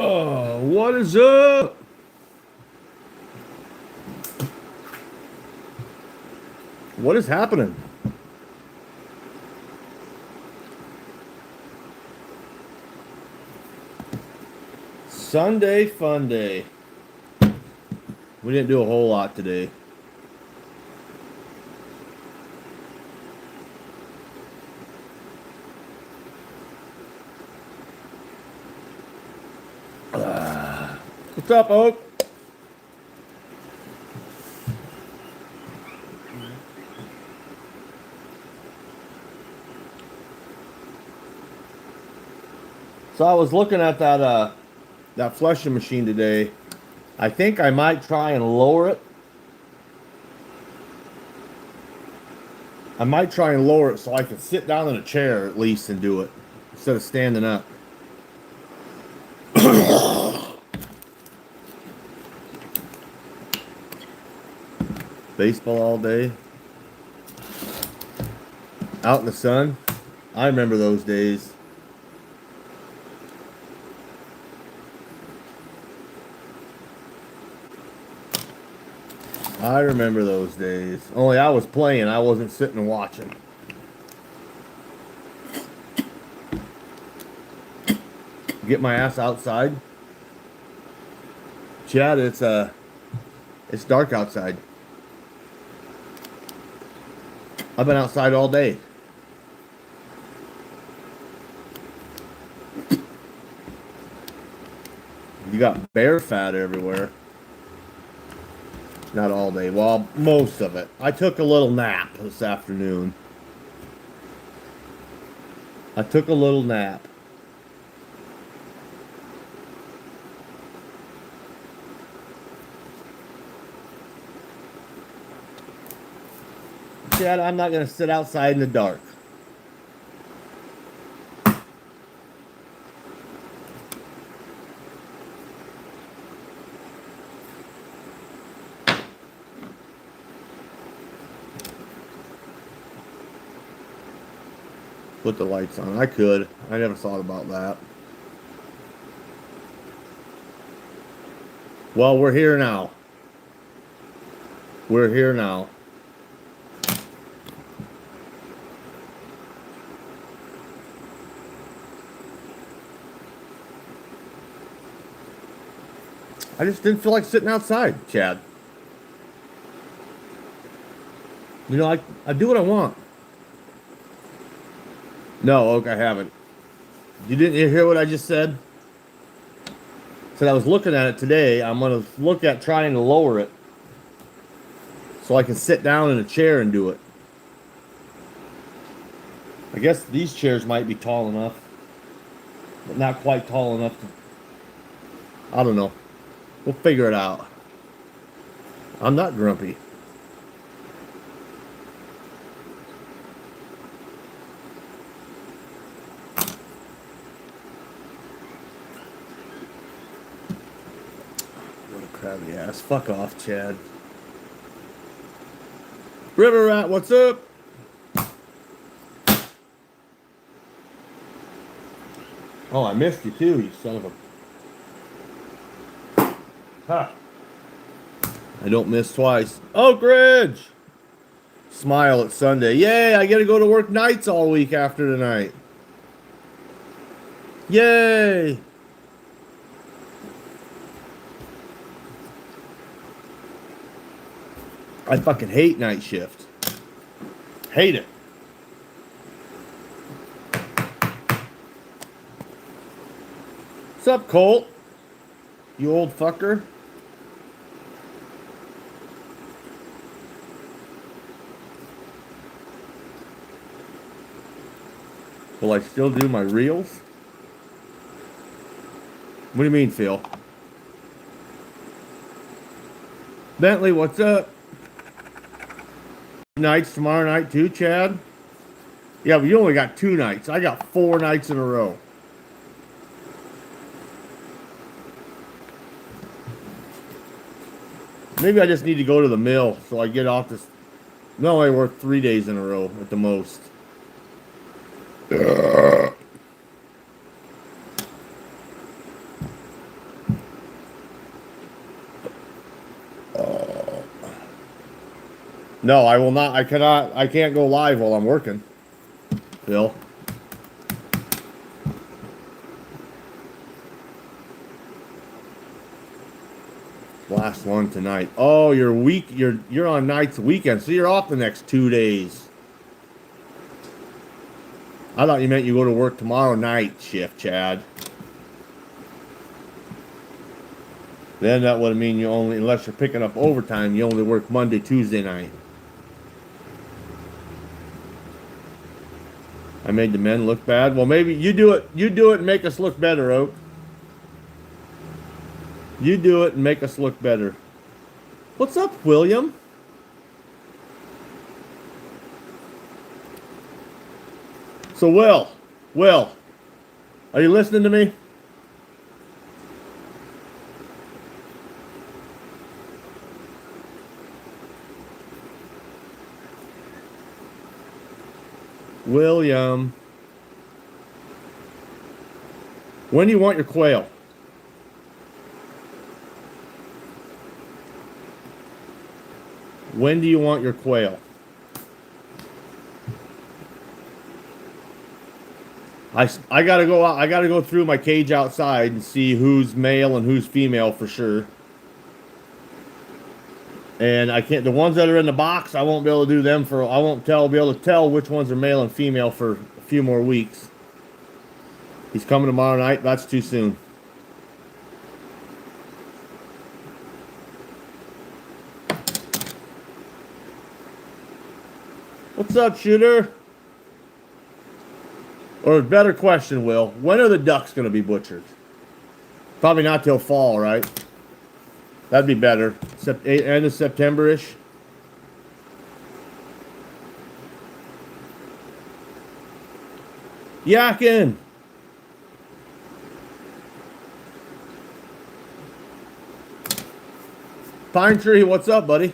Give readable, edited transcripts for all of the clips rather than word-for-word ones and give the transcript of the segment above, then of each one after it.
Oh, what is up? What is happening? Sunday fun day. We didn't do a whole lot today. What's up, Oak? So I was looking at that flushing machine today. I think I might try and lower it. I might try and lower it so I can sit down in a chair at least and do it instead of standing up. Baseball all day. Out in the sun. I remember those days. I remember those days. Only I was playing, I wasn't sitting and watching. Get my ass outside. Chad, it's dark outside. I've been outside all day. You got bear fat everywhere. Not all day. Well, most of it. I took a little nap this afternoon. I took a little nap. Chad, I'm not going to sit outside in the dark. Put the lights on. I could. I never thought about that. Well, we're here now. We're here now. I just didn't feel like sitting outside, Chad. You know, I do what I want. No, Oak, I haven't. You didn't hear what I just said? Said I was looking at it today. I'm going to look at trying to lower it so I can sit down in a chair and do it. I guess these chairs might be tall enough, but not quite tall enough to... I don't know. We'll figure it out. I'm not grumpy. What a crabby ass. Fuck off, Chad. River Rat, what's up? Oh, I missed you too, you son of a... Ha! I don't miss twice. Oak Ridge! Smile at Sunday. Yay, I get to go to work nights all week after tonight. Yay! I fucking hate night shift. Hate it. What's up, Colt? You old fucker. Will I still do my reels? What do you mean, Phil? Bentley, what's up? Nights tomorrow night too, Chad? Yeah, but you only got 2 nights. I got 4 nights in a row. Maybe I just need to go to the mill so I get off this. No, I work 3 days in a row at the most. No, I will not. I cannot. I can't go live while I'm working. Bill. Last one tonight. Oh, you're on nights weekend, so you're off the next 2 days. I thought you meant you go to work tomorrow night shift, Chad. Then that would mean you only, unless you're picking up overtime, you only work Monday, Tuesday night. I made the men look bad. Well, maybe you do it. You do it and make us look better, Oak. You do it and make us look better. What's up, William? So, Will, are you listening to me? William. When do you want your quail? When do you want your quail? I gotta go out. I gotta go through my cage outside and see who's male and who's female for sure. And I can't. The ones that are in the box, I won't be able to do them for. I won't be able to tell which ones are male and female for a few more weeks. He's coming tomorrow night. That's too soon. What's up, shooter? Or a better question, Will. When are the ducks going to be butchered? Probably not till fall, right? That'd be better. End of September-ish. Yakin. Pine Tree, what's up, buddy?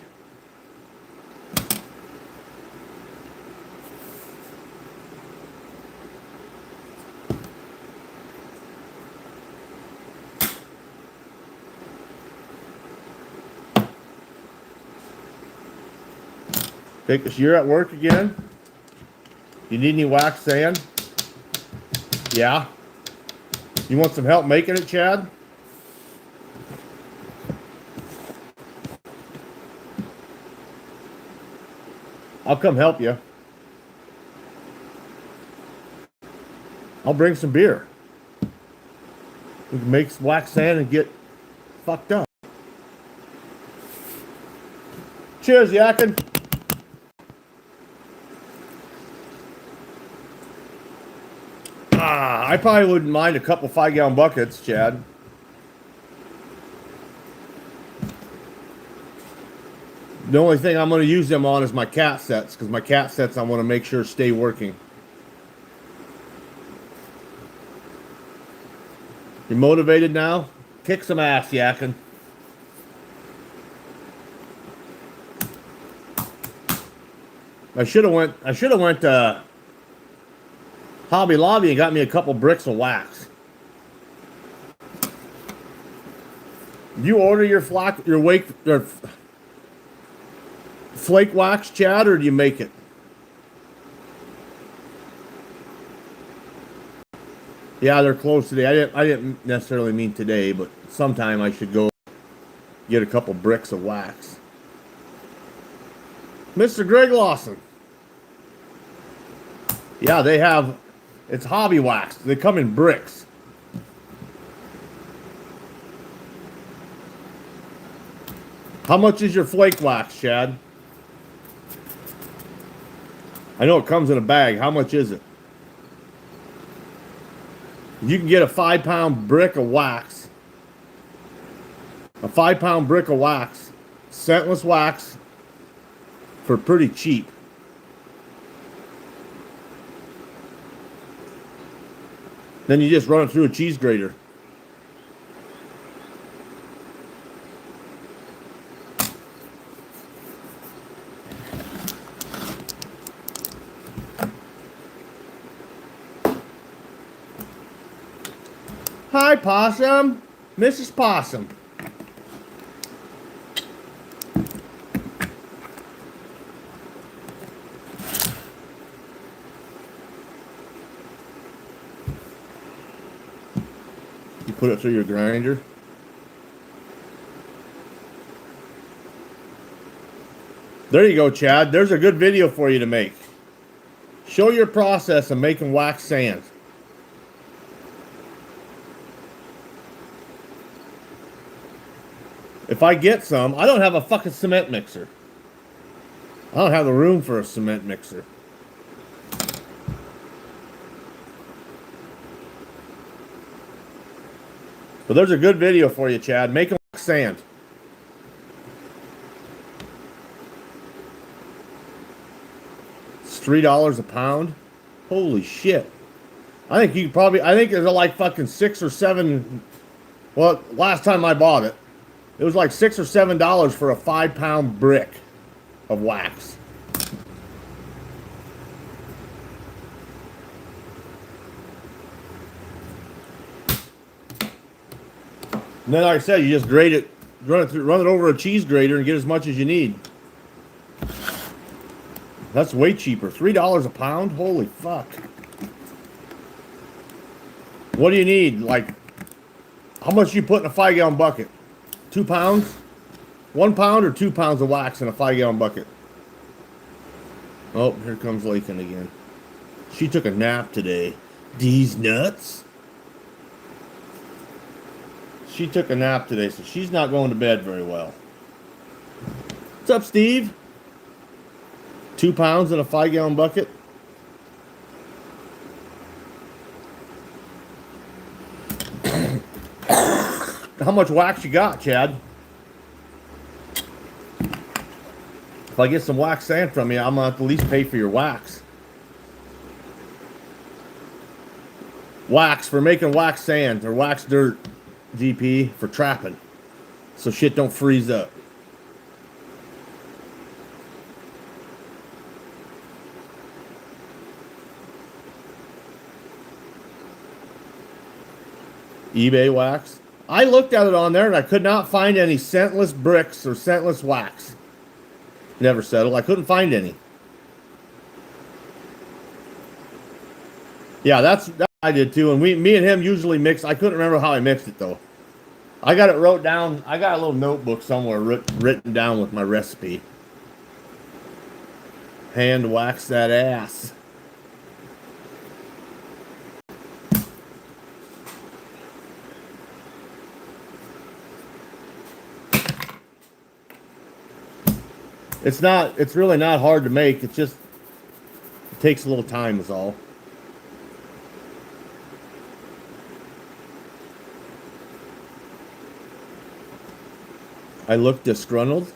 You're at work again? You need any wax sand? Yeah. You want some help making it, Chad? I'll come help you. I'll bring some beer. We can make some wax sand and get fucked up. Cheers, Yakin. I probably wouldn't mind a couple 5-gallon buckets, Chad. The only thing I'm going to use them on is my cat sets, because my cat sets I want to make sure stay working. You motivated now? Kick some ass, Yakin. I should have went to Hobby Lobby and got me a couple bricks of wax. You order your flake wax, Chad, or do you make it? Yeah, they're closed today. I didn't necessarily mean today, but sometime I should go get a couple bricks of wax. Mr. Greg Lawson. Yeah, they have. It's hobby wax. They come in bricks. How much is your flake wax, Chad? I know it comes in a bag. How much is it? You can get a 5-pound brick of wax. A 5-pound brick of wax. Scentless wax. For pretty cheap. Then you just run it through a cheese grater. Hi, Possum. Mrs. Possum. You put it through your grinder. There you go, Chad. There's a good video for you to make. Show your process of making wax sand. If I get some, I don't have a fucking cement mixer. I don't have the room for a cement mixer. But there's a good video for you, Chad. Make wax sand. It's $3 a pound. Holy shit. I think you probably, I think there's like fucking 6 or 7. Well, last time I bought it, it was like $6 or $7 for a 5-pound brick of wax. And then, like I said, you just grate it, run it over a cheese grater, and get as much as you need. That's way cheaper. $3 a pound? Holy fuck. What do you need? Like, how much you put in a 5-gallon bucket? 2 pounds? 1 pound or 2 pounds of wax in a 5-gallon bucket? Oh, here comes Lakin again. She took a nap today. These nuts? She took a nap today, so she's not going to bed very well. What's up, Steve? 2 pounds in a 5-gallon bucket? How much wax you got, Chad? If I get some wax sand from you, I'm gonna have to at least pay for your wax. Wax for making wax sand or wax dirt, GP, for trapping, so shit don't freeze up. eBay wax. I looked at it on there and I could not find any scentless bricks or scentless wax. Never settled. I couldn't find any. Yeah, that I did too. And me and him usually mix. I couldn't remember how I mixed it though. I got it wrote down. I got a little notebook somewhere written down with my recipe. Hand wax that ass. It's really not hard to make. It takes a little time is all. I look disgruntled.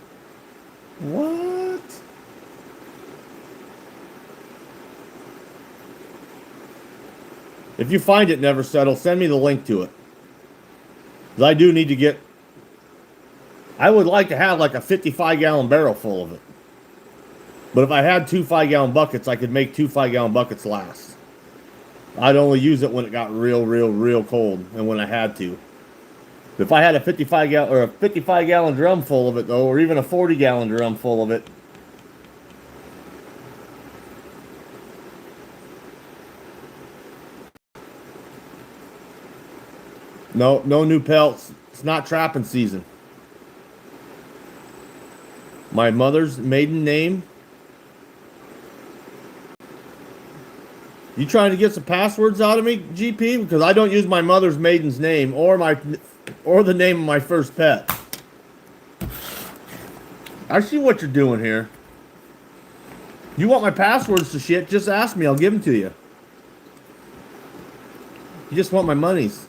What? If you find it, Never Settle, send me the link to it. 'Cause I do need to get... I would like to have like a 55-gallon barrel full of it. But if I had 2 5-gallon buckets, I could make 2 5-gallon buckets last. I'd only use it when it got real cold and when I had to. If I had a 55-gallon drum full of it though, or even a 40-gallon drum full of it, no new pelts. It's not trapping season. My mother's maiden name. You trying to get some passwords out of me, GP? Because I don't use my mother's maiden's name or the name of my first pet. I see what you're doing here. You want my passwords to shit? Just ask me. I'll give them to you. You just want my monies.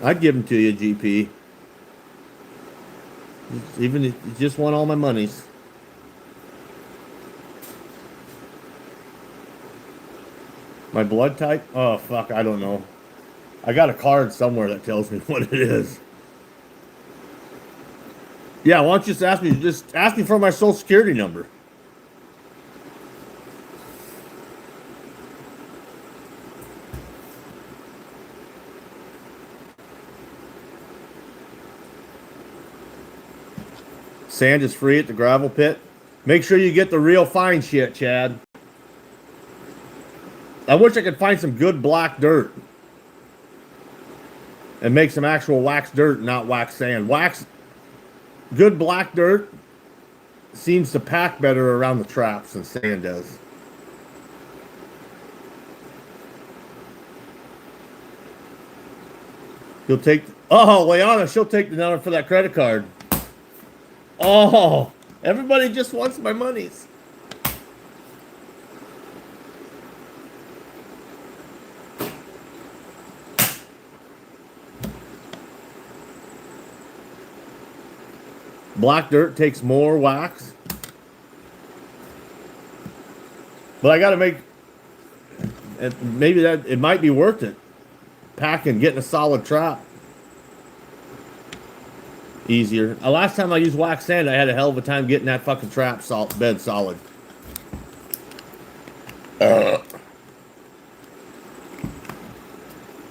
I'd give them to you, GP. Even if you just want all my monies. My blood type? Oh, fuck, I don't know. I got a card somewhere that tells me what it is. Yeah, why don't you just ask me for my social security number. Sand is free at the gravel pit. Make sure you get the real fine shit, Chad. I wish I could find some good black dirt and make some actual wax dirt, not wax sand. Good black dirt seems to pack better around the traps than sand does. He'll take. Oh, Leona, she'll take the number for that credit card. Oh, everybody just wants my monies. Black dirt takes more wax. But I got to make. Maybe that it might be worth it. Packing, getting a solid trap. Easier. Last time I used wax sand, I had a hell of a time getting that fucking trap bed solid.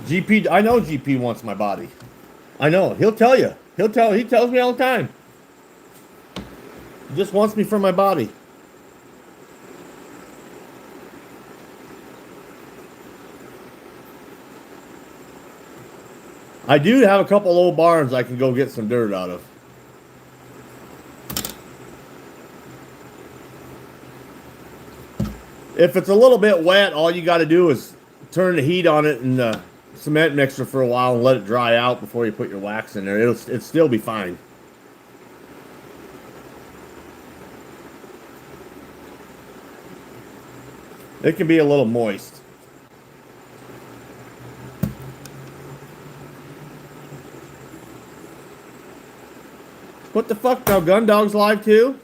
GP, I know GP wants my body. I know. He'll tell you. He tells me all the time. He just wants me for my body. I do have a couple old barns I can go get some dirt out of. If it's a little bit wet, all you got to do is turn the heat on it in the cement mixer for a while and let it dry out before you put your wax in there. It'll still be fine. It can be a little moist. What the fuck? Now Gun Dog's live too?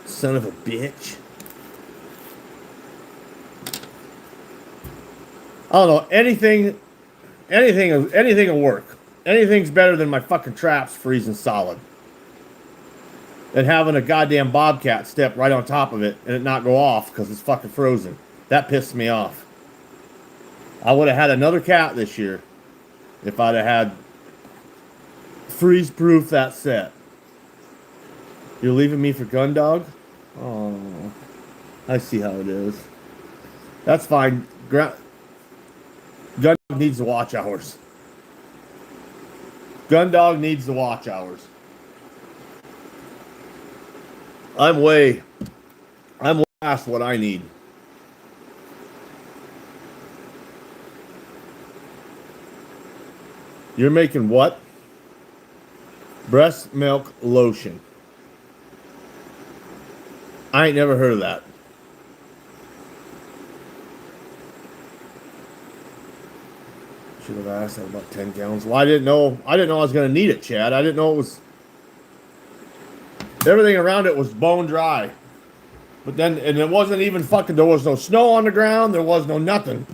Son of a bitch. I don't know. Anything will work. Anything's better than my fucking traps freezing solid. And having a goddamn bobcat step right on top of it and it not go off because it's fucking frozen. That pissed me off. I would have had another cat this year if I'd have had freeze-proof that set. You're leaving me for Gun Dog? Oh, I see how it is. That's fine. Gun Dog needs the watch hours. Gun Dog needs the watch hours. I'm way past what I need. You're making what? Breast milk lotion. I ain't never heard of that. Should have asked. I had about 10 gallons. Well, I didn't know I was going to need it, Chad. I didn't know it was. Everything around it was bone dry. But then, and it wasn't even fucking. There was no snow on the ground. There was no nothing.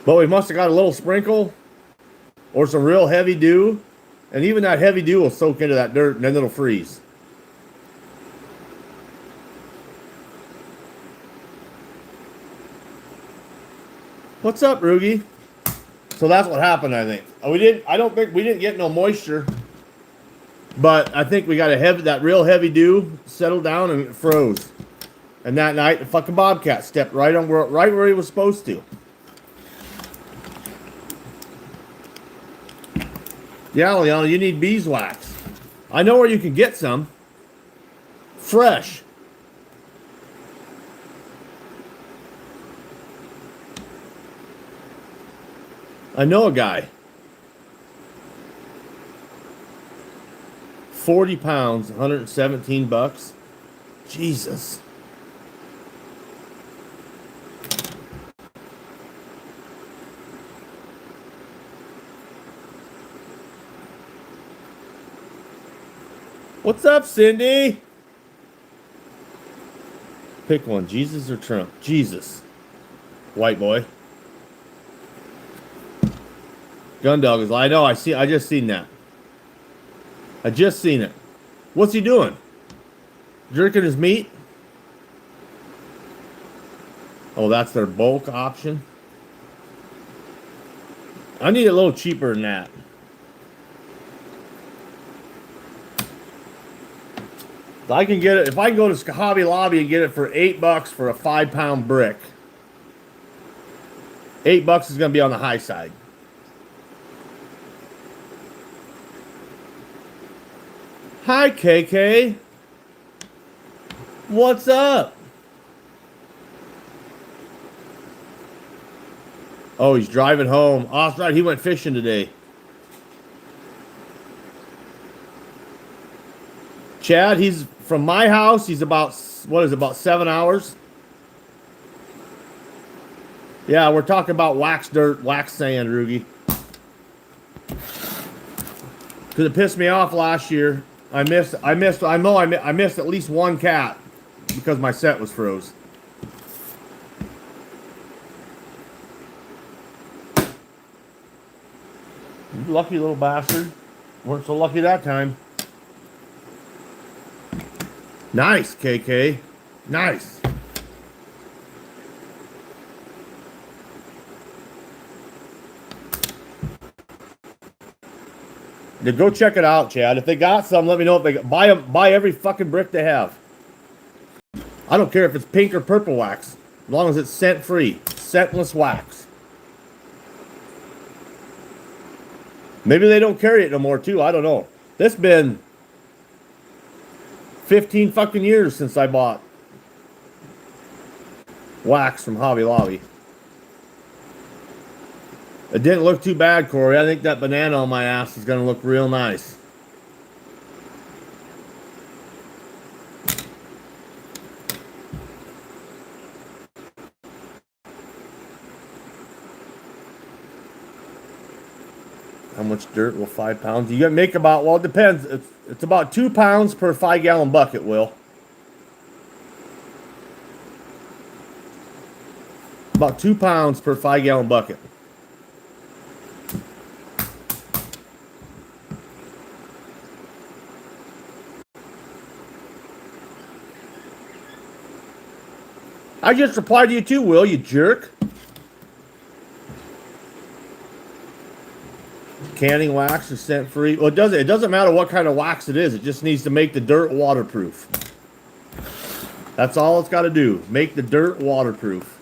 But we must have got a little sprinkle or some real heavy dew. And even that heavy dew will soak into that dirt and then it'll freeze. What's up, Rugi? So that's what happened, I think. I don't think we didn't get no moisture. But I think we got that real heavy dew settled down and it froze. And that night the fucking bobcat stepped right where he was supposed to. Yeah, Leona, you need beeswax. I know where you can get some. Fresh. I know a guy. 40 pounds, 117 bucks. Jesus. What's up, Cindy? Pick one, Jesus or Trump? Jesus. White boy. Gun Dog is. I know. I just seen that. I just seen it. What's he doing? Jerking his meat? Oh, that's their bulk option. I need a little cheaper than that. I can get it if I can go to Hobby Lobby and get it for $8 for a 5-pound brick. $8 is going to be on the high side. Hi, KK. What's up? Oh, he's driving home. Oh, that's right. He went fishing today. Chad, he's from my house. He's about, what is it, about 7 hours? Yeah, we're talking about wax dirt, wax sand, Rugi. Because it pissed me off last year. I missed at least one cat because my set was froze. You lucky little bastard. Weren't so lucky that time. Nice, KK. Nice. Yeah, go check it out, Chad. If they got some, let me know. If they got, buy every fucking brick they have. I don't care if it's pink or purple wax, as long as it's scent free, scentless wax. Maybe they don't carry it no more too. I don't know. This been 15 fucking years since I bought wax from Hobby Lobby. It didn't look too bad, Corey. I think that banana on my ass is going to look real nice. How much dirt will 5 pounds? You got to make about, well, it depends. It's about 2 pounds per 5-gallon bucket, Will. About 2 pounds per 5-gallon bucket. I just replied to you too, Will, you jerk. Canning wax is scent free. Well, it doesn't matter what kind of wax it is. It just needs to make the dirt waterproof. That's all it's got to do. Make the dirt waterproof.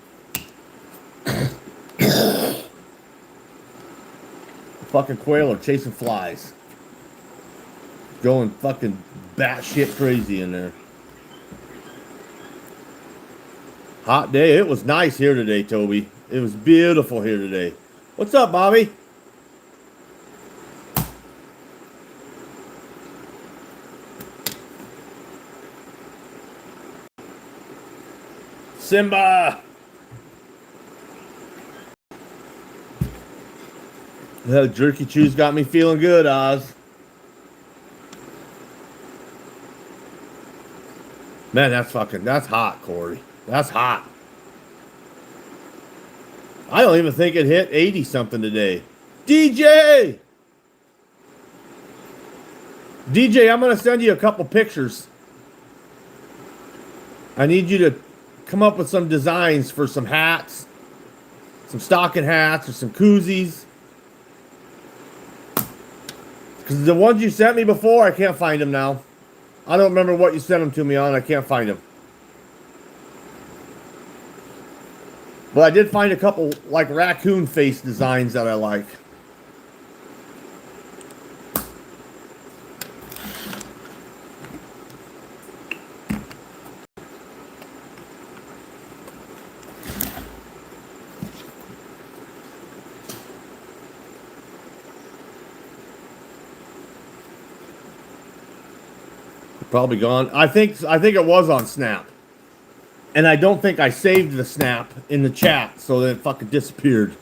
Fucking Quail are chasing flies. Going fucking batshit crazy in there. Hot day. It was nice here today, Toby. It was beautiful here today. What's up, Bobby? Simba! That jerky chews got me feeling good, Oz. Man, that's hot, Corey. That's hot. I don't even think it hit 80 something today. DJ! DJ, I'm going to send you a couple pictures. I need you to come up with some designs for some hats, some stocking hats, or some koozies. Because the ones you sent me before, I can't find them now. I don't remember what you sent them to me on. I can't find them. But I did find a couple, like, raccoon face designs that I like. Probably gone. I think it was on Snap. And I don't think I saved the Snap in the chat, so that it fucking disappeared.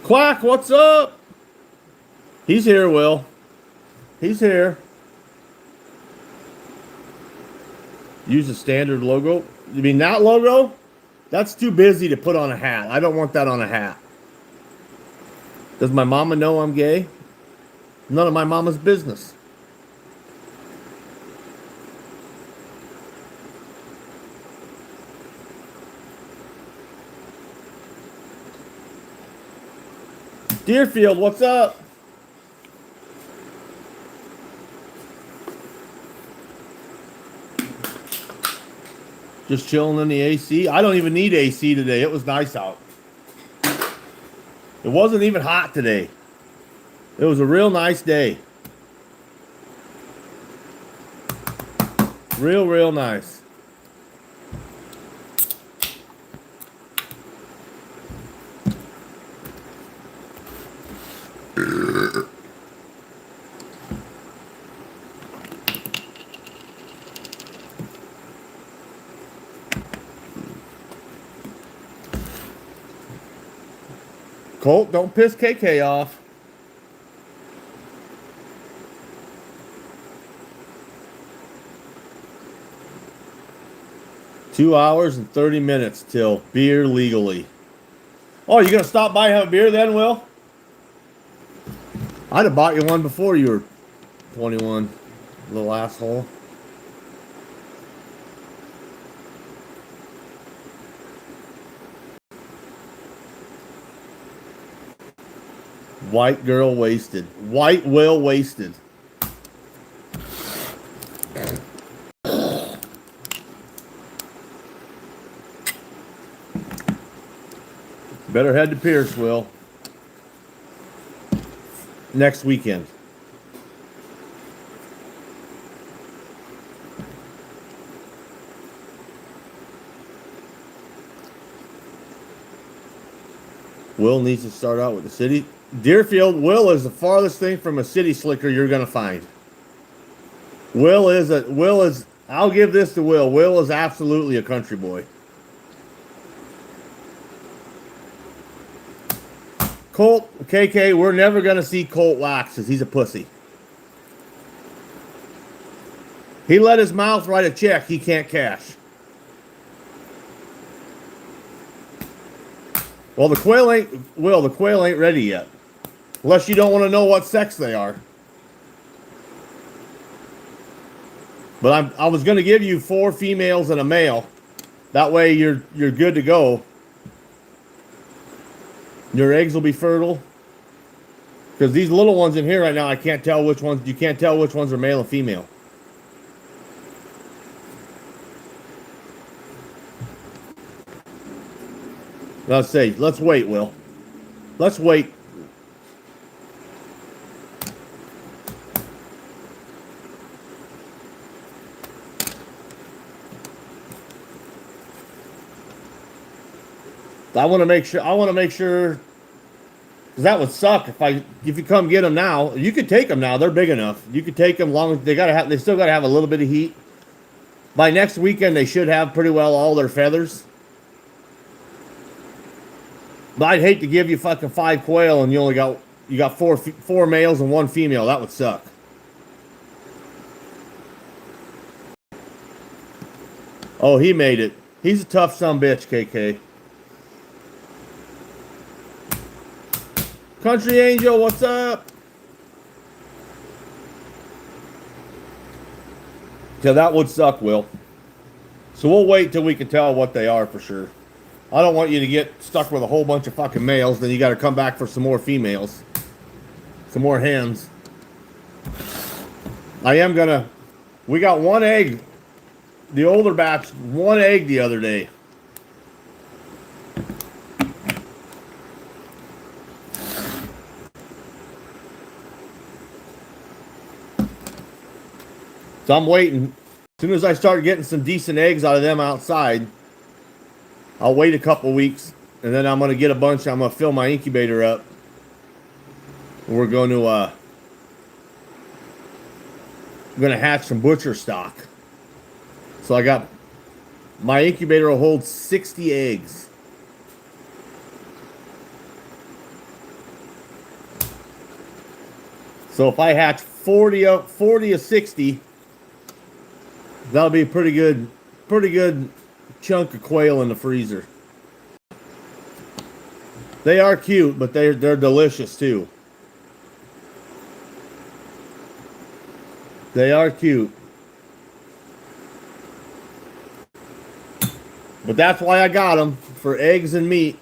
Quack, what's up? He's here, Will. He's here. Use a standard logo. You mean that logo? That's too busy to put on a hat. I don't want that on a hat. Does my mama know I'm gay? None of my mama's business. Deerfield, what's up? Just chilling in the AC. I don't even need AC today. It was nice out. It wasn't even hot today. It was a real nice day. Real nice. Colt, don't piss KK off. Two hours and 30 minutes till beer legally. Oh, you gonna stop by and have a beer then, Will? I'd have bought you one before you were 21, little asshole. White girl wasted. White Will wasted. Better head to Pierce, Will. Next weekend. Will needs to start out with the city. Deerfield, Will is the farthest thing from a city slicker you're gonna find. Will is I'll give this to Will. Will is absolutely a country boy. Colt, KK, we're never gonna see Colt wax because he's a pussy. He let his mouth write a check he can't cash. Well, the quail ain't ready yet. Unless you don't want to know what sex they are. But I was going to give you 4 females and a male. That way you're good to go. Your eggs will be fertile. Because these little ones in here right now, I can't tell which ones. You can't tell which ones are male and female. Let's wait, Will. Let's wait. I want to make sure, because that would suck if you come get them now. You could take them now; they're big enough. You could take them long. They still gotta have a little bit of heat. By next weekend, they should have pretty well all their feathers. But I'd hate to give you fucking 5 quail and you got four males and 1 female. That would suck. Oh, he made it. He's a tough sumbitch, KK. Country Angel, what's up? Yeah, that would suck, Will. So we'll wait till we can tell what they are for sure. I don't want you to get stuck with a whole bunch of fucking males. Then you got to come back for some more females. Some more hens. We got 1 egg. The older batch, 1 egg the other day. So I'm waiting. As soon as I start getting some decent eggs out of them outside, I'll wait a couple weeks, and then I'm going to get a bunch. I'm going to fill my incubator up. We're going to hatch some butcher stock. So I got, my incubator will hold 60 eggs. So if I hatch 40 or 60, that'll be a pretty good chunk of quail in the freezer. They are cute, but they're delicious too. They are cute. But that's why I got them, for eggs and meat.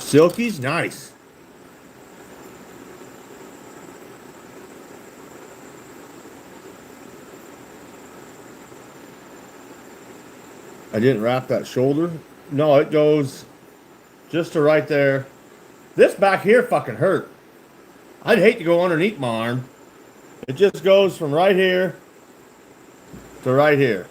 Silkies, nice. I didn't wrap that shoulder. No, it goes just to right there. This back here fucking hurt. I'd hate to go underneath my arm. It just goes from right here to right here.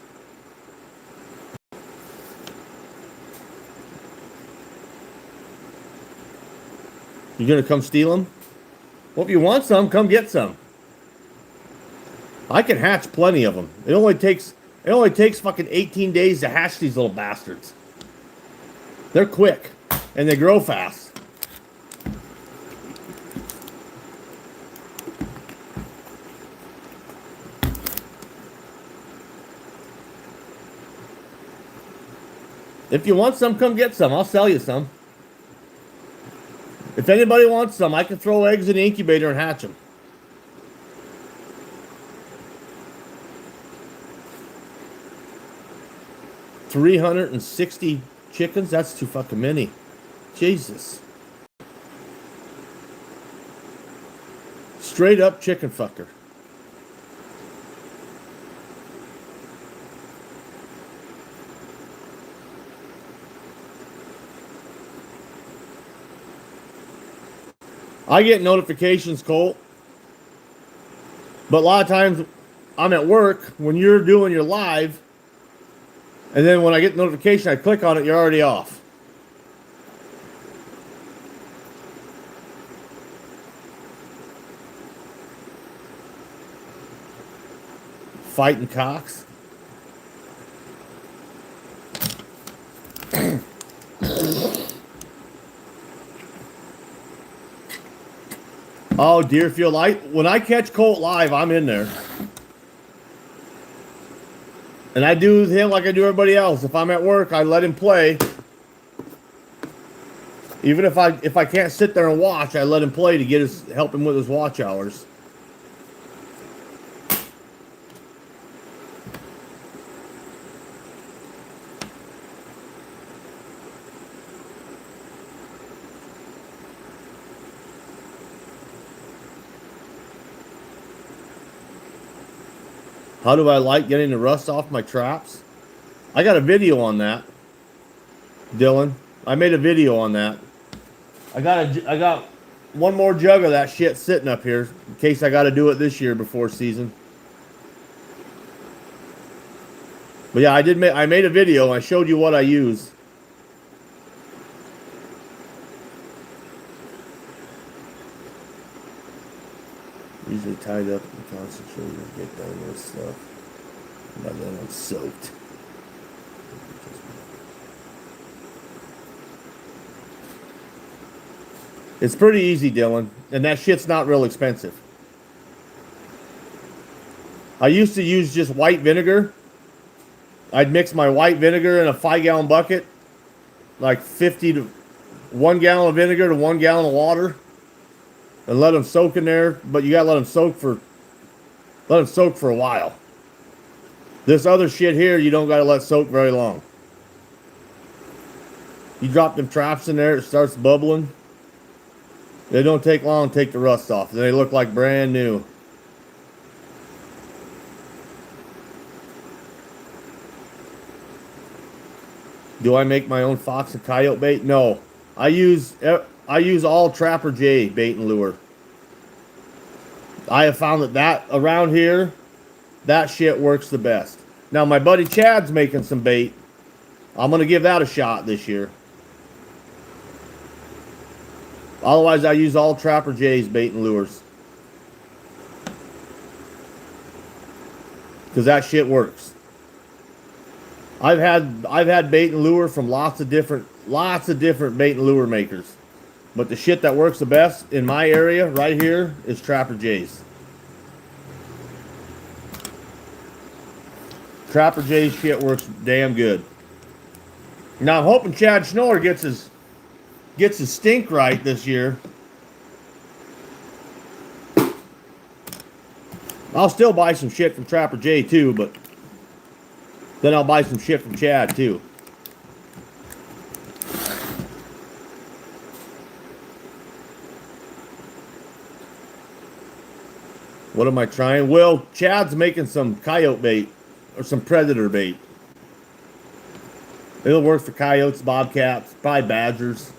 You gonna come steal them? Well, if you want some, come get some. I can hatch plenty of them. It only takes fucking 18 days to hatch these little bastards. They're quick and they grow fast. If you want some, come get some. I'll sell you some. If anybody wants some, I can throw eggs in the incubator and hatch them. $360 chickens? That's too fucking many. Jesus. Straight up chicken fucker. I get notifications, Colt. But a lot of times I'm at work when you're doing your live. And then when I get the notification, I click on it, you're already off. Fighting cocks. Oh, Deerfield. When I catch Colt live, I'm in there. And I do with him like I do everybody else. If I'm at work, I let him play. Even if I can't sit there and watch, I let him play to help him with his watch hours. How do I like getting the rust off my traps? I got a video on that, Dylan. I made a video on that. I got one more jug of that shit sitting up here in case I got to do it this year before season. But yeah, I made a video. I showed you what I use. Usually tied up and concentrated to get done with stuff. By then I'm soaked. It's pretty easy, Dylan, and that shit's not real expensive. I used to use just white vinegar. I'd mix my white vinegar in a 5-gallon bucket, like 50 to 1 gallon of vinegar to 1 gallon of water. And let them soak in there, but you gotta let them soak for a while. This other shit here, you don't gotta let soak very long. You drop them traps in there, it starts bubbling. They don't take long to take the rust off. They look like brand new. Do I make my own fox and coyote bait? No, I use all Trapper J bait and lure. I have found that around here, that shit works the best. Now my buddy Chad's making some bait. I'm gonna give that a shot this year. Otherwise, I use all Trapper J's bait and lures because that shit works. I've had bait and lure from lots of different bait and lure makers. But the shit that works the best in my area right here is Trapper J's. Trapper J's shit works damn good. Now I'm hoping Chad Schnoller gets his stink right this year. I'll still buy some shit from Trapper J too, but then I'll buy some shit from Chad too. What am I trying? Well, Chad's making some coyote bait or some predator bait. It'll work for coyotes, bobcats, probably badgers.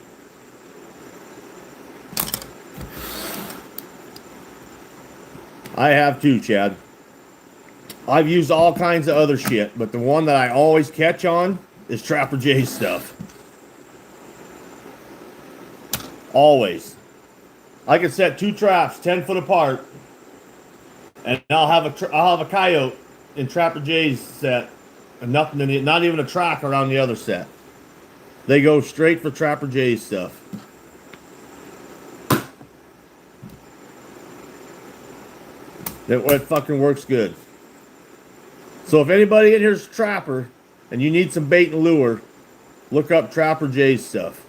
I have too, Chad. I've used all kinds of other shit, but the one that I always catch on is Trapper Jay's stuff. Always. I can set 2 traps 10 foot apart, and I'll have a coyote in Trapper Jay's set, and nothing in it, not even a track around the other set. They go straight for Trapper Jay's stuff. It fucking works good. So if anybody in here's a trapper and you need some bait and lure, look up Trapper Jay's stuff.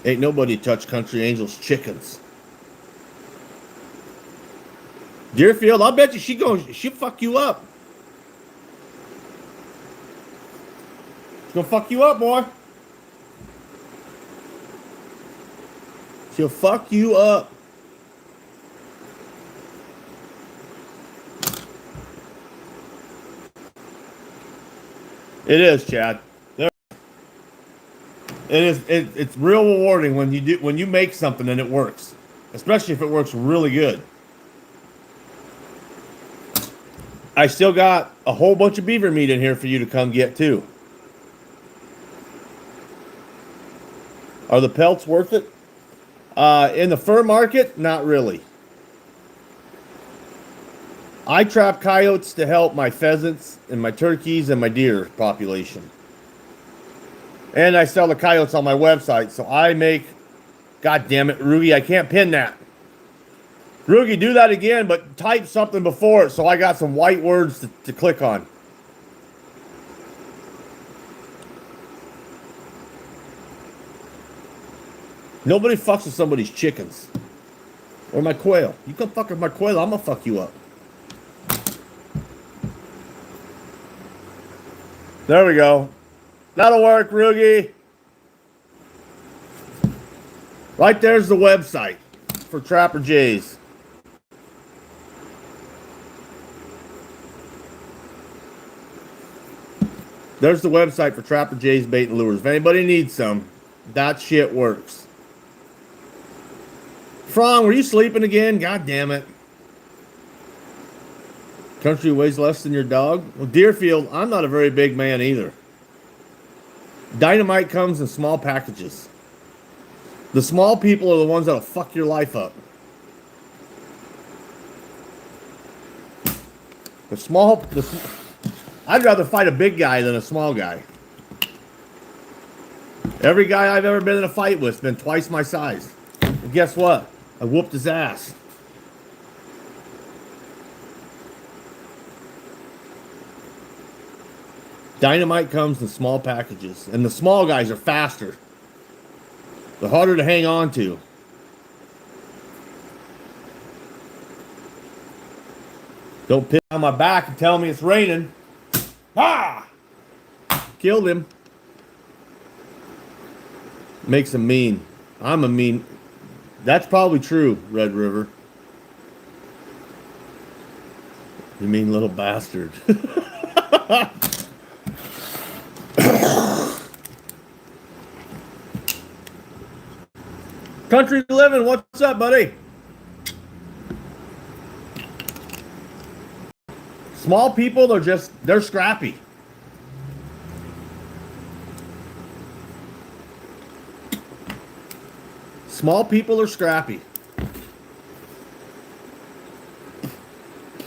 Ain't nobody touch Country Angel's chickens. Deerfield, I'll bet you she'll fuck you up. She's gonna fuck you up, boy. She'll fuck you up. It is, Chad. It's real rewarding when you make something and it works, especially if it works really good. I still got a whole bunch of beaver meat in here for you to come get too. Are the pelts worth it? In the fur market, not really. I trap coyotes to help my pheasants and my turkeys and my deer population. And I sell the coyotes on my website, so I make... God damn it, Rugi, I can't pin that. Rugi, do that again, but type something before it so I got some white words to click on. Nobody fucks with somebody's chickens. Or my quail. You come fuck with my quail, I'm gonna fuck you up. There we go. That'll work, Rugi. Right there's the website for Trapper Jay's. There's the website for Trapper Jay's bait and lures. If anybody needs some, that shit works. Frong, were you sleeping again? God damn it. Country weighs less than your dog? Well, Deerfield, I'm not a very big man either. Dynamite comes in small packages. The small people are the ones that'll fuck your life up. I'd rather fight a big guy than a small guy. Every guy I've ever been in a fight with has been twice my size. And guess what? I whooped his ass. Dynamite comes in small packages, and the small guys are faster. They're harder to hang on to. Don't piss on my back and tell me it's raining. Ah! Killed him. Makes him mean. I'm a mean. That's probably true, Red River. You mean little bastard. Country living, what's up, buddy? Small people, they're scrappy. Small people are scrappy.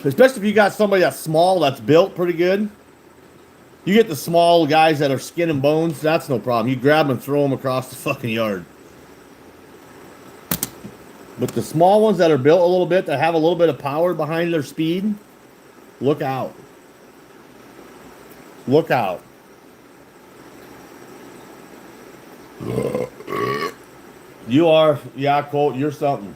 Especially if you got somebody that's small, that's built pretty good. You get the small guys that are skin and bones, that's no problem. You grab them and throw them across the fucking yard. But the small ones that are built a little bit, that have a little bit of power behind their speed, look out. Look out. You are, yeah, Colt, you're something.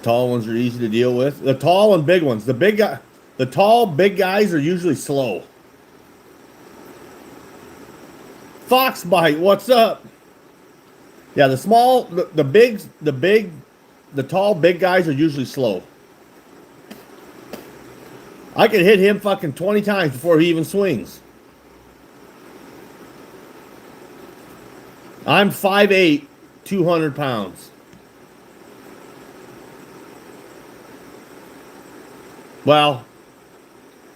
tall ones are easy to deal with. The tall and big ones. The tall, big guys are usually slow. Fox bite, what's up? Yeah, the small, the tall, big guys are usually slow. I could hit him fucking 20 times before he even swings. I'm 5'8", 200 pounds. Well,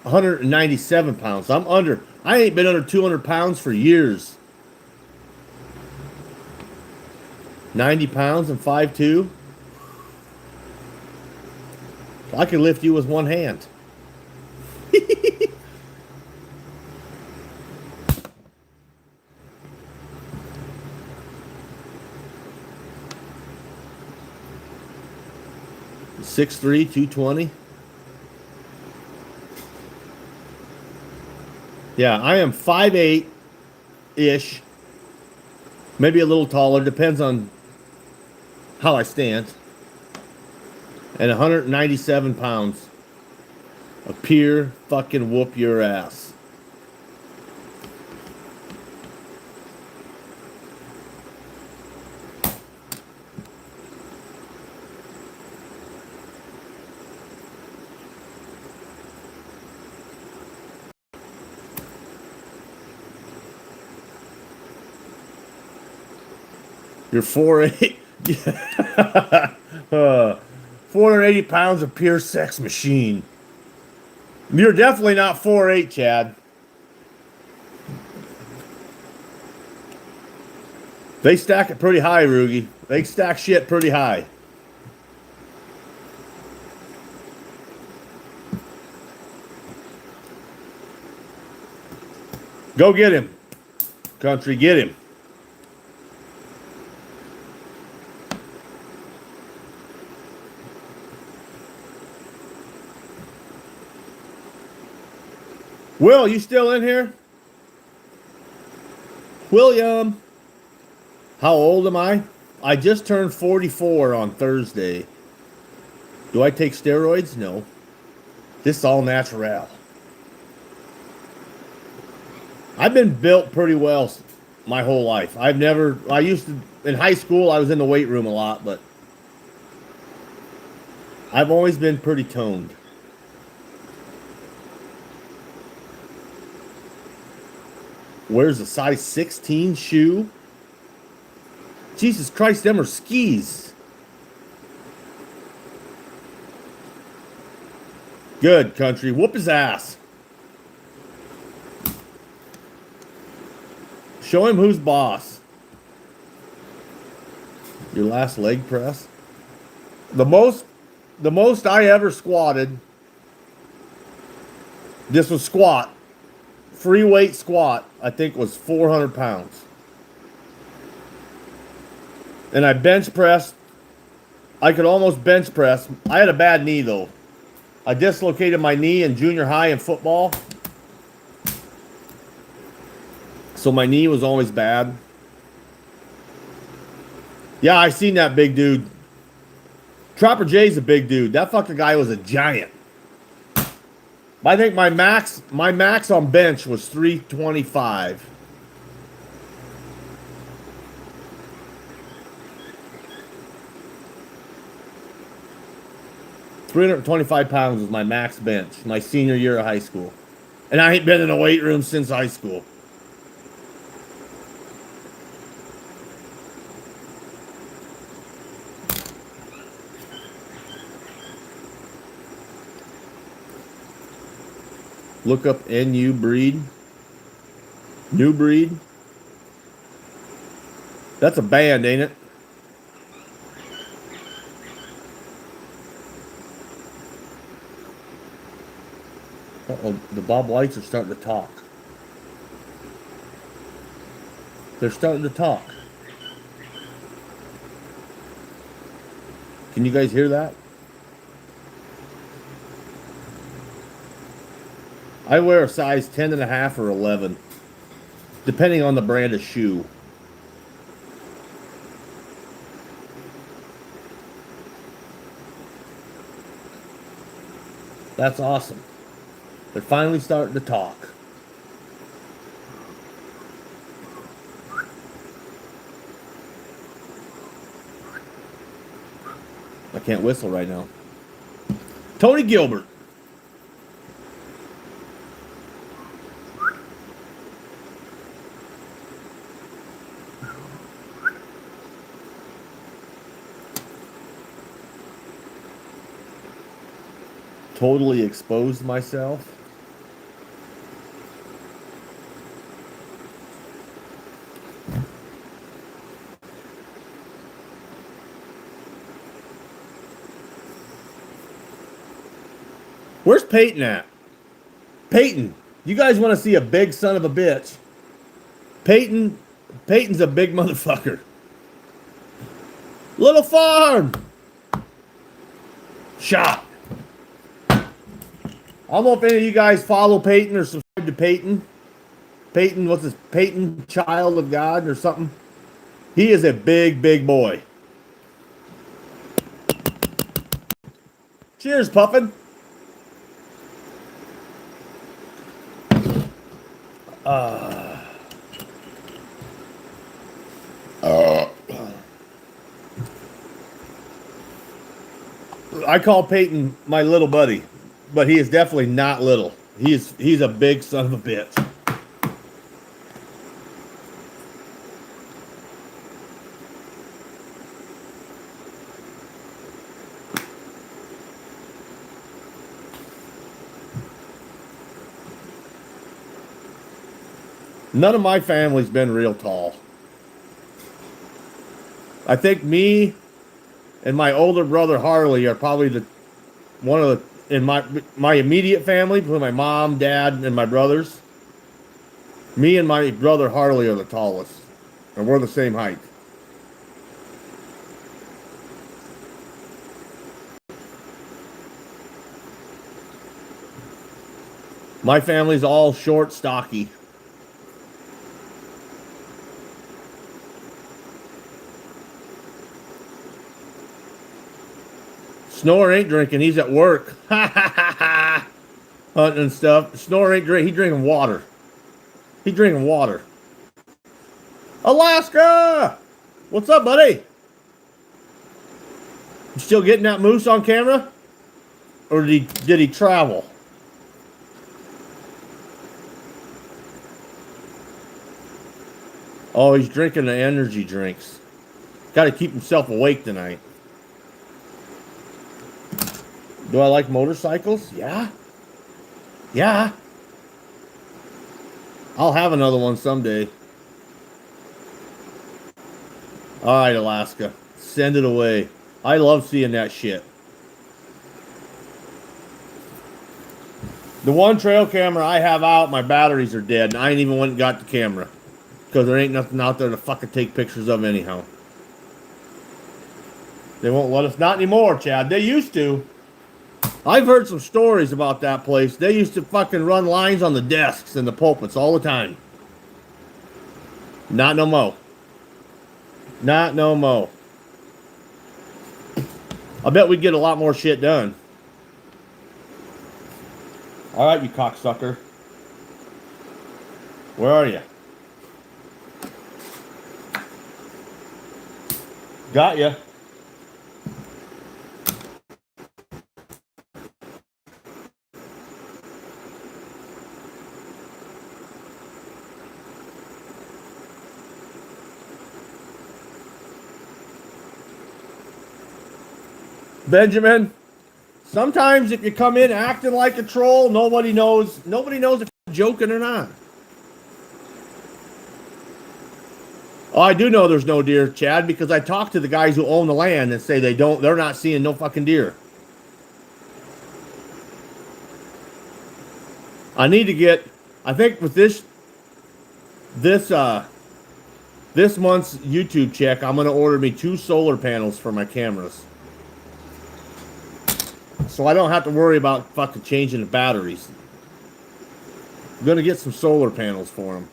197 pounds. I ain't been under 200 pounds for years. 90 pounds and 5'2". I could lift you with one hand. Six three, 220. Yeah, I am 5'8"-ish. Maybe a little taller, depends on how I stand. And 197 pounds. A pure fucking whoop your ass. You're 4'8". 480 pounds of pure sex machine. You're definitely not 4'8", Chad. They stack it pretty high, Rugi. They stack shit pretty high. Go get him. Country, get him. Will, you still in here? William. How old am I? I just turned 44 on Thursday. Do I take steroids? No. This is all natural. I've been built pretty well my whole life. I used to, in high school, I was in the weight room a lot, but I've always been pretty toned. Wears a size 16 shoe. Jesus Christ, them are skis. Good, country. Whoop his ass. Show him who's boss. Your last leg press. The most I ever squatted. This was squat. Free weight squat, I think, was 400 pounds. And I bench pressed. I could almost bench press. I had a bad knee, though. I dislocated my knee in junior high in football. So my knee was always bad. Yeah, I seen that big dude. Trapper Jay's a big dude. That fucking guy was a giant. I think my max on bench was 325. £325 was my max bench, my senior year of high school. And I ain't been in a weight room since high school. Look up NU breed. New breed. That's a band, ain't it? Uh-oh, the Bob Whites are starting to talk. They're starting to talk. Can you guys hear that? I wear a size 10.5 or 11, depending on the brand of shoe. That's awesome. They're finally starting to talk. I can't whistle right now. Tony Gilbert. Totally exposed myself. Where's Peyton at? Peyton, you guys want to see a big son of a bitch? Peyton's a big motherfucker. Little farm. Shot. I don't know if any of you guys follow Peyton or subscribe to Peyton. Peyton, what's his Peyton, child of God or something? He is a big, big boy. Cheers, Puffin. I call Peyton my little buddy, but he is definitely not little. He's a big son of a bitch. None of my family's been real tall. I think me and my older brother Harley are probably the one of the in my immediate family, with my mom, dad, and my brothers. Me and my brother Harley are the tallest, and we're the same height. My family's all short, stocky. Snore ain't drinking. He's at work. Hunting and stuff. Snore ain't drinking. He drinking water. He drinking water. Alaska! What's up, buddy? You still getting that moose on camera? Or did he travel? Oh, he's drinking the energy drinks. Got to keep himself awake tonight. Do I like motorcycles? Yeah. Yeah. I'll have another one someday. All right, Alaska. Send it away. I love seeing that shit. The one trail camera I have out, my batteries are dead, and I ain't even went and got the camera. Because there ain't nothing out there to fucking take pictures of anyhow. They won't let us. Not anymore, Chad. They used to. I've heard some stories about that place. They used to fucking run lines on the desks and the pulpits all the time. Not no mo. Not no mo. I bet we'd get a lot more shit done. All right, you cocksucker. Where are you? Got ya. Benjamin, sometimes if you come in acting like a troll, nobody knows if you're joking or not. Oh, I do know there's no deer, Chad, because I talked to the guys who own the land and say they're not seeing no fucking deer. I need to get, I think with this month's YouTube check, I'm gonna order me 2 solar panels for my cameras. So I don't have to worry about fucking changing the batteries. I'm gonna get some solar panels for them.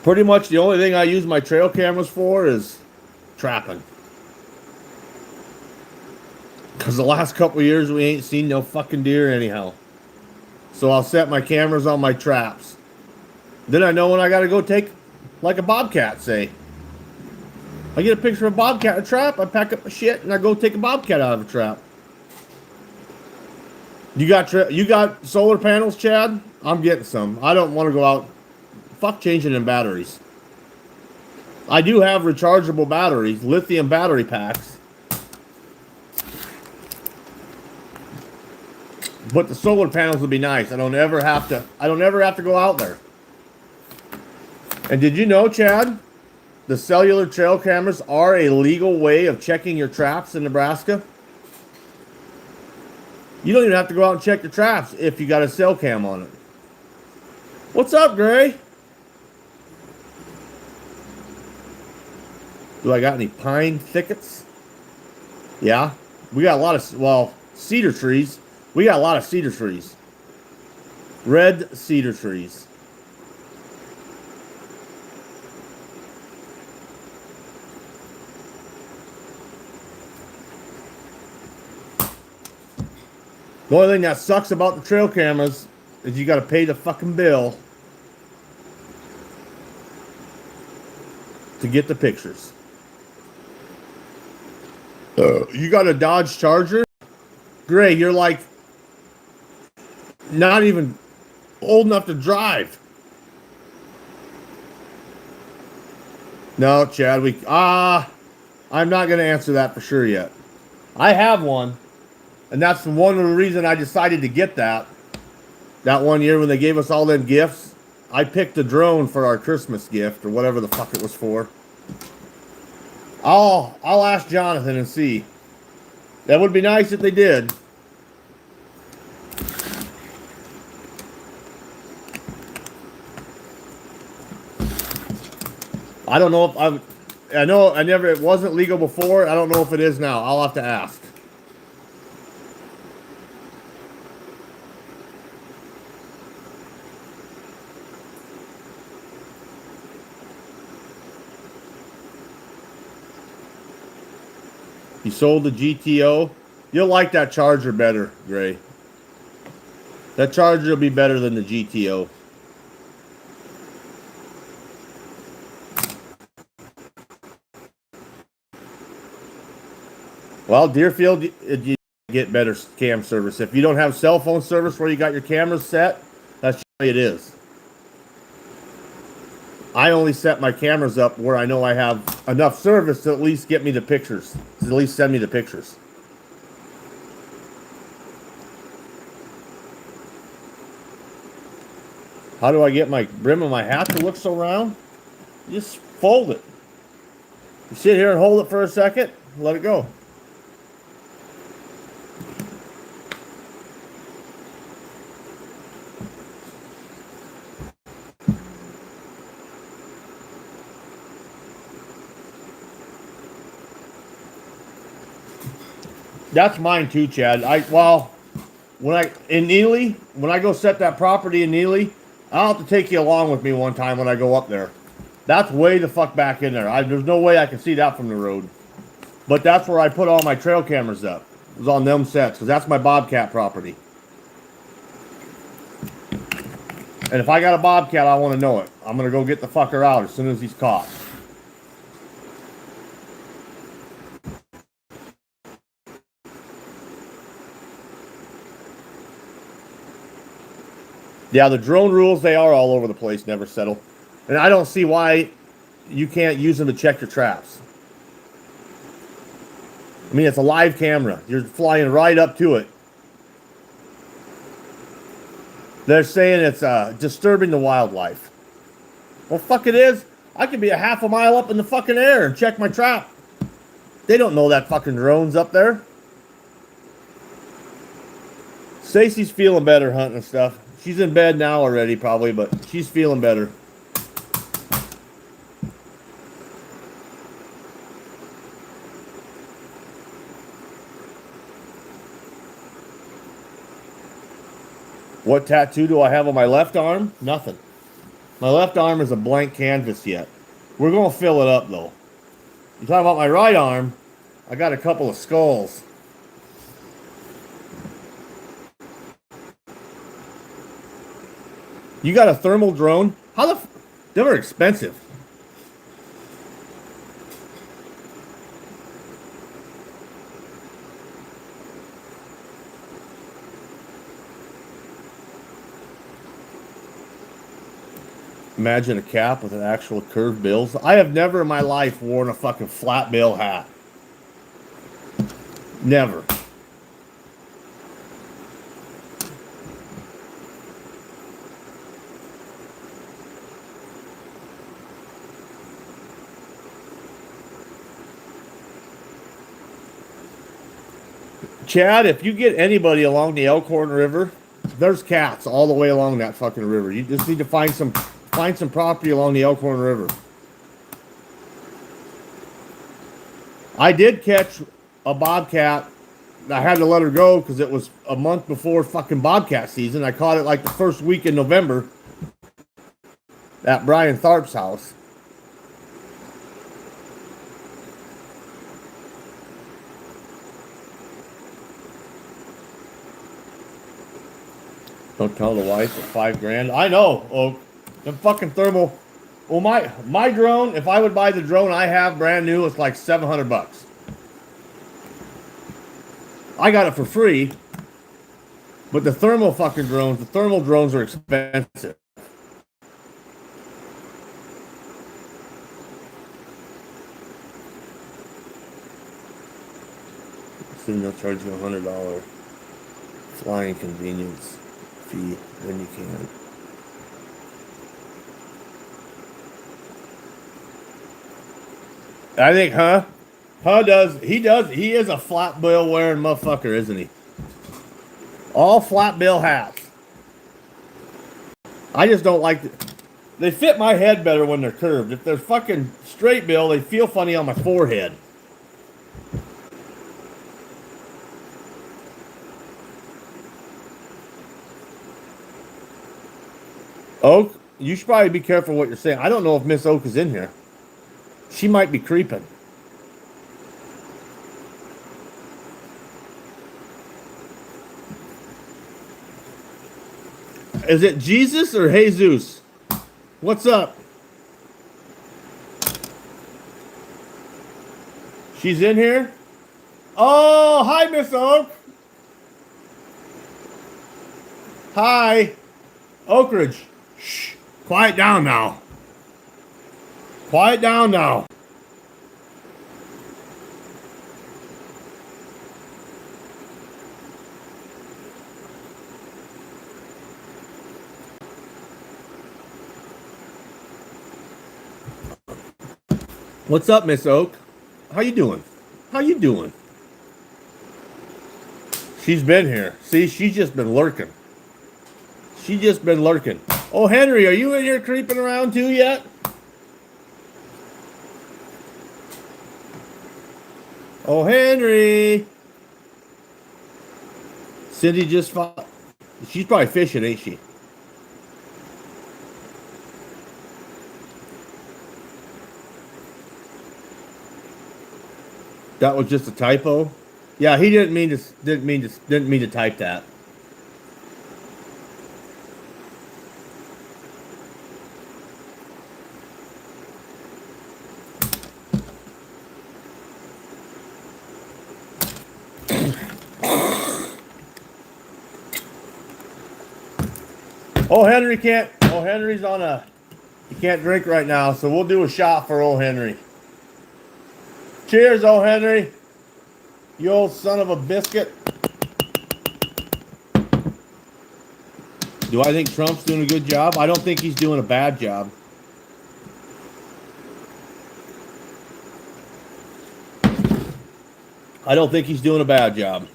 Pretty much the only thing I use my trail cameras for is trapping. Because the last couple of years we ain't seen no fucking deer anyhow. So I'll set my cameras on my traps. Then I know when I gotta go take, like a bobcat, say. I get a picture of a bobcat in a trap, I pack up my shit, and I go take a bobcat out of a trap. You got solar panels, Chad? I'm getting some. I don't want to go out. Fuck changing in batteries. I do have rechargeable batteries, lithium battery packs. But the solar panels would be nice. I don't ever have to go out there. And did you know, Chad, the cellular trail cameras are a legal way of checking your traps in Nebraska? You don't even have to go out and check your traps if you got a cell cam on it. What's up, Gray? Do I got any pine thickets? Yeah. We got a lot of, well, cedar trees. We got a lot of cedar trees. Red cedar trees. The only thing that sucks about the trail cameras is you got to pay the fucking bill to get the pictures. You got a Dodge Charger? Gray, you're like not even old enough to drive. No, Chad, I'm not going to answer that for sure yet. I have one. And that's one of the reasons I decided to get that. That one year when they gave us all them gifts, I picked a drone for our Christmas gift or whatever the fuck it was for. I'll ask Jonathan and see. That would be nice if they did. I don't know if it wasn't legal before. I don't know if it is now. I'll have to ask. You sold the GTO. You'll like that Charger better, Gray. That Charger will be better than the GTO. Well, Deerfield, you get better cam service. If you don't have cell phone service where you got your cameras set, that's the way it is. I only set my cameras up where I know I have enough service to at least get me the pictures. To at least send me the pictures. How do I get my brim of my hat to look so round? You just fold it. You sit here and hold it for a second, let it go. That's mine too, Chad. When I go set that property in Neely, I'll have to take you along with me one time when I go up there. That's way the fuck back in there. There's no way I can see that from the road. But that's where I put all my trail cameras up. It was on them sets, because that's my bobcat property. And if I got a bobcat, I want to know it. I'm going to go get the fucker out as soon as he's caught. Yeah, the drone rules, they are all over the place, never settle. And I don't see why you can't use them to check your traps. I mean, it's a live camera. You're flying right up to it. They're saying it's disturbing the wildlife. Well, fuck it is. I could be a half a mile up in the fucking air and check my trap. They don't know that fucking drone's up there. Stacy's feeling better hunting and stuff. She's in bed now already, probably, but she's feeling better. What tattoo do I have on my left arm? Nothing. My left arm is a blank canvas yet. We're going to fill it up, though. You talking about my right arm, I got a couple of skulls. You got a thermal drone? How the they were expensive. Imagine a cap with an actual curved bills. I have never in my life worn a fucking flat bill hat. Never. Chad, if you get anybody along the Elkhorn River, there's cats all the way along that fucking river. You just need to find some property along the Elkhorn River. I did catch a bobcat. I had to let her go because it was a month before fucking bobcat season. I caught it like the first week in November at Brian Tharp's house. Don't tell the wife at $5,000. I know, Oak. The fucking thermal. Well, my drone. If I would buy the drone I have brand new, it's like $700. I got it for free. But the thermal drones are expensive. Soon they'll charge you $100 flying convenience fee when you can. I think, he is a flat bill wearing motherfucker, isn't he? All flat bill hats. I just don't like they fit my head better when they're curved. If they're fucking straight bill, they feel funny on my forehead. Oak, you should probably be careful what you're saying. I don't know if Miss Oak is in here. She might be creeping. Is it Jesus or Jesus? What's up? She's in here? Oh, hi, Miss Oak. Hi. Oak Ridge. Shh. Quiet down now. Quiet down now. What's up, Miss Oak? How you doing? How you doing? She's been here. See, she's just been lurking. She's just been lurking. Oh, Henry, are you in here creeping around too yet? Oh, Henry. Cindy just fought. She's probably fishing, ain't she? That was just a typo. Yeah, he didn't mean to type that. Oh, Henry can't. Oh, Henry's on a. He can't drink right now, so we'll do a shot for old Henry. Cheers, old Henry. You old son of a biscuit. Do I think Trump's doing a good job? I don't think he's doing a bad job. I don't think he's doing a bad job.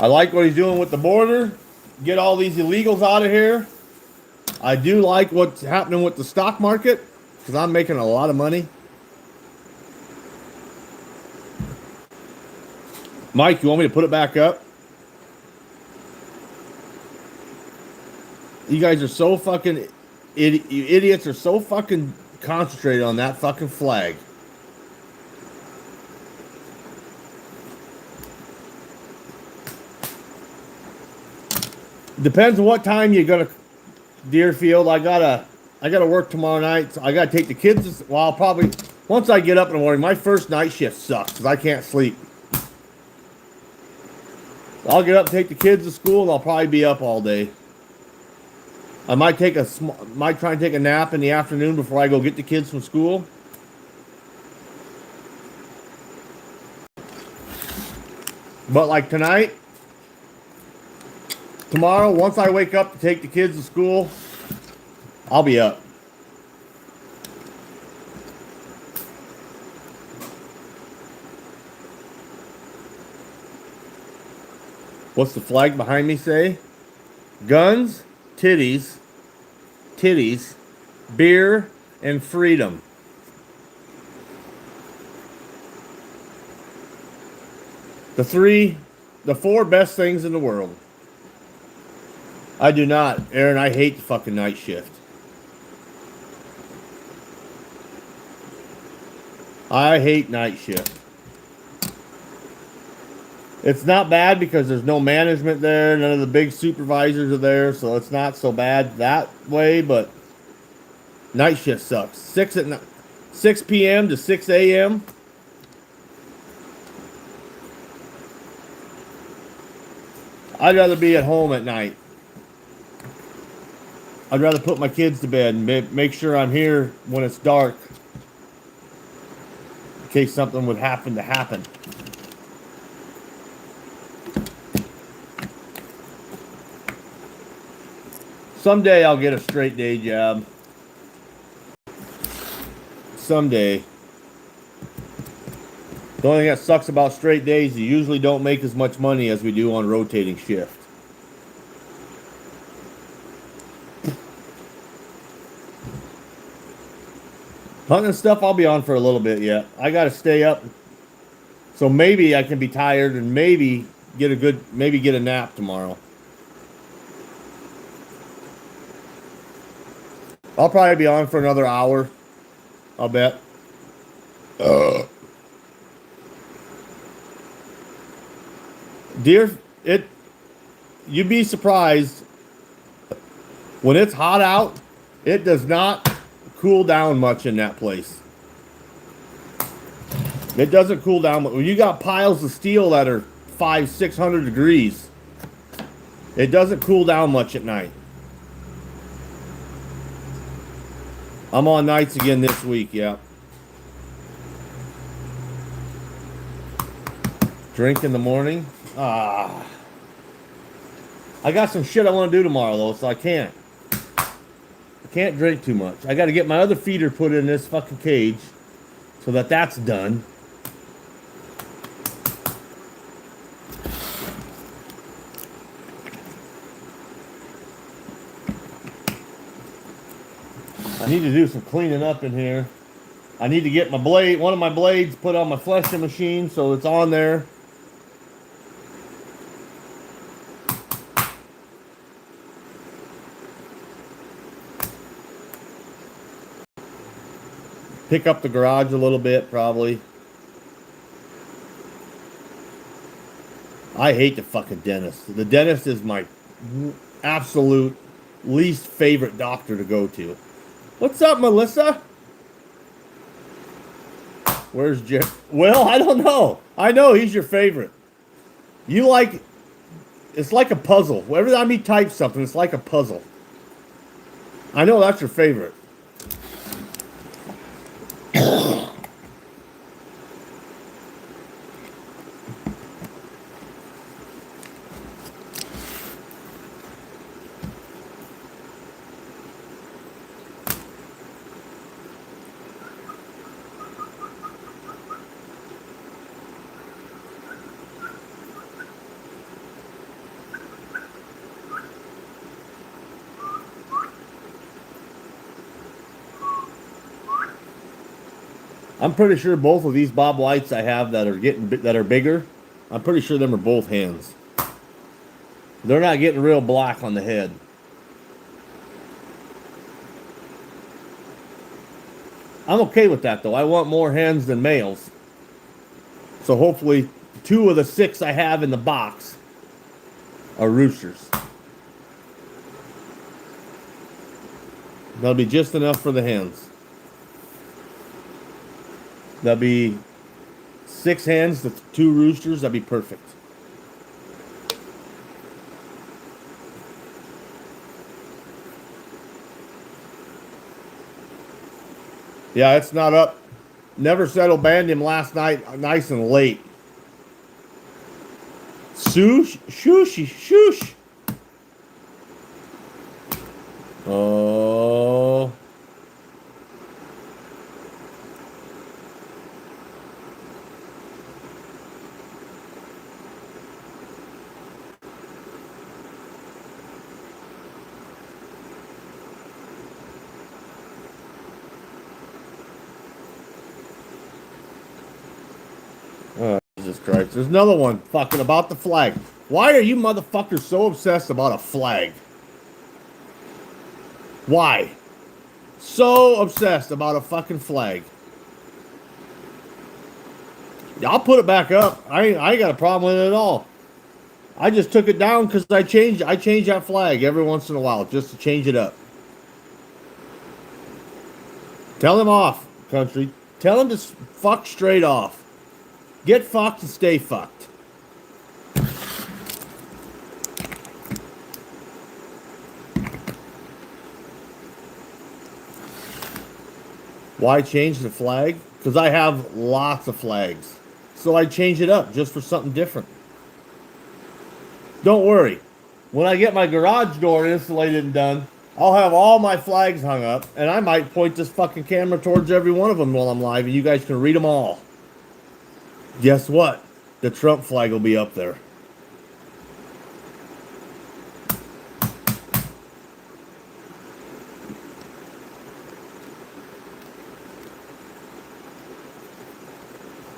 I like what he's doing with the border. Get all these illegals out of here. I do like what's happening with the stock market because I'm making a lot of money. Mike, you want me to put it back up? You guys are so fucking you idiots are so fucking concentrated on that fucking flag. Depends on what time you're gonna Deerfield. I gotta work tomorrow night. So I gotta take the kids. Well, I'll probably once I get up in the morning. My first night shift sucks because I can't sleep. I'll get up, take the kids to school, and I'll probably be up all day. I might might try and take a nap in the afternoon before I go get the kids from school. But like tonight, tomorrow, once I wake up to take the kids to school, I'll be up. What's the flag behind me say? Guns, titties, beer, and freedom. The four best things in the world. I do not. Aaron, I hate the fucking night shift. I hate night shift. It's not bad because there's no management there. None of the big supervisors are there, so it's not so bad that way, but night shift sucks. 6 p.m. to 6 a.m. I'd rather be at home at night. I'd rather put my kids to bed and make sure I'm here when it's dark in case something would happen to happen. Someday I'll get a straight day job. Someday. The only thing that sucks about straight days, you usually don't make as much money as we do on rotating shift. Hunting and stuff, I'll be on for a little bit yet. I gotta stay up. So maybe I can be tired and maybe get a nap tomorrow. I'll probably be on for another hour. I'll bet. You'd be surprised when it's hot out. It does not cool down much in that place. It doesn't cool down. When you got piles of steel that are 500-600 degrees, it doesn't cool down much at night. I'm on nights again this week, yeah. Drink in the morning. I got some shit I want to do tomorrow, though, so I can't. I can't drink too much. I got to get my other feeder put in this fucking cage so that's done. I need to do some cleaning up in here. I need to get one of my blades put on my fleshing machine so it's on there. Pick up the garage a little bit, probably. I hate the fucking dentist. The dentist is my absolute least favorite doctor to go to. What's up, Melissa? Where's Jeff? Well, I don't know. I know he's your favorite. It's like a puzzle. Every time he types something, it's like a puzzle. I know that's your favorite. I'm pretty sure both of these Bob Whites I have that are bigger, I'm pretty sure them are both hens. They're not getting real black on the head. I'm okay with that though. I want more hens than males. So hopefully 2 of the 6 I have in the box are roosters. That'll be just enough for the hens. That'll be 6 hens to 2 roosters. That'd be perfect. Yeah, it's not up. Never settled banned him last night nice and late. Shoosh, shooshy, shoosh. Oh. Oh, Jesus Christ. There's another one fucking about the flag. Why are you motherfuckers so obsessed about a flag? Why? So obsessed about a fucking flag. I'll put it back up. I ain't got a problem with it at all. I just took it down because I change that flag every once in a while just to change it up. Tell him off, country. Tell him to fuck straight off. Get fucked and stay fucked. Why change the flag? Because I have lots of flags. So I change it up just for something different. Don't worry. When I get my garage door insulated and done, I'll have all my flags hung up, and I might point this fucking camera towards every one of them while I'm live, and you guys can read them all. Guess what? The Trump flag will be up there.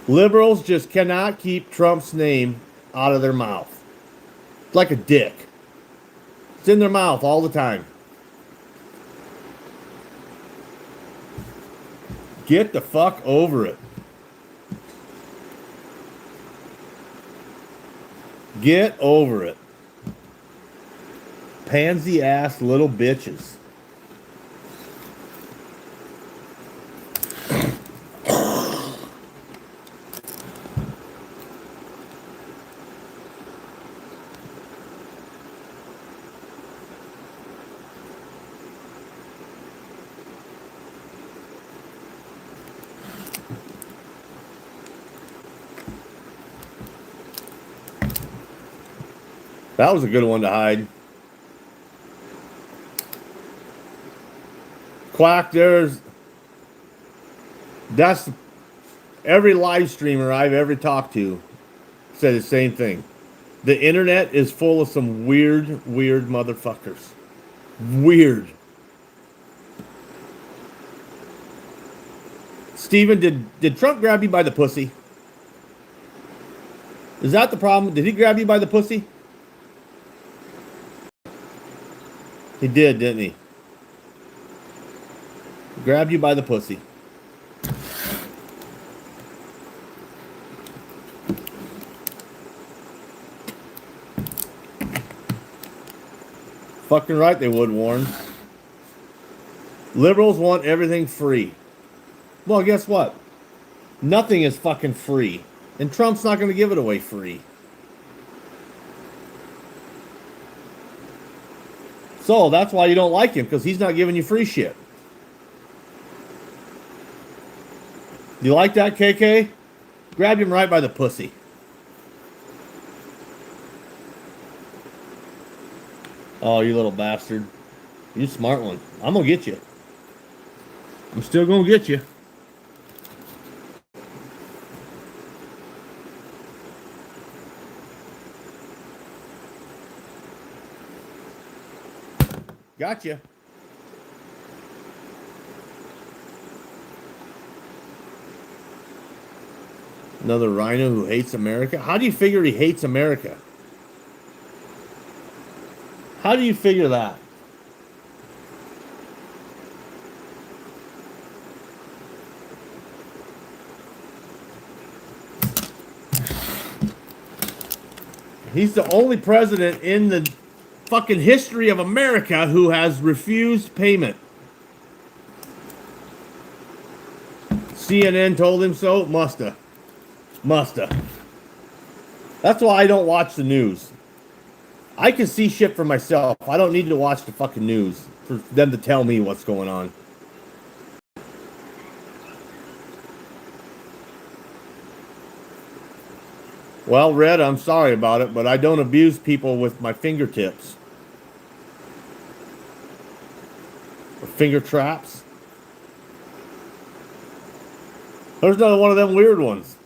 Liberals just cannot keep Trump's name out of their mouth. It's like a dick. It's in their mouth all the time. Get the fuck over it. Get over it. Pansy ass little bitches. That was a good one to hide. Quack, that's every live streamer I've ever talked to said the same thing. The internet is full of some weird motherfuckers. Weird. Steven, did Trump grab you by the pussy? Is that the problem? Did he grab you by the pussy? He did, didn't he? Grabbed you by the pussy. Fucking right they would, Warren. Liberals want everything free. Well, guess what? Nothing is fucking free. And Trump's not going to give it away free. So that's why you don't like him, because he's not giving you free shit. You like that, KK? Grab him right by the pussy. Oh, you little bastard. You smart one. I'm going to get you. I'm still going to get you. Gotcha. Another rhino who hates America? How do you figure he hates America? How do you figure that? He's the only president in the fucking history of America who has refused payment. CNN told him so. Musta. That's why I don't watch the news. I can see shit for myself. I don't need to watch the fucking news for them to tell me what's going on. Well, Red, I'm sorry about it, but I don't abuse people with my fingertips. Or finger traps. There's another one of them weird ones.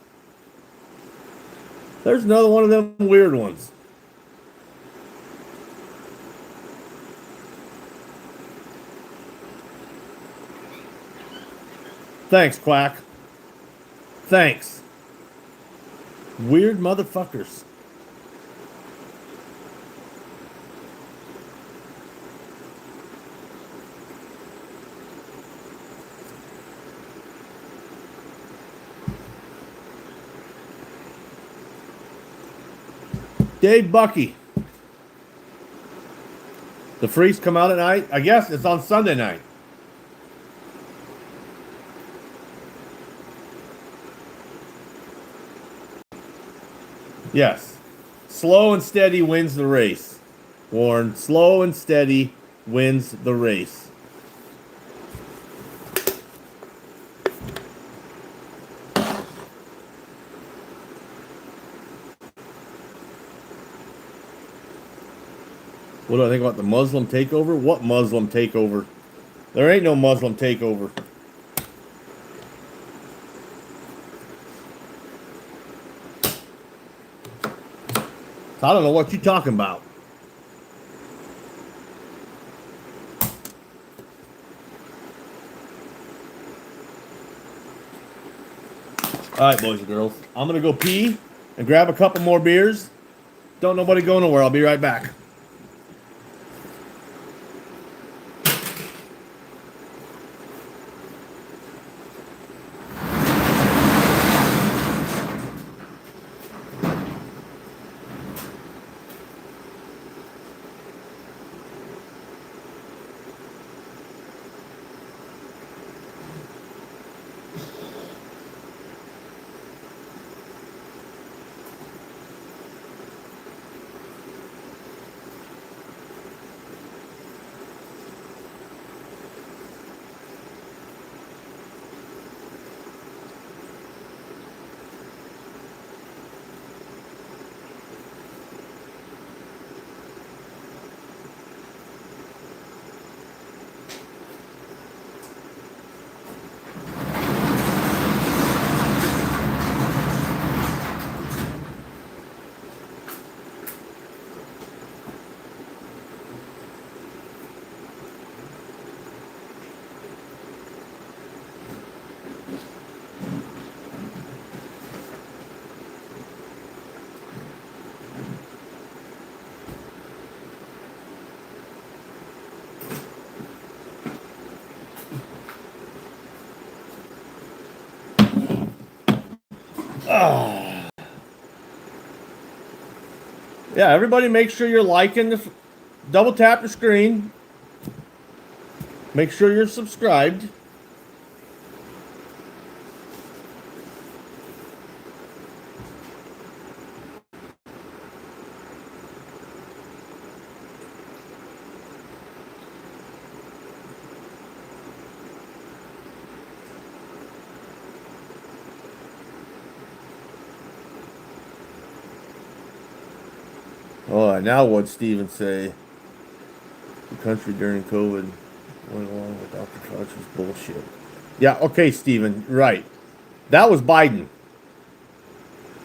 Thanks, Quack. Thanks. Weird motherfuckers. Dave Bucky. The freaks come out at night. I guess it's on Sunday night. Yes. Slow and steady wins the race. Warren, slow and steady wins the race. What do I think about the Muslim takeover? What Muslim takeover? There ain't no Muslim takeover. I don't know what you're talking about. All right, boys and girls. I'm going to go pee and grab a couple more beers. Don't nobody go nowhere. I'll be right back. Yeah, everybody make sure you're liking the... Double tap the screen. Make sure you're subscribed. Oh, now what'd Steven say? The country during COVID went along with Dr. Fauci's bullshit. Yeah, okay, Steven, right. That was Biden.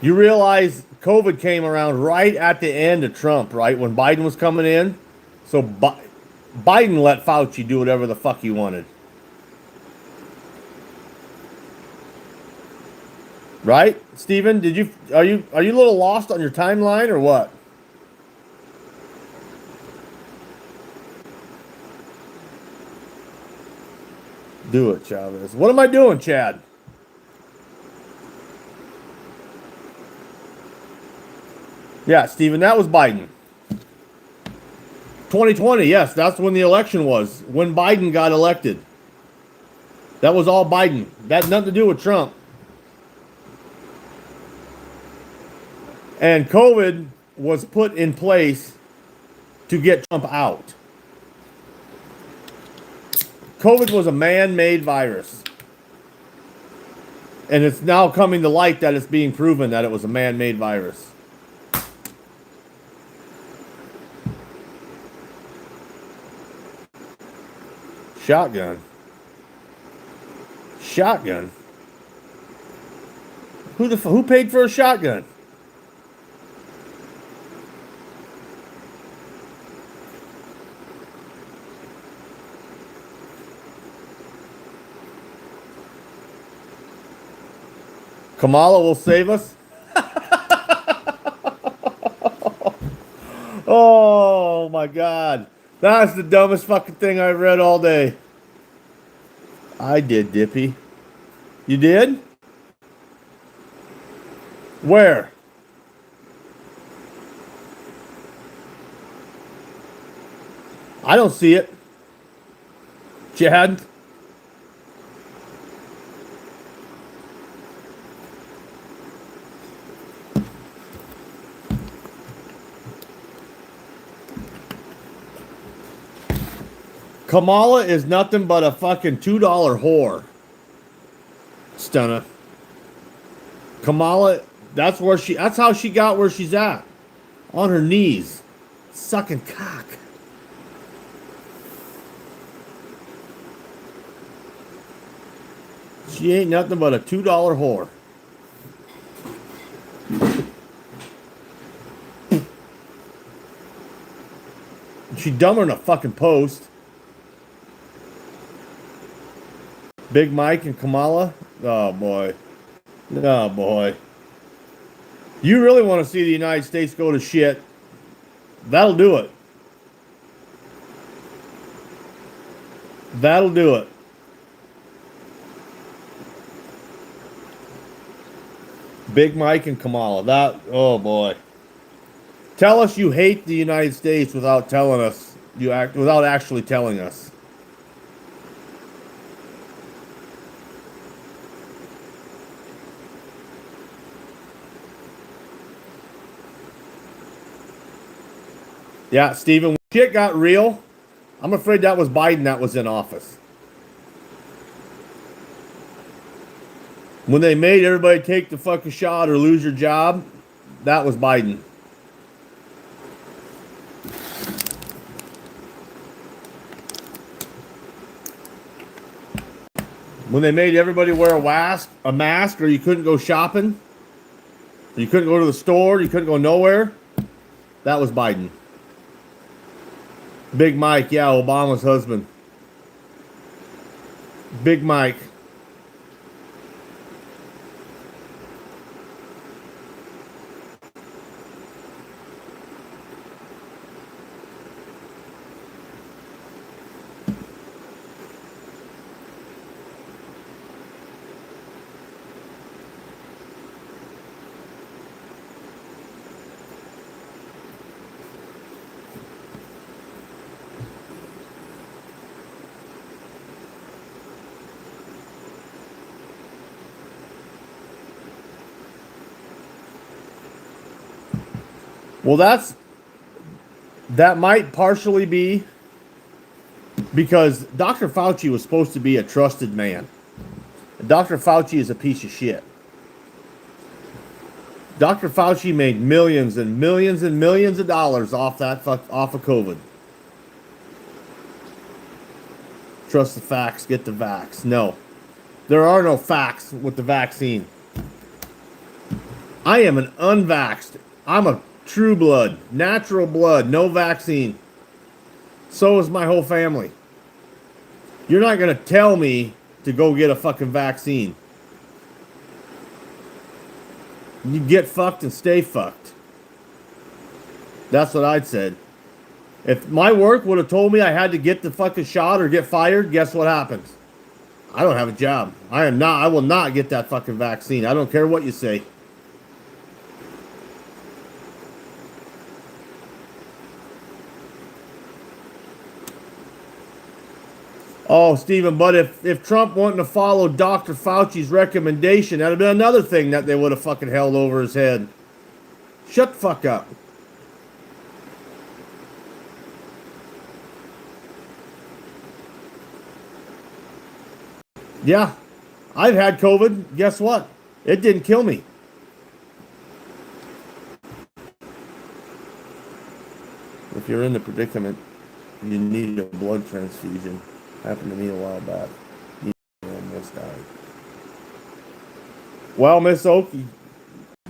You realize COVID came around right at the end of Trump, right? When Biden was coming in. So Biden let Fauci do whatever the fuck he wanted. Right? Steven, are you a little lost on your timeline or what? Do it, Chavez. What am I doing, Chad? Yeah, Stephen, that was Biden. 2020, yes, that's when the election was. When Biden got elected. That was all Biden. That had nothing to do with Trump. And COVID was put in place to get Trump out. COVID was a man-made virus. And it's now coming to light that it's being proven that it was a man-made virus. Shotgun. Shotgun. Who paid for a shotgun? Kamala will save us. Oh my God. That's the dumbest fucking thing I've read all day. I did, Dippy. You did? Where? I don't see it. Chad? Kamala is nothing but a fucking $2 whore. Stunner. Kamala, that's how she got where she's at. On her knees. Sucking cock. She ain't nothing but a $2 whore. She dumber than a fucking post. Big Mike and Kamala? Oh boy. Oh boy. You really want to see the United States go to shit? That'll do it. That'll do it. Big Mike and Kamala. That, oh boy. Tell us you hate the United States without telling us. Without actually telling us. Yeah, Stephen, when shit got real, I'm afraid that was Biden that was in office. When they made everybody take the fucking shot or lose your job, that was Biden. When they made everybody wear a mask, or you couldn't go shopping, or you couldn't go to the store, you couldn't go nowhere, that was Biden. Big Mike, yeah, Obama's husband. Big Mike. Well, that might partially be because Dr. Fauci was supposed to be a trusted man. Dr. Fauci is a piece of shit. Dr. Fauci made millions and millions and millions of dollars off of COVID. Trust the facts, get the vax. No. There are no facts with the vaccine. I am an unvaxxed. I'm a true blood, natural blood, no vaccine. So is my whole family. You're not going to tell me to go get a fucking vaccine. You get fucked and stay fucked. That's what I'd said. If my work would have told me I had to get the fucking shot or get fired, guess what happens? I don't have a job. I will not get that fucking vaccine. I don't care what you say. Oh, Stephen, but if Trump wanted to follow Dr. Fauci's recommendation, that'd have been another thing that they would have fucking held over his head. Shut the fuck up. Yeah, I've had COVID. Guess what? It didn't kill me. If you're in the predicament, you need a blood transfusion. Happened to me a while back. You almost died. Well, Miss Oak,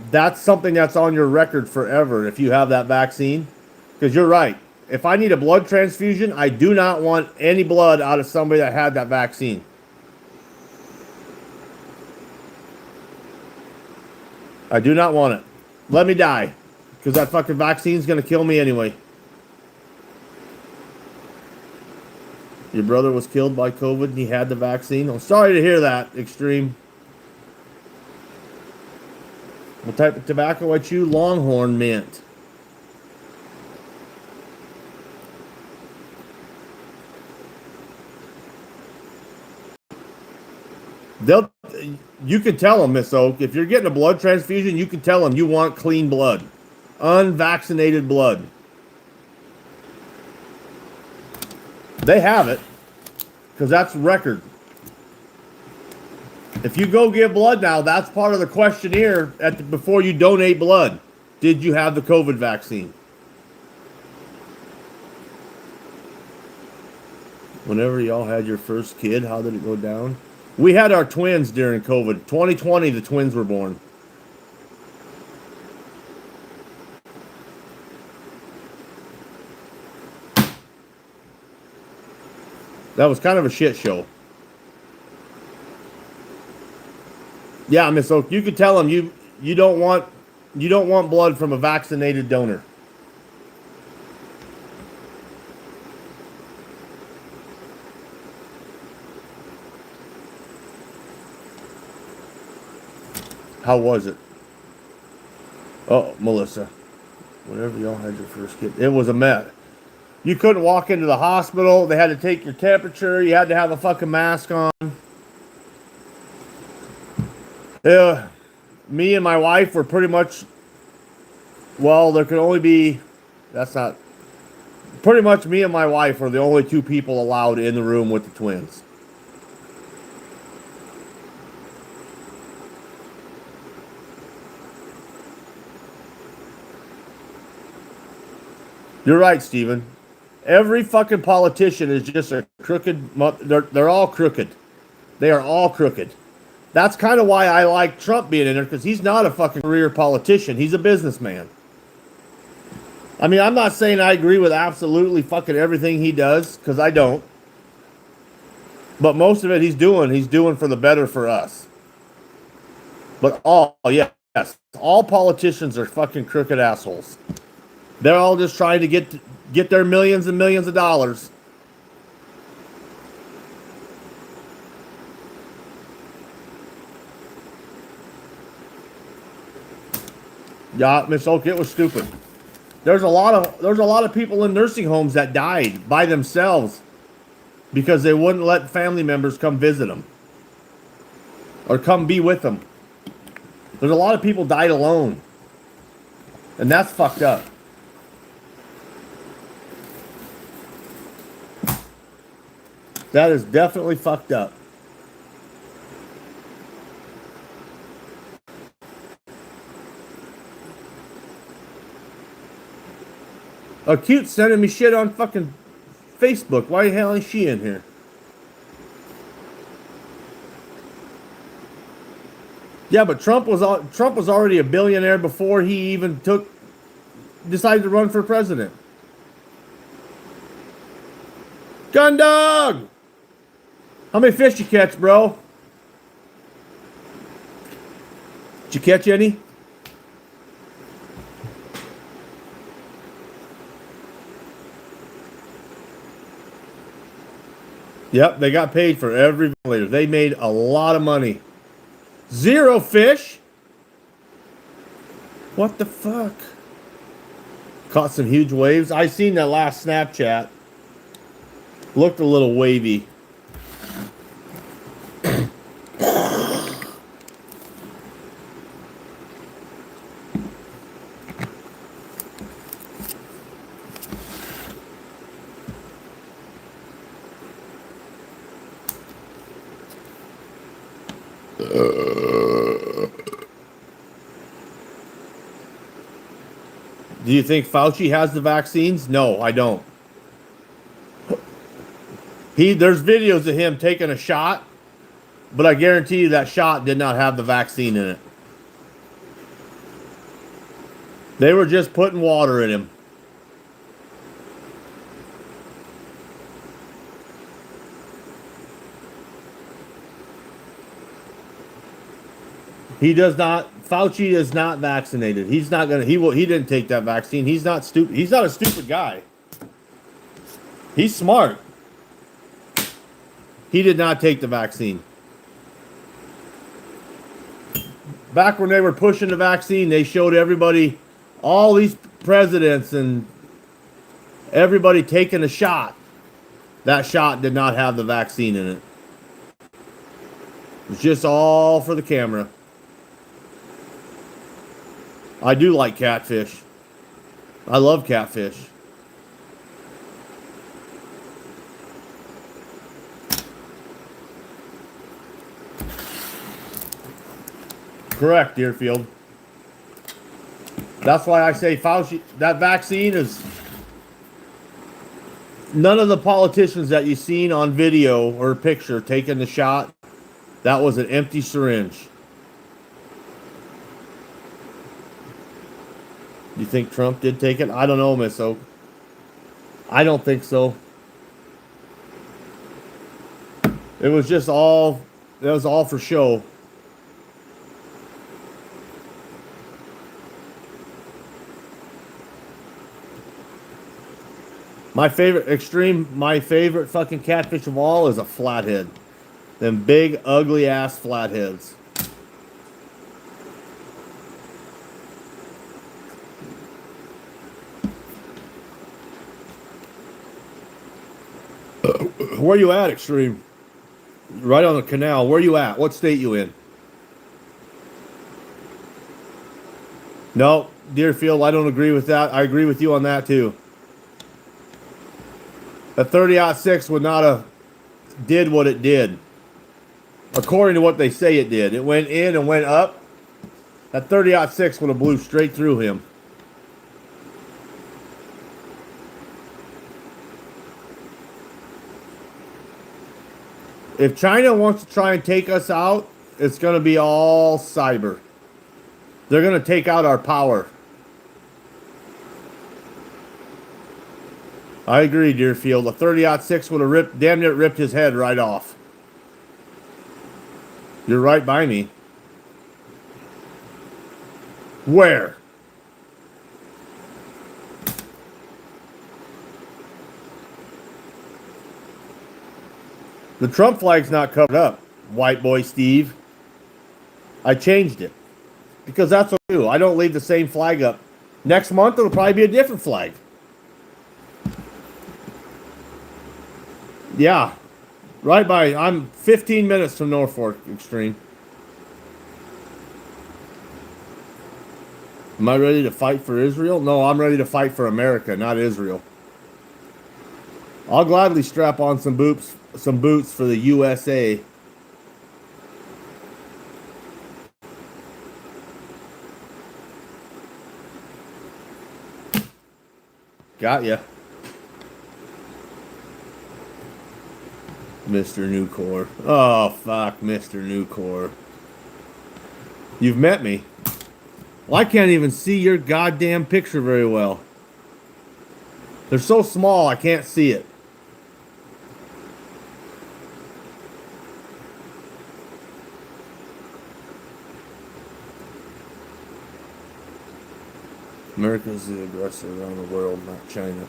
that's something that's on your record forever if you have that vaccine. Because you're right. If I need a blood transfusion, I do not want any blood out of somebody that had that vaccine. I do not want it. Let me die. Because that fucking vaccine's going to kill me anyway. Your brother was killed by COVID and he had the vaccine? I'm sorry to hear that, Extreme. What type of tobacco I chew? Longhorn mint. You can tell them, Miss Oak, if you're getting a blood transfusion, you can tell them you want clean blood. Unvaccinated blood. They have it. Because that's record. If you go give blood now, that's part of the questionnaire before you donate blood. Did you have the COVID vaccine? Whenever y'all had your first kid, how did it go down? We had our twins during COVID. 2020, the twins were born. That was kind of a shit show. Yeah, Miss Oak, you could tell them you don't want blood from a vaccinated donor. How was it? Oh, Melissa. Whenever y'all had your first kid, it was a mess. You couldn't walk into the hospital. They had to take your temperature. You had to have a fucking mask on. Me and my wife were pretty much, well, there could only be, that's not, pretty much me and my wife were the only two people allowed in the room with the twins. You're right, Stephen. Every fucking politician is just a crooked, they're all crooked. They are all crooked. That's kind of why I like Trump being in there, because he's not a fucking career politician. He's a businessman. I mean, I'm not saying I agree with absolutely fucking everything he does, because I don't. But most of it he's doing for the better for us. But yes, all politicians are fucking crooked assholes. They're all just trying to get their millions and millions of dollars. Yeah, Miss Oak, it was stupid. There's a lot of people in nursing homes that died by themselves because they wouldn't let family members come visit them or come be with them. There's a lot of people died alone, and that's fucked up. That is definitely fucked up. Acute sending me shit on fucking Facebook. Why the hell is she in here? Yeah, but Trump was already a billionaire before he even decided to run for president. Gun dog! How many fish you catch, bro? Did you catch any? Yep, they got paid for every ventilator. They made a lot of money. 0 fish? What the fuck? Caught some huge waves. I seen that last Snapchat. Looked a little wavy. Do you think Fauci has the vaccines? No, I don't. There's videos of him taking a shot, but I guarantee you that shot did not have the vaccine in it. They were just putting water in him. He does not. Fauci is not vaccinated. He's not gonna. He didn't take that vaccine. He's not stupid. He's not a stupid guy. He's smart. He did not take the vaccine. Back when they were pushing the vaccine, they showed everybody, all these presidents and everybody taking a shot. That shot did not have the vaccine in it. It's just all for the camera. I do like catfish. I love catfish. Correct, Deerfield. That's why I say Fauci, that vaccine is... None of the politicians that you've seen on video or picture taking the shot, that was an empty syringe. You think Trump did take it? I don't know, Miss Oak. I don't think so. It was just all... That was all for show. My favorite fucking catfish of all is a flathead. Them big, ugly ass flatheads. Where you at, Extreme? Right on the canal. Where you at? What state you in? No, Deerfield, I don't agree with that. I agree with you on that too. The 30-06 would not have did what it did. According to what they say it did. It went in and went up. That 30-06 would have blew straight through him. If China wants to try and take us out, it's going to be all cyber. They're going to take out our power. I agree, Deerfield. A 30-06 would have damn near ripped his head right off. You're right by me. Where? The Trump flag's not covered up, white boy Steve. I changed it. Because that's what I do. I don't leave the same flag up. Next month, it'll probably be a different flag. Yeah. Right by. I'm 15 minutes from Norfolk, Extreme. Am I ready to fight for Israel? No, I'm ready to fight for America, not Israel. I'll gladly strap on some boots for the USA. Got ya. Mr. Nucor. Oh, fuck, Mr. Nucor. You've met me. Well, I can't even see your goddamn picture very well. They're so small, I can't see it. America is the aggressor around the world, not China.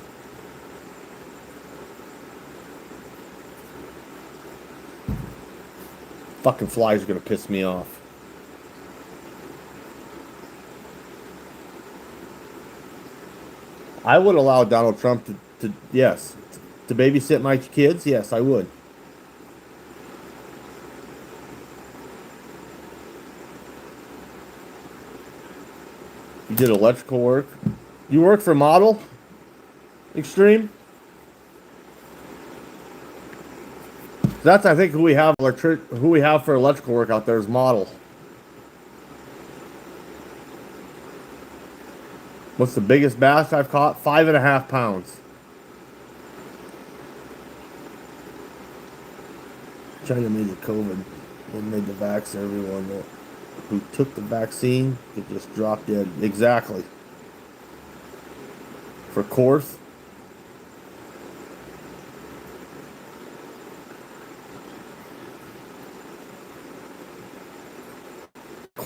Fucking flies are gonna piss me off. I would allow Donald Trump to babysit my kids. Yes, I would. You did electrical work. You work for Model Extreme? That's, I think, who we have for electrical work out there is Model. What's the biggest bass I've caught? 5.5 pounds. China made the COVID and made the vax. Everyone who took the vaccine could just drop dead. Exactly. For course.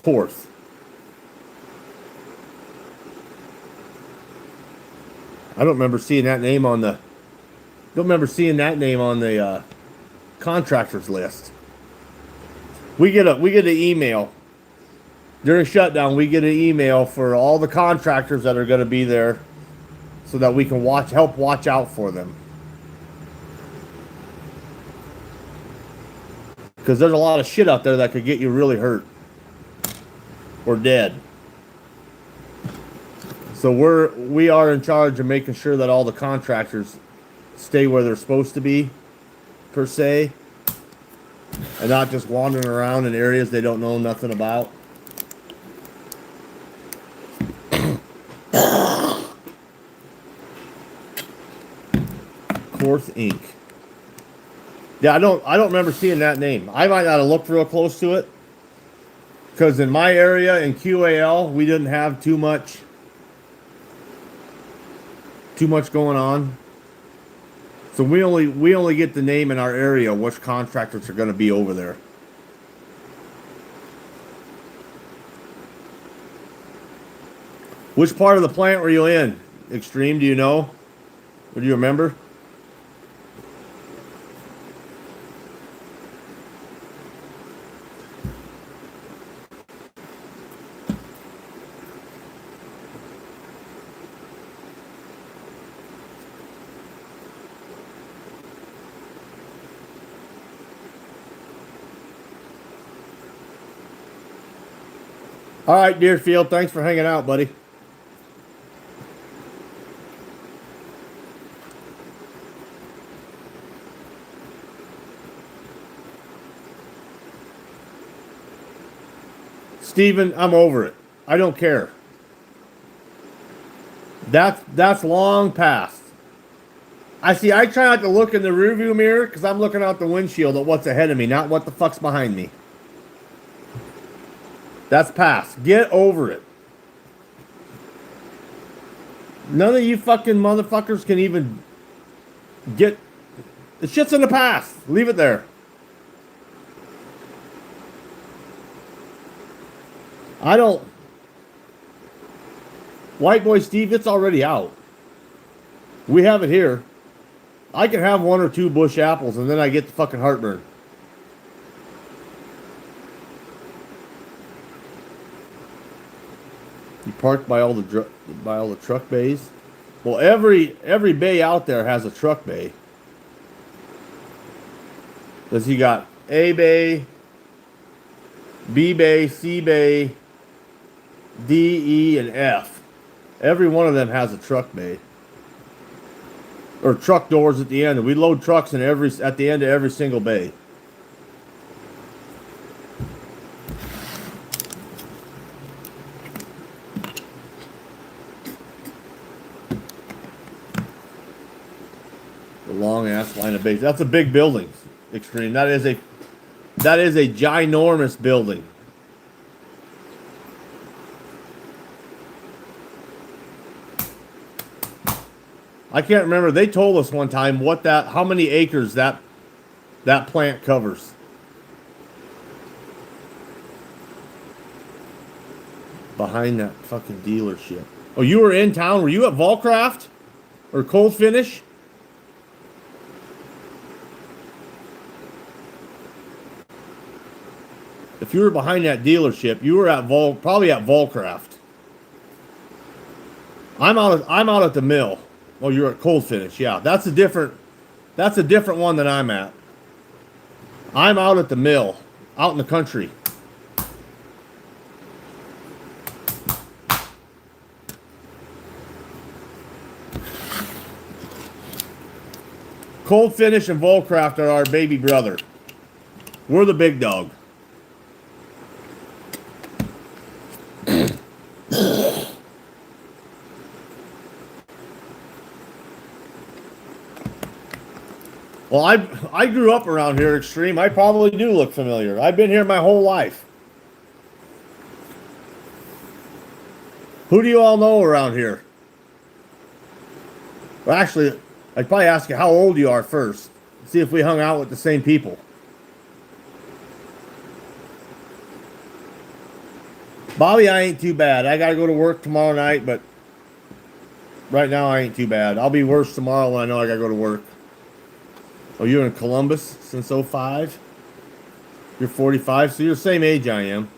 Course. I don't remember seeing that name on the. Don't remember seeing that name on the contractors list. We get an email during shutdown. We get an email for all the contractors that are going to be there, so that we can help watch out for them. Because there's a lot of shit out there that could get you really hurt or dead. So we are in charge of making sure that all the contractors stay where they're supposed to be, per se, and not just wandering around in areas they don't know nothing about. Course Inc. Yeah, I don't remember seeing that name. I might not have looked real close to it, because in my area in Quail we didn't have too much going on. So we only get the name in our area which contractors are going to be over there. Which part of the plant were you in? Extreme, do you know? Or do you remember? All right, Deerfield, thanks for hanging out, buddy. Steven, I'm over it. I don't care. That's long past. I try not to look in the rearview mirror because I'm looking out the windshield at what's ahead of me, not what the fuck's behind me. That's past. Get over it. None of you fucking motherfuckers can even get... The shit's in the past. Leave it there. I don't... White Boy Steve, it's already out. We have it here. I can have 1 or 2 bush apples and then I get the fucking heartburn. You parked by all the truck bays. Well, every bay out there has a truck bay. Because you got A bay, B bay, C bay, D, E, and F. Every one of them has a truck bay. Or truck doors at the end. We load trucks at the end of every single bay. The long ass line of bays. That's a big building, Extreme. That is a ginormous building. I can't remember. They told us one time how many acres that plant covers. Behind that fucking dealership. Oh, you were in town? Were you at Volcraft? Or Cold Finish? If you were behind that dealership, you were at probably at Volcraft. I'm out at the mill. Oh, you're at Cold Finish. Yeah, that's a different one than I'm at. I'm out at the mill, out in the country. Cold Finish and Volcraft are our baby brother. We're the big dog. Well, I grew up around here, Extreme. I probably do look familiar. I've been here my whole life. Who do you all know around here? Well, actually, I'd probably ask you how old you are first. See if we hung out with the same people. Bobby, I ain't too bad. I gotta go to work tomorrow night, but right now I ain't too bad. I'll be worse tomorrow when I know I gotta go to work. Oh, you're in Columbus since '05? You're 45, so you're the same age I am.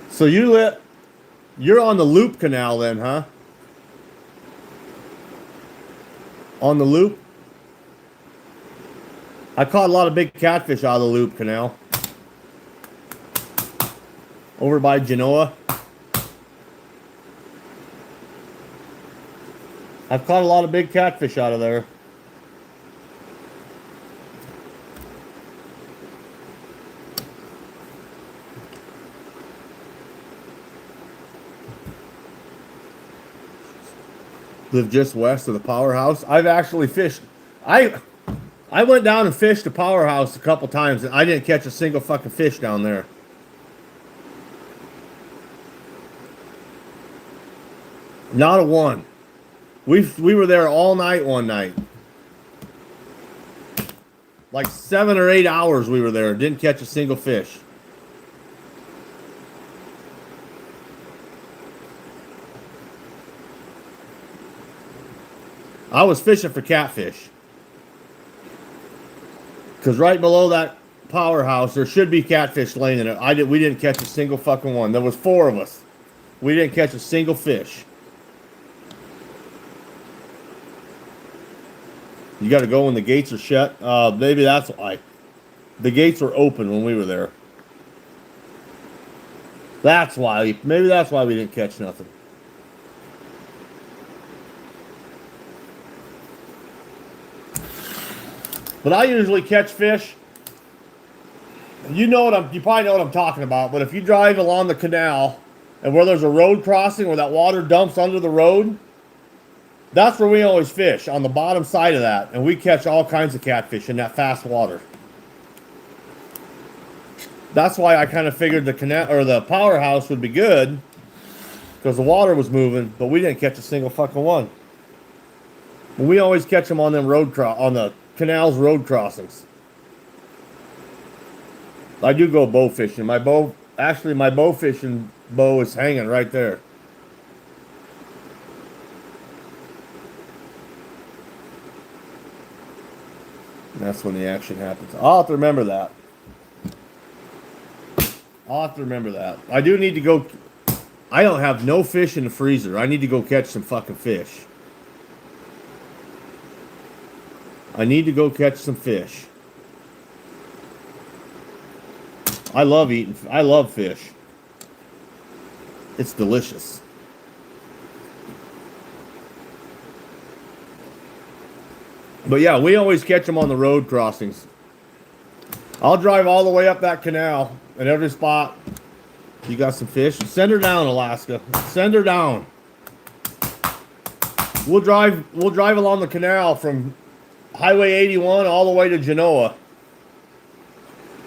So you're on the Loop Canal then, huh? On the Loop? I caught a lot of big catfish out of the Loop Canal. Over by Genoa. I've caught a lot of big catfish out of there. Live just west of the powerhouse. I've actually fished. I went down and fished the powerhouse a couple times, and I didn't catch a single fucking fish down there. Not a one. We were there all night one night. Like 7 or 8 hours we were there. Didn't catch a single fish. I was fishing for catfish. Because right below that powerhouse, there should be catfish laying in it. We didn't catch a single fucking one. There was 4 of us. We didn't catch a single fish. You got to go when the gates are shut. Maybe that's why. The gates were open when we were there. That's why. Maybe that's why we didn't catch nothing. But I usually catch fish. You probably know what I'm talking about. But if you drive along the canal and where there's a road crossing where that water dumps under the road, that's where we always fish, on the bottom side of that. And we catch all kinds of catfish in that fast water. That's why I kind of figured the canal or the powerhouse would be good, because the water was moving, but we didn't catch a single fucking one. But we always catch them on them on the canal's road crossings. I do go bow fishing. My bow fishing bow is hanging right there. That's when the action happens. I'll have to remember that. I do need to go. I don't have no fish in the freezer. I need to go catch some fucking fish. I need to go catch some fish. I love fish. It's delicious. But yeah, we always catch them on the road crossings. I'll drive all the way up that canal, and every spot, you got some fish. Send her down, Alaska. Send her down. We'll drive along the canal from Highway 81 all the way to Genoa.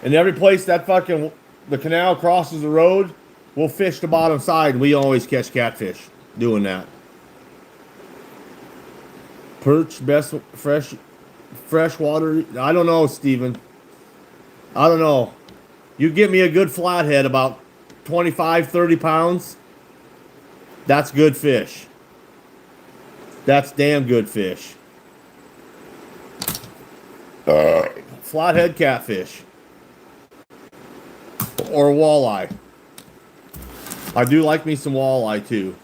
And every place the canal crosses the road, we'll fish the bottom side, and we always catch catfish doing that. Perch, best fresh water. I don't know, Steven. I don't know. You get me a good flathead, about 25, 30 pounds. That's good fish. That's damn good fish. Flathead catfish. Or walleye. I do like me some walleye too.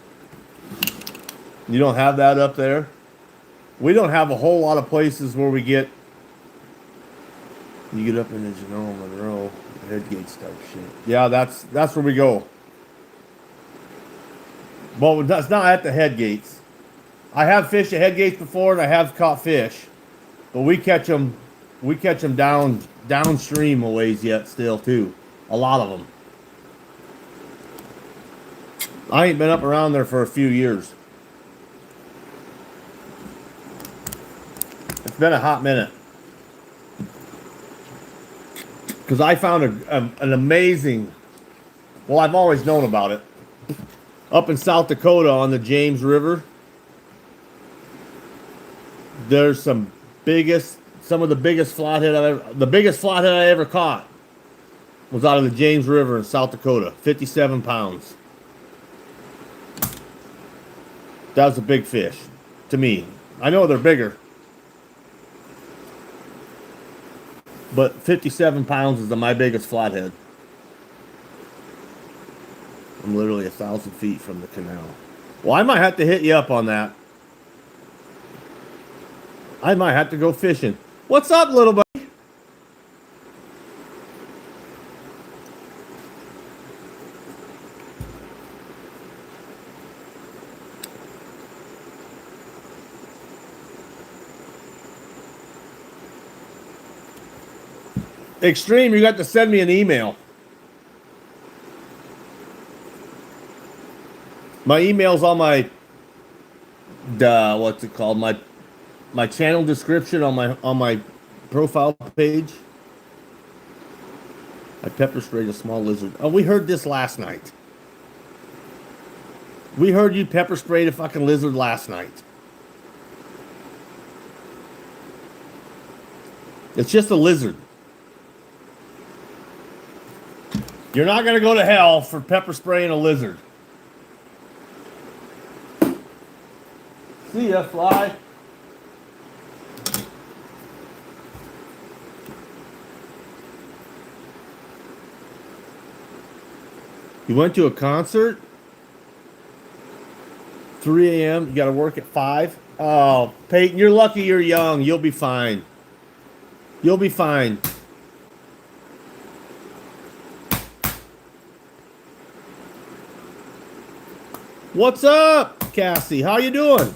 You don't have that up there? We don't have a whole lot of places where you get up in the Genoa Monroe, head gates type shit. Yeah, that's where we go. Well, that's not at the head gates. I have fished at head gates before, and I have caught fish, but we catch them downstream a ways yet still too. A lot of them. I ain't been up around there for a few years. It's been a hot minute. Because I found an amazing, well, I've always known about it. Up in South Dakota on the James River, there's some of the biggest flathead the biggest flathead I ever caught was out of the James River in South Dakota, 57 pounds. That was a big fish to me. I know they're bigger, but 57 pounds is my biggest flathead. I'm literally 1,000 feet from the canal. Well, I might have to hit you up on that. I might have to go fishing. What's up, little buddy? Extreme, you got to send me an email. My email's on my what's it called? My channel description on my profile page. I pepper sprayed a small lizard. Oh, we heard this last night. We heard you pepper sprayed a fucking lizard last night. It's just a lizard. You're not going to go to hell for pepper spraying a lizard. See ya, fly. You went to a concert? 3 a.m. You got to work at 5? Oh, Peyton, you're lucky you're young. You'll be fine. You'll be fine. What's up, Cassie? How you doing?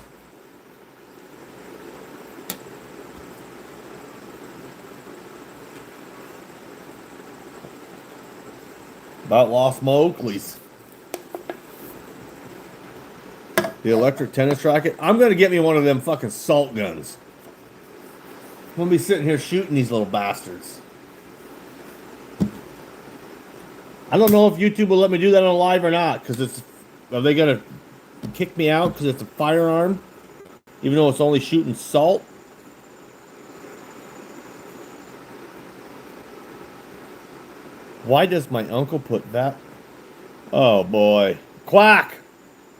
About lost my Oakleys. The electric tennis racket. I'm going to get me one of them fucking salt guns. I'm going to be sitting here shooting these little bastards. I don't know if YouTube will let me do that on live or not, because it's... Are they going to kick me out because it's a firearm? Even though it's only shooting salt? Why does my uncle put that? Oh, boy. Quack!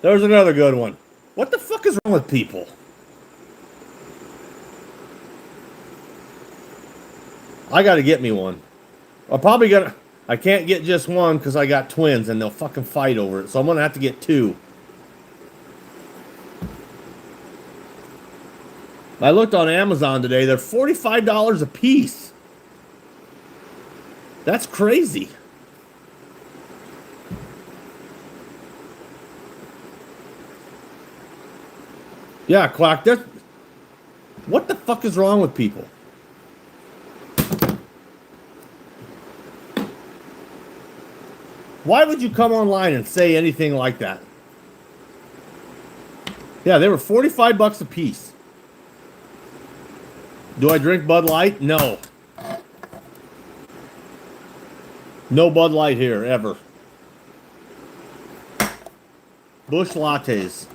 There's another good one. What the fuck is wrong with people? I got to get me one. I'm probably going to... I can't get just one because I got twins and they'll fucking fight over it. So I'm going to have to get 2. I looked on Amazon today. They're $45 a piece. That's crazy. Yeah, Quack. What the fuck is wrong with people? Why would you come online and say anything like that? Yeah, they were 45 bucks a piece. Do I drink Bud Light? No. No Bud Light here, ever. Bush lattes.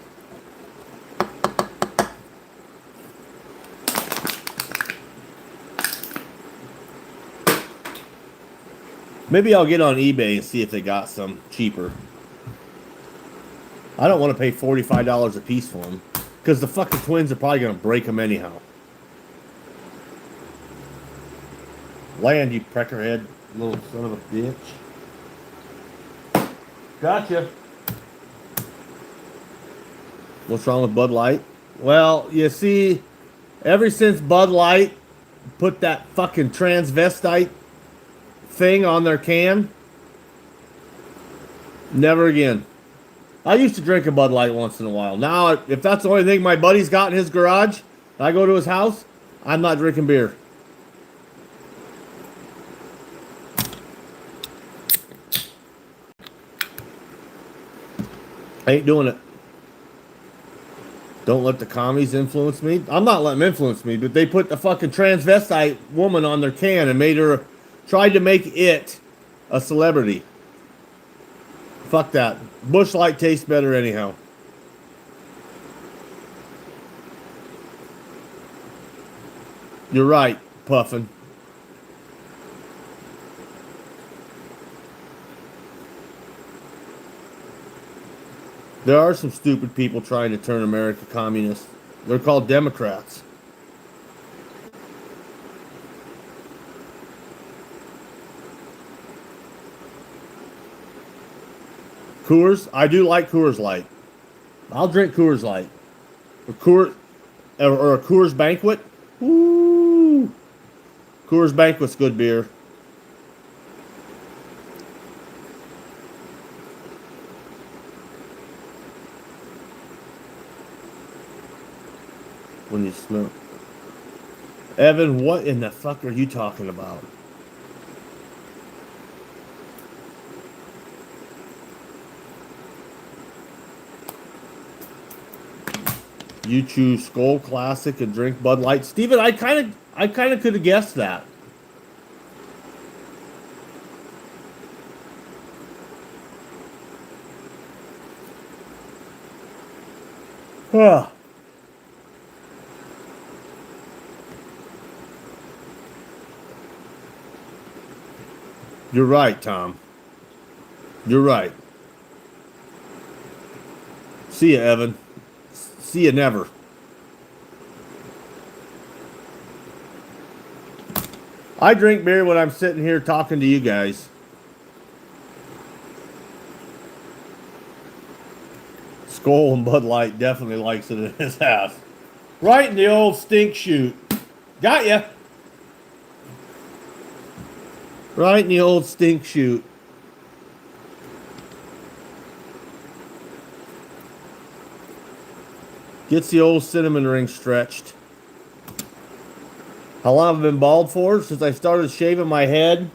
Maybe I'll get on eBay and see if they got some cheaper. I don't want to pay $45 a piece for them. Because the fucking twins are probably going to break them anyhow. Land, you peckerhead, little son of a bitch. Gotcha. What's wrong with Bud Light? Well, you see, ever since Bud Light put that fucking transvestite thing on their can, never again. I used to drink a Bud Light once in a while. Now, if that's the only thing my buddy's got in his garage, and I go to his house, I'm not drinking beer. I ain't doing it. Don't let the commies influence me. I'm not letting them influence me, but they put the fucking transvestite woman on their can and tried to make it a celebrity. Fuck that. Bush Light tastes better anyhow. You're right, Puffin. There are some stupid people trying to turn America communist. They're called Democrats. Coors? I do like Coors Light. I'll drink Coors Light. Or a Coors Banquet. Woo! Coors Banquet's good beer. When you smell. Evan, what in the fuck are you talking about? You choose Skull Classic and drink Bud Light. Steven, I kind of could have guessed that. Huh. You're right, Tom. You're right. See ya, Evan. See ya never. I drink beer when I'm sitting here talking to you guys. Skull and Bud Light definitely likes it in his house. Right in the old stink chute. Got ya. Right in the old stink chute. Gets the old cinnamon ring stretched. How long have I been bald for? Since I started shaving my head.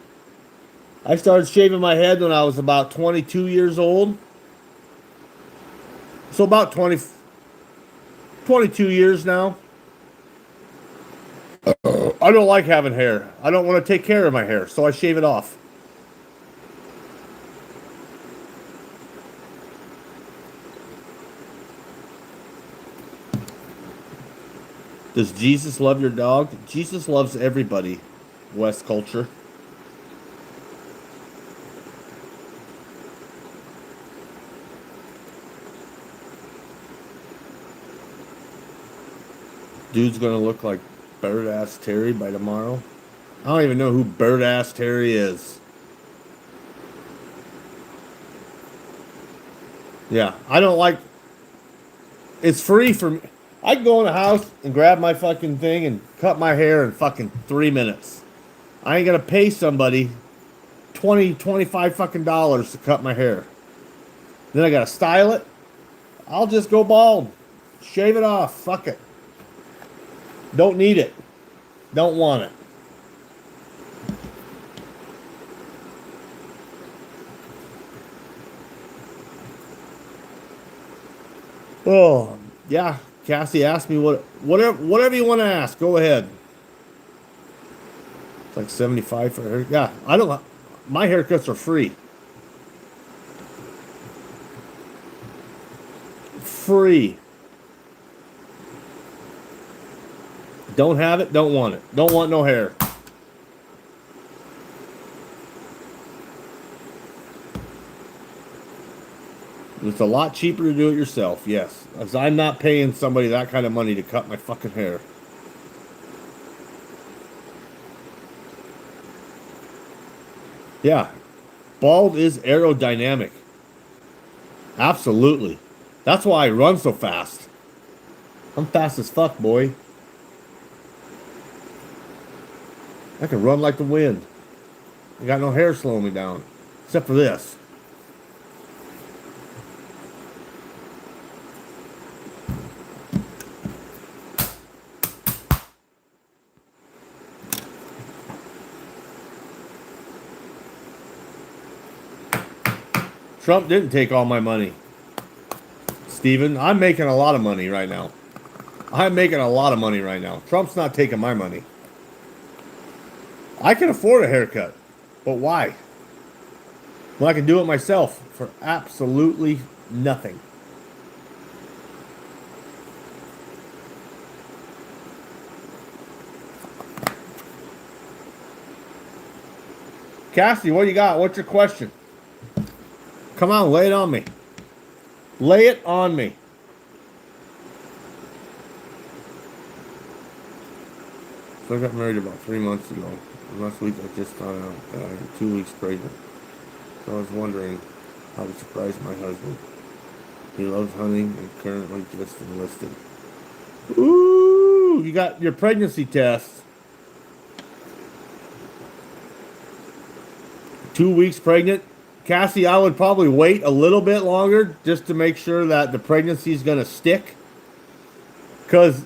I started shaving my head when I was about 22 years old. So about 22 years now. I don't like having hair. I don't want to take care of my hair, so I shave it off. Does Jesus love your dog? Jesus loves everybody, West culture. Dude's gonna look like Bird Ass Terry by tomorrow. I don't even know who Bird Ass Terry is. Yeah, I don't like. It's free for me. I can go in the house and grab my fucking thing and cut my hair in fucking 3 minutes. I ain't gonna pay somebody 20, 25 fucking dollars to cut my hair. Then I gotta style it. I'll just go bald. Shave it off. Fuck it. Don't need it. Don't want it. Oh, yeah. Cassie asked me whatever you want to ask. Go ahead. It's like 75 for her. Yeah, I don't. My haircuts are free. Free. Don't have it. Don't want it. Don't want no hair. It's a lot cheaper to do it yourself, yes. As I'm not paying somebody that kind of money to cut my fucking hair. Yeah. Bald is aerodynamic. Absolutely. That's why I run so fast. I'm fast as fuck, boy. I can run like the wind. I got no hair slowing me down. Except for this. Trump didn't take all my money. Steven, I'm making a lot of money right now. I'm making a lot of money right now. Trump's not taking my money. I can afford a haircut, but why? When I can do it myself for absolutely nothing. Cassie, what you got? What's your question? Come on, lay it on me. Lay it on me. So I got married about 3 months ago. Last week I just found out that I'm 2 weeks pregnant. So I was wondering how to surprise my husband. He loves hunting and currently just enlisted. Ooh, you got your pregnancy test. 2 weeks pregnant. Cassie, I would probably wait a little bit longer just to make sure that the pregnancy is going to stick. Because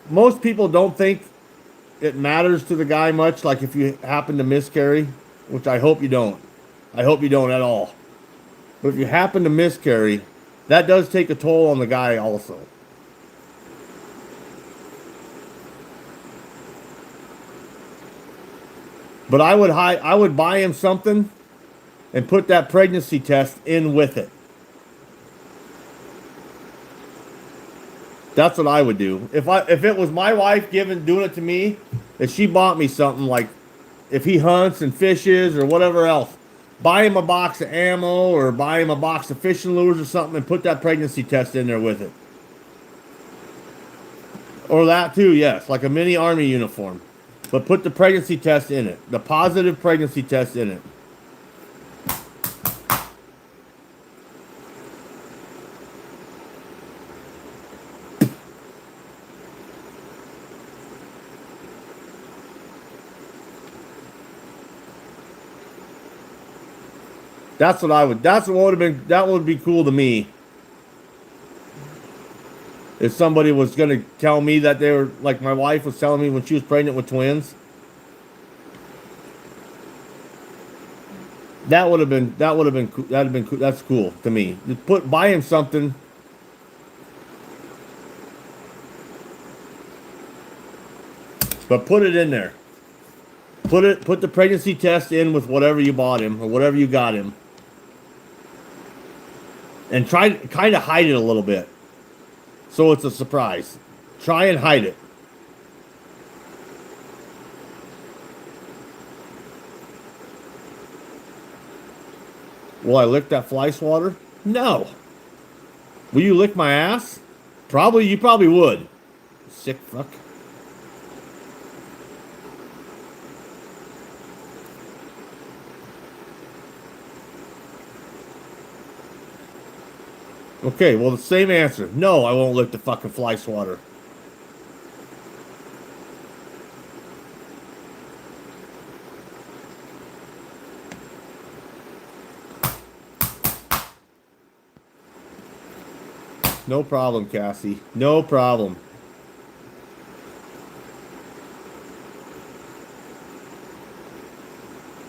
most people don't think it matters to the guy much, like if you happen to miscarry, which I hope you don't. I hope you don't at all. But if you happen to miscarry, that does take a toll on the guy also. But I would buy him something and put that pregnancy test in with it. That's what I would do. If it was my wife doing it to me, if she bought me something, like if he hunts and fishes or whatever else, buy him a box of ammo or buy him a box of fishing lures or something and put that pregnancy test in there with it. Or that too, yes, like a mini army uniform. But put the pregnancy test in it. The positive pregnancy test in it. That's what I would. That's what would have been. That would be cool to me. If somebody was going to tell me that they were, like my wife was telling me when she was pregnant with twins. That would have been. That'd have been. That's cool to me. Just buy him something. But put it in there. Put the pregnancy test in with whatever you bought him or whatever you got him. And try to kind of hide it a little bit. So it's a surprise. Try and hide it. Will I lick that fly swatter? No. Will you lick my ass? Probably. You probably would. Sick fuck. Okay, well, the same answer. No, I won't lick the fucking fly swatter. No problem, Cassie. No problem.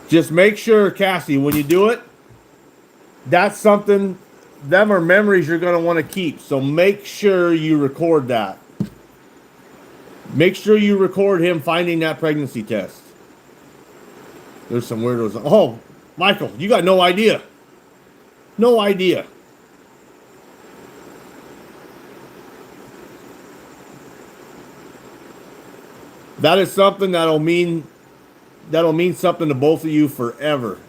Just make sure, Cassie, when you do it, that's something... Them are memories you're going to want to keep. So make sure you record that. Make sure you record him finding that pregnancy test. There's some weirdos. Oh, Michael, you got no idea. No idea. That is something that'll mean something to both of you forever.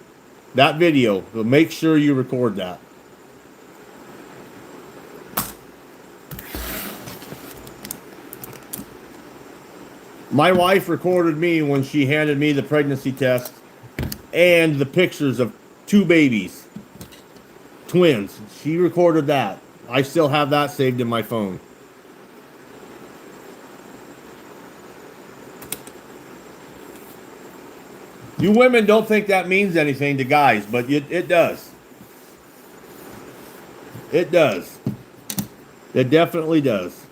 That video. So make sure you record that. My wife recorded me when she handed me the pregnancy test and the pictures of 2 babies. Twins. She recorded that. I still have that saved in my phone. You women don't think that means anything to guys, but it does. It does. It definitely does.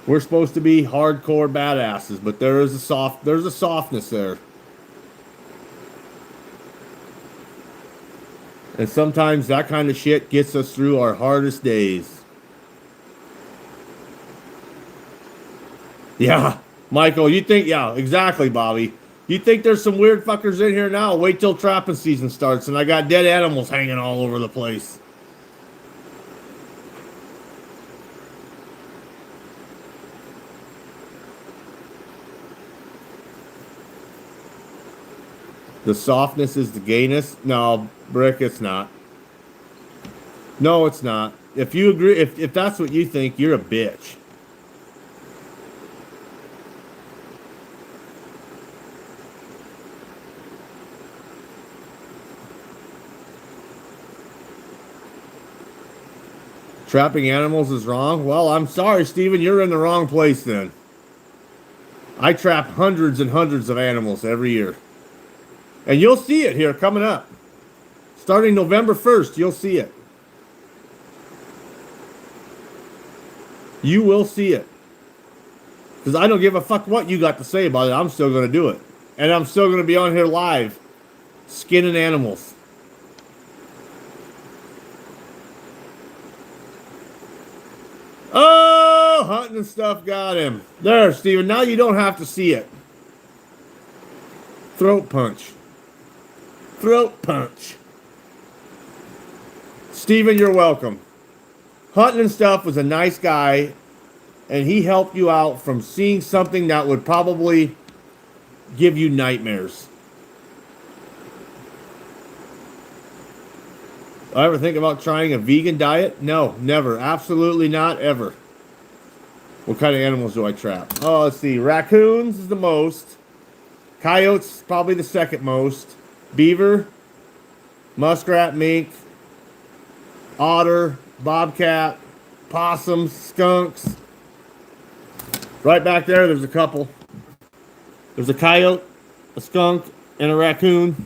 We're supposed to be hardcore badasses, but there's a softness there. And sometimes that kind of shit gets us through our hardest days. Yeah, Michael, you think, yeah, exactly, Bobby. You think there's some weird fuckers in here now? Wait till trapping season starts and I got dead animals hanging all over the place. The softness is the gayness? No, Brick, it's not. No, it's not. If you agree, if that's what you think, you're a bitch. Trapping animals is wrong? Well, I'm sorry, Steven, you're in the wrong place then. I trap hundreds and hundreds of animals every year. And you'll see it here coming up. Starting November 1st, you'll see it. You will see it. Because I don't give a fuck what you got to say about it. I'm still going to do it. And I'm still going to be on here live, skinning animals. Oh, hunting and stuff got him. There, Steven. Now you don't have to see it. Throat punch. Throat punch. Steven, you're welcome. Hunting and stuff was a nice guy, and he helped you out from seeing something that would probably give you nightmares. I ever think about trying a vegan diet? No, never. Absolutely not, ever. What kind of animals do I trap? Oh, let's see. Raccoons is the most. Coyotes, probably the second most. Beaver, muskrat, mink, otter, bobcat, possums, skunks. Right back there, there's a couple. There's a coyote, a skunk, and a raccoon.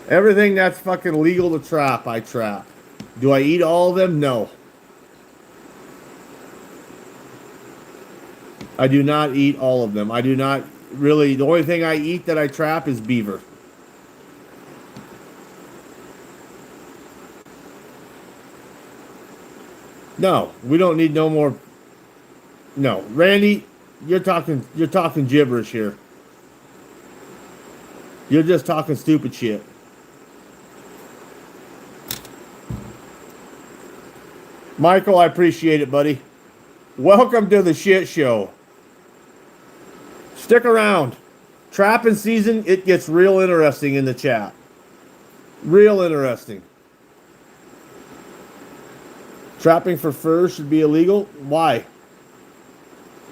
Everything that's fucking legal to trap, I trap. Do I eat all of them? No. I do not eat all of them. I do not really. The only thing I eat that I trap is beaver. No, we don't need no more. No, Randy, you're talking gibberish here. You're just talking stupid shit. Michael, I appreciate it, buddy. Welcome to the shit show. Stick around. Trapping season, it gets real interesting in the chat. Real interesting. Trapping for fur should be illegal? Why?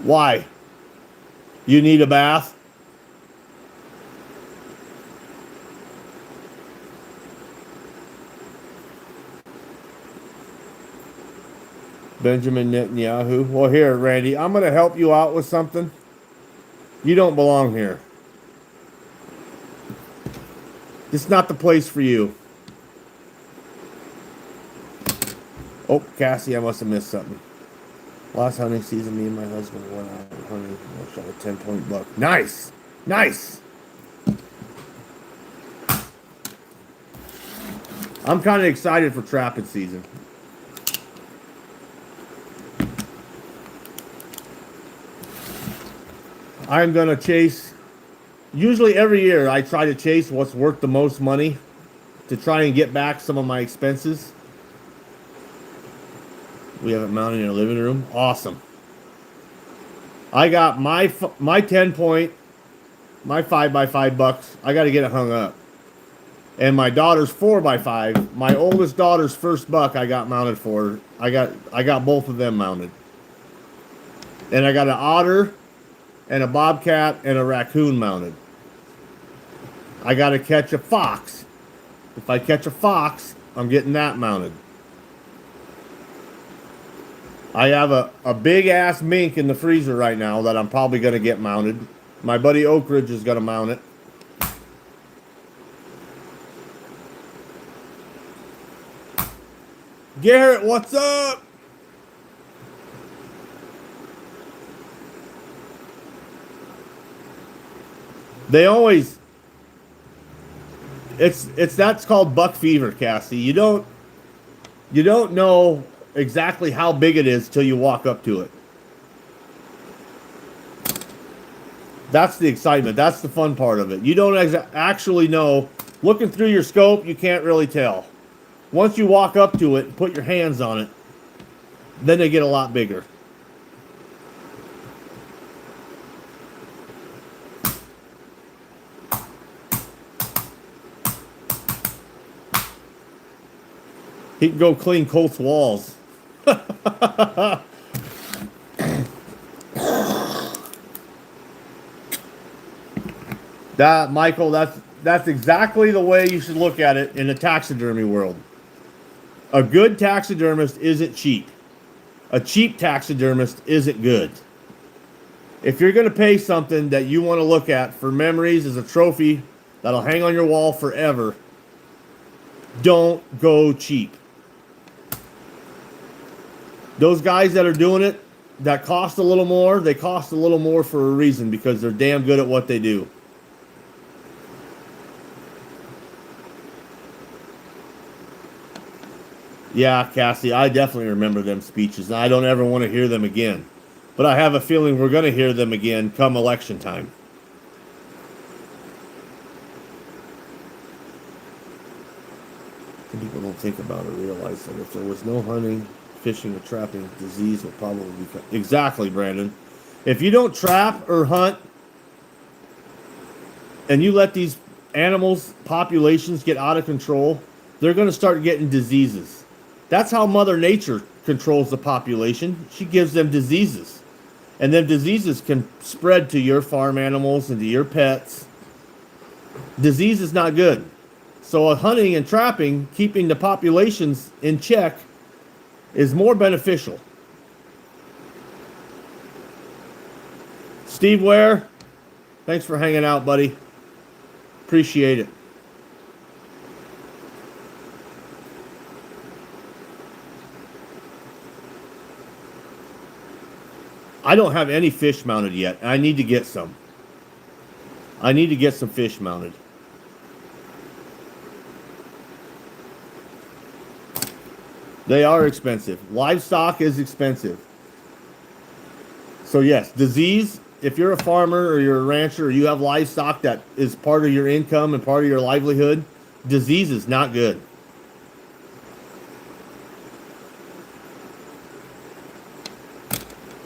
Why? You need a bath? Benjamin Netanyahu. Well, here, Randy, I'm going to help you out with something. You don't belong here. It's not the place for you. Oh, Cassie, I must have missed something. Last hunting season, me and my husband went out hunting. I shot a 10-point buck. Nice! Nice! I'm kind of excited for trapping season. I'm going to chase, usually every year I try to chase what's worth the most money to try and get back some of my expenses. We have it mounted in our living room. Awesome. I got my 10-point, my 5x5 bucks. I got to get it hung up. And my daughter's 4x5, my oldest daughter's first buck I got mounted for. I got both of them mounted. And I got an otter and a bobcat and a raccoon mounted. I got to catch a fox. If I catch a fox, I'm getting that mounted. I have a big ass mink in the freezer right now that I'm probably going to get mounted. My buddy Oak Ridge is going to mount it. Garrett, what's up? They always, It's that's called buck fever, Cassie. You don't know exactly how big it is till you walk up to it. That's the excitement. That's the fun part of it. You don't actually know. Looking through your scope, you can't really tell. Once you walk up to it and put your hands on it, then they get a lot bigger. He can go clean Colt's walls. That, Michael, that's exactly the way you should look at it in the taxidermy world. A good taxidermist isn't cheap. A cheap taxidermist isn't good. If you're going to pay something that you want to look at for memories as a trophy that'll hang on your wall forever, don't go cheap. Those guys that are doing it, that cost a little more, they cost a little more for a reason, because they're damn good at what they do. Yeah, Cassie, I definitely remember them speeches, and I don't ever want to hear them again. But I have a feeling we're going to hear them again come election time. People don't think about or realize that if there was no hunting, fishing, or trapping, disease would probably become... Exactly, Brandon. If you don't trap or hunt, and you let these animals' populations get out of control, they're going to start getting diseases. That's how Mother Nature controls the population. She gives them diseases. And then diseases can spread to your farm animals and to your pets. Disease is not good. So hunting and trapping, keeping the populations in check, is more beneficial. Steve Ware, thanks for hanging out, buddy. Appreciate it. I don't have any fish mounted yet. I need to get some. I need to get some fish mounted. They are expensive. Livestock is expensive. So yes, disease, if you're a farmer or you're a rancher or you have livestock that is part of your income and part of your livelihood, disease is not good.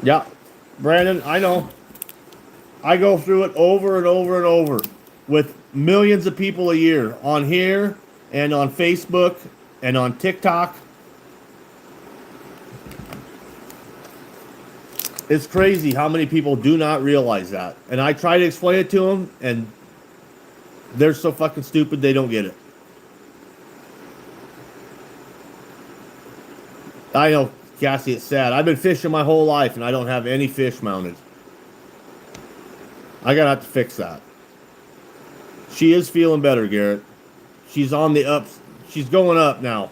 Yeah, Brandon, I know. I go through it over and over and over with millions of people a year on here and on Facebook and on TikTok. It's crazy how many people do not realize that. And I try to explain it to them, and they're so fucking stupid they don't get it. I know, Cassie, it's sad. I've been fishing my whole life, and I don't have any fish mounted. I gotta have to fix that. She is feeling better, Garrett. She's on the ups. She's going up now.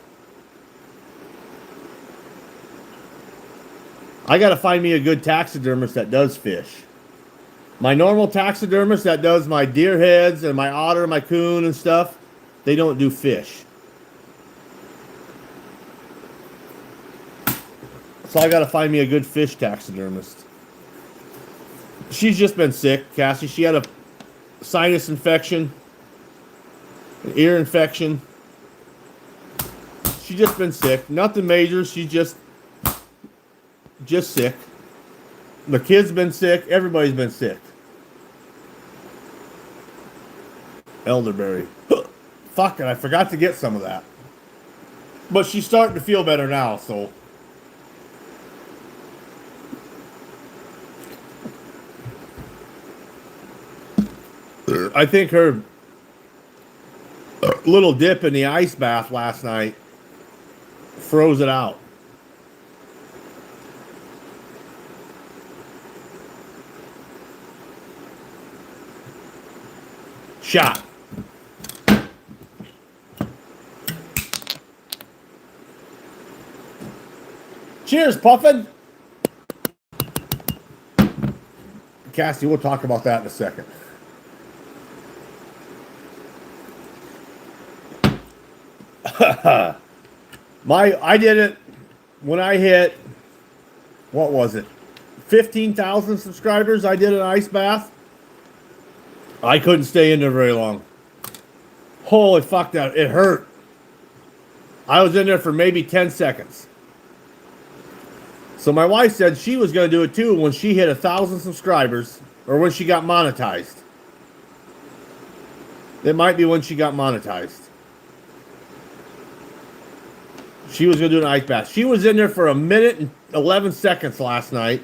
I got to find me a good taxidermist that does fish. My normal taxidermist that does my deer heads and my otter, my coon and stuff, they don't do fish. So I got to find me a good fish taxidermist. She's just been sick, Cassie. She had a sinus infection, an ear infection. She's just been sick. Nothing major. She's just sick. The kid's been sick. Everybody's been sick. Elderberry. Fuck it, I forgot to get some of that. But she's starting to feel better now, so. I think her little dip in the ice bath last night froze it out. Shot. Cheers, Puffin. Cassie, we'll talk about that in a second. I did it when I hit, what was it? 15,000 subscribers. I did an ice bath. I couldn't stay in there very long. Holy fuck, that it hurt. I was in there for maybe 10 seconds. So my wife said she was going to do it too when she hit 1,000 subscribers, or when she got monetized. It might be when she got monetized. She was going to do an ice bath. She was in there for 1 minute and 11 seconds last night.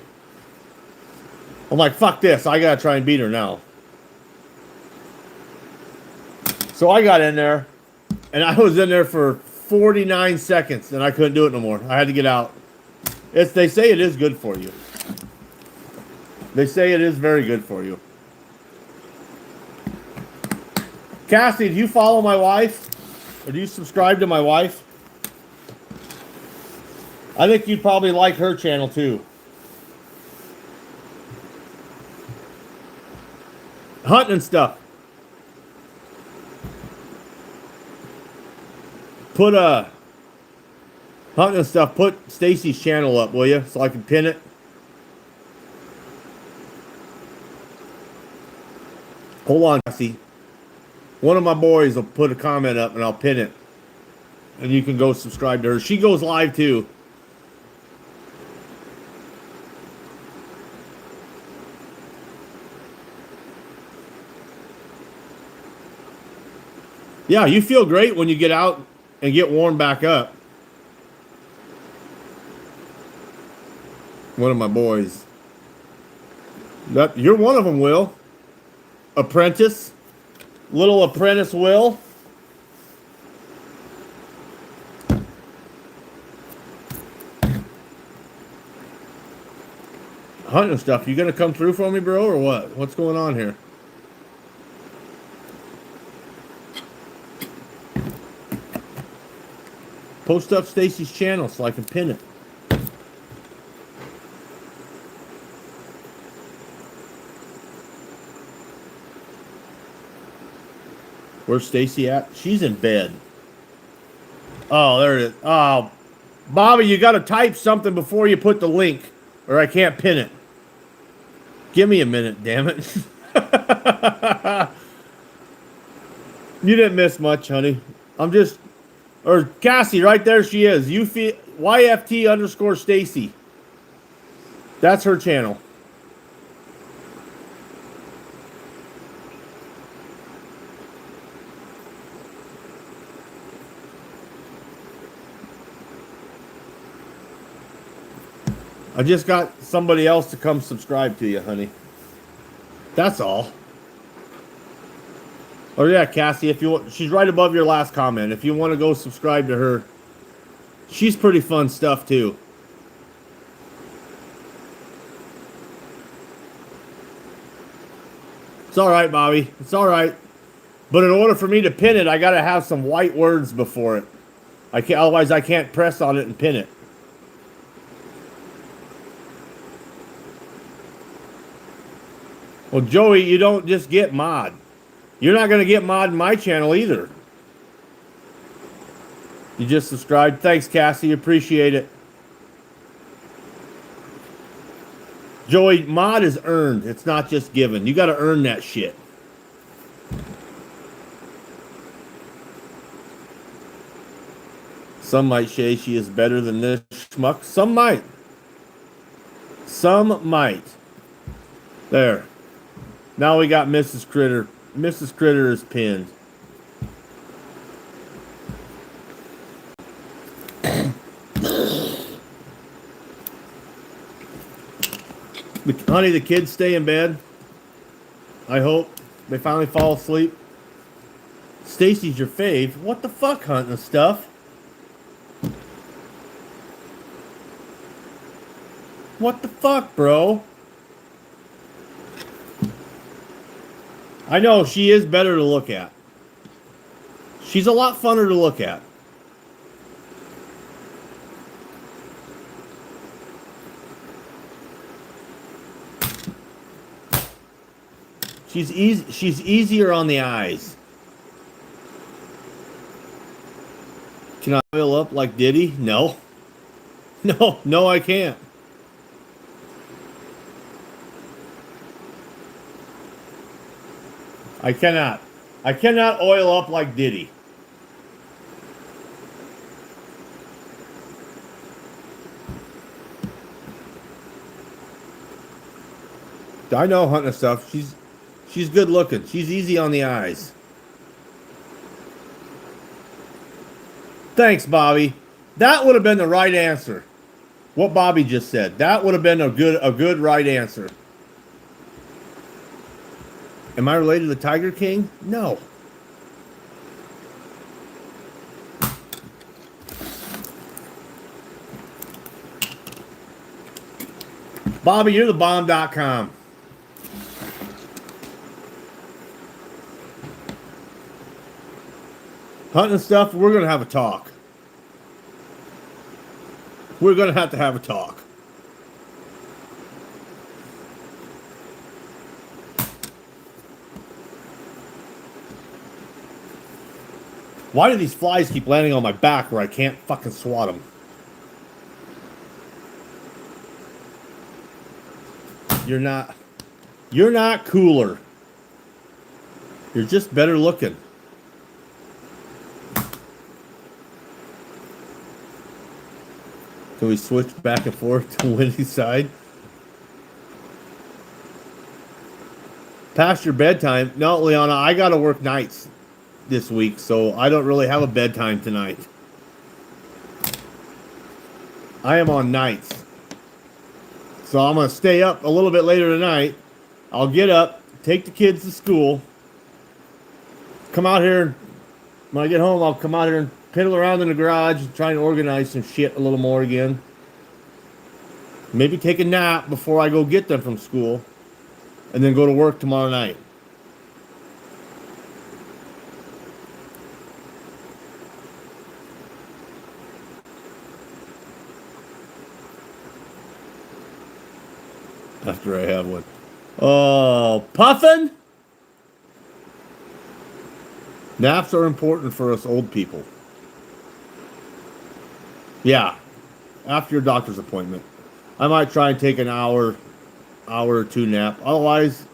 I'm like, fuck this. I got to try and beat her now. So I got in there, and I was in there for 49 seconds, and I couldn't do it no more. I had to get out. They say it is good for you. They say it is very good for you. Cassie, do you follow my wife? Or do you subscribe to my wife? I think you'd probably like her channel too. Hunting and stuff. Put hunting and stuff. Put Stacy's channel up, will you? So I can pin it. Hold on, Cassie. One of my boys will put a comment up and I'll pin it. And you can go subscribe to her. She goes live too. Yeah, you feel great when you get out and get warmed back up. One of my boys. You're one of them, Will. Apprentice. Little apprentice Will. Hunting stuff. You gonna come through for me, bro, or what? What's going on here? Post up Stacy's channel so I can pin it. Where's Stacy at? She's in bed. Oh, there it is. Oh, Bobby, you got to type something before you put the link, or I can't pin it. Give me a minute, damn it. You didn't miss much, honey. Or Cassie, right there she is. YFT_Stacy. That's her channel. I just got somebody else to come subscribe to you, honey. That's all. Oh yeah, Cassie, if you want, she's right above your last comment. If you want to go subscribe to her, she's pretty fun stuff too. It's all right, Bobby. It's all right. But in order for me to pin it, I got to have some white words before it. Otherwise I can't press on it and pin it. Well, Joey, you don't just get mod. You're not going to get mod in my channel either. You just subscribed. Thanks, Cassie. Appreciate it. Joey, mod is earned. It's not just given. You got to earn that shit. Some might say she is better than this schmuck. Some might. Some might. There. Now we got Mrs. Critter. Mrs. Critter is pinned. Honey, the kids stay in bed. I hope. They finally fall asleep. Stacy's your fave. What the fuck, hunting stuff? What the fuck, bro? I know, she is better to look at. She's a lot funner to look at. She's easier on the eyes. Can I oil up like Diddy? No. No, no, I can't. I cannot. I cannot oil up like Diddy. I know hunting stuff. She's good looking. She's easy on the eyes. Thanks, Bobby. That would have been the right answer. What Bobby just said. That would have been a good right answer. Am I related to Tiger King? No. Bobby, you're the bomb.com. Hunting stuff, we're going to have a talk. We're going to have a talk. Why do these flies keep landing on my back where I can't fucking swat them? You're not cooler. You're just better looking. Can we switch back and forth to Wendy's side? Past your bedtime? No, Liana, I gotta work nights this week, so I don't really have a bedtime tonight. I am on nights. So I'm gonna stay up a little bit later tonight. I'll get up, take the kids to school, come out here. When I get home, I'll come out here and piddle around in the garage and try and organize some shit a little more again. Maybe take a nap before I go get them from school, and then go to work tomorrow night. After I have one. Oh, puffin? Naps are important for us old people. Yeah, after your doctor's appointment. I might try and take an hour or two nap. Otherwise,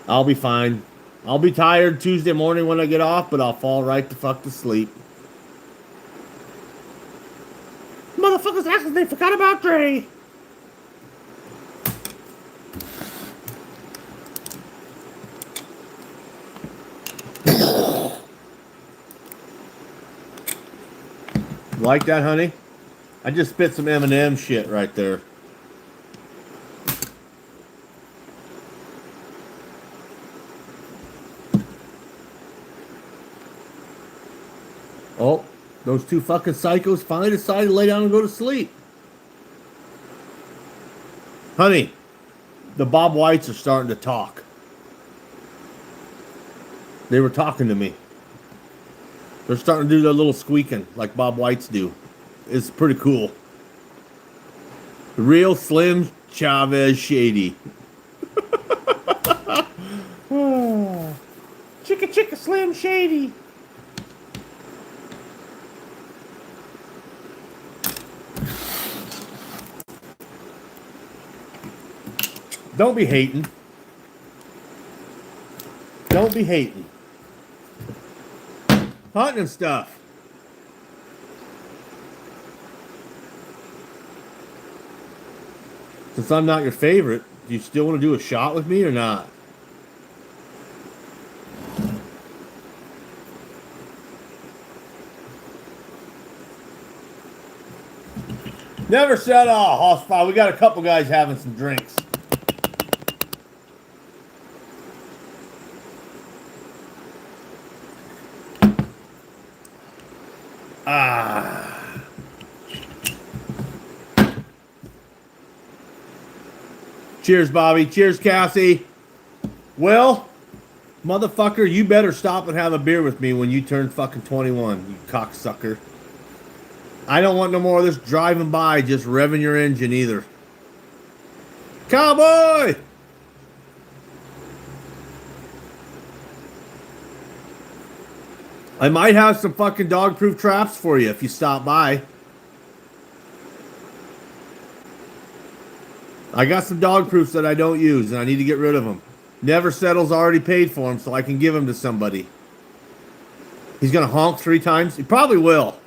I'll be fine. I'll be tired Tuesday morning when I get off, but I'll fall right the fuck to sleep. Motherfuckers asking they forgot about Dre. Like that, honey? I just spit some M&M shit right there. Oh, those two fucking psychos finally decided to lay down and go to sleep. Honey, the Bob Whites are starting to talk. They were talking to me. They're starting to do their little squeaking like Bob Whites do. It's pretty cool. The real Slim Chavez Shady. Oh. Chicka chicka Slim Shady. Don't be hating. Don't be hating. Hunting and stuff. Since I'm not your favorite, do you still want to do a shot with me or not? Never said hospital. We got a couple guys having some drinks. Cheers, Bobby. Cheers, Cassie. Well, motherfucker, you better stop and have a beer with me when you turn fucking 21, you cocksucker. I don't want no more of this driving by just revving your engine either. Cowboy! I might have some fucking dog-proof traps for you if you stop by. I got some dog-proofs that I don't use, and I need to get rid of them. Never Settle's already paid for them, so I can give them to somebody. He's gonna honk 3 times? He probably will.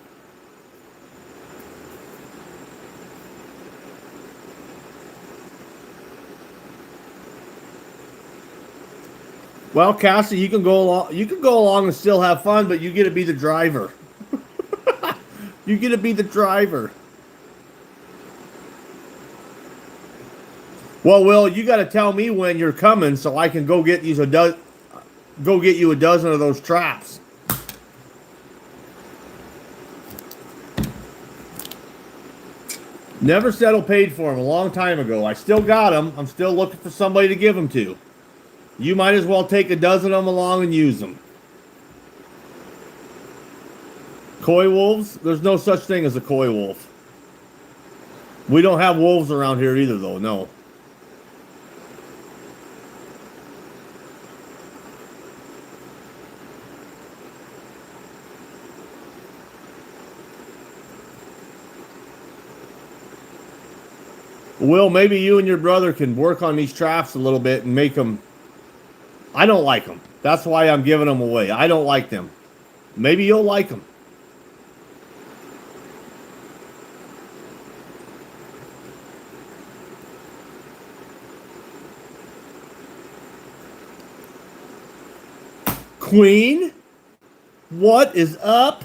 Well, Cassie, you can go along. You can go along and still have fun, but you get to be the driver. You get to be the driver. Well, Will, you got to tell me when you're coming so I can go get you a dozen of those traps. Never Settle paid for them a long time ago. I still got them. I'm still looking for somebody to give them to. You might as well take a dozen of them along and use them. Coy wolves? There's no such thing as a coy wolf. We don't have wolves around here either, though. No. Will, maybe you and your brother can work on these traps a little bit and make them... I don't like them. That's why I'm giving them away. I don't like them. Maybe you'll like them. Queen? What is up?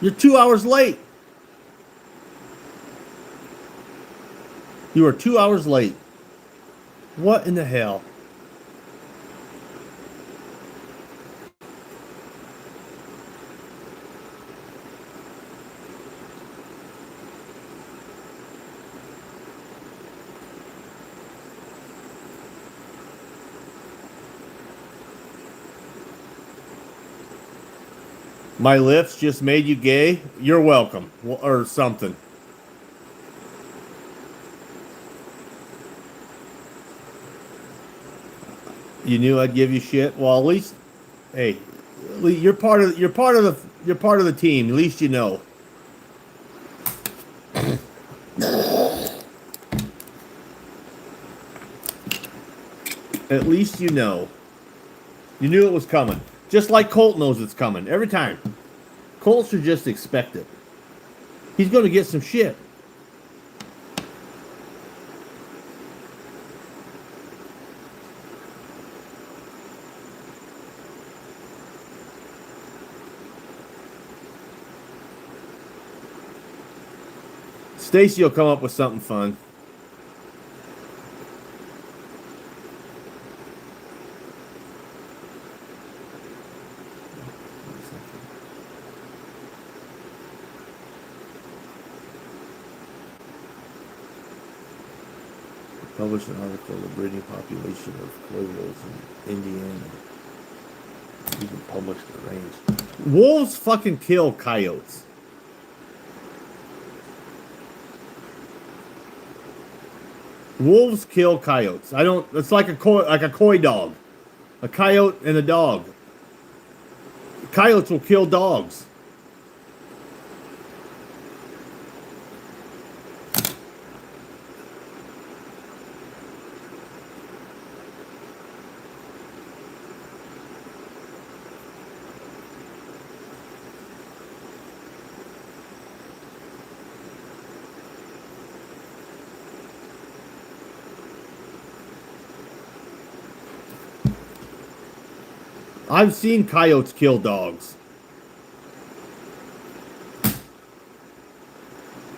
You're 2 hours late. You are 2 hours late. What in the hell? My lips just made you gay? You're welcome. Or something. You knew I'd give you shit. Well, at least, hey, you're part of the team. At least you know. At least you know. You knew it was coming. Just like Colt knows it's coming every time. Colt should just expect it. He's going to get some shit. Stacy will come up with something fun. Published an article, the breeding population of Quail wolves in Indiana. Even published the range. Wolves fucking kill coyotes. Wolves kill coyotes. I don't. It's like a coy dog, a coyote and a dog. Coyotes will kill dogs. I've seen coyotes kill dogs.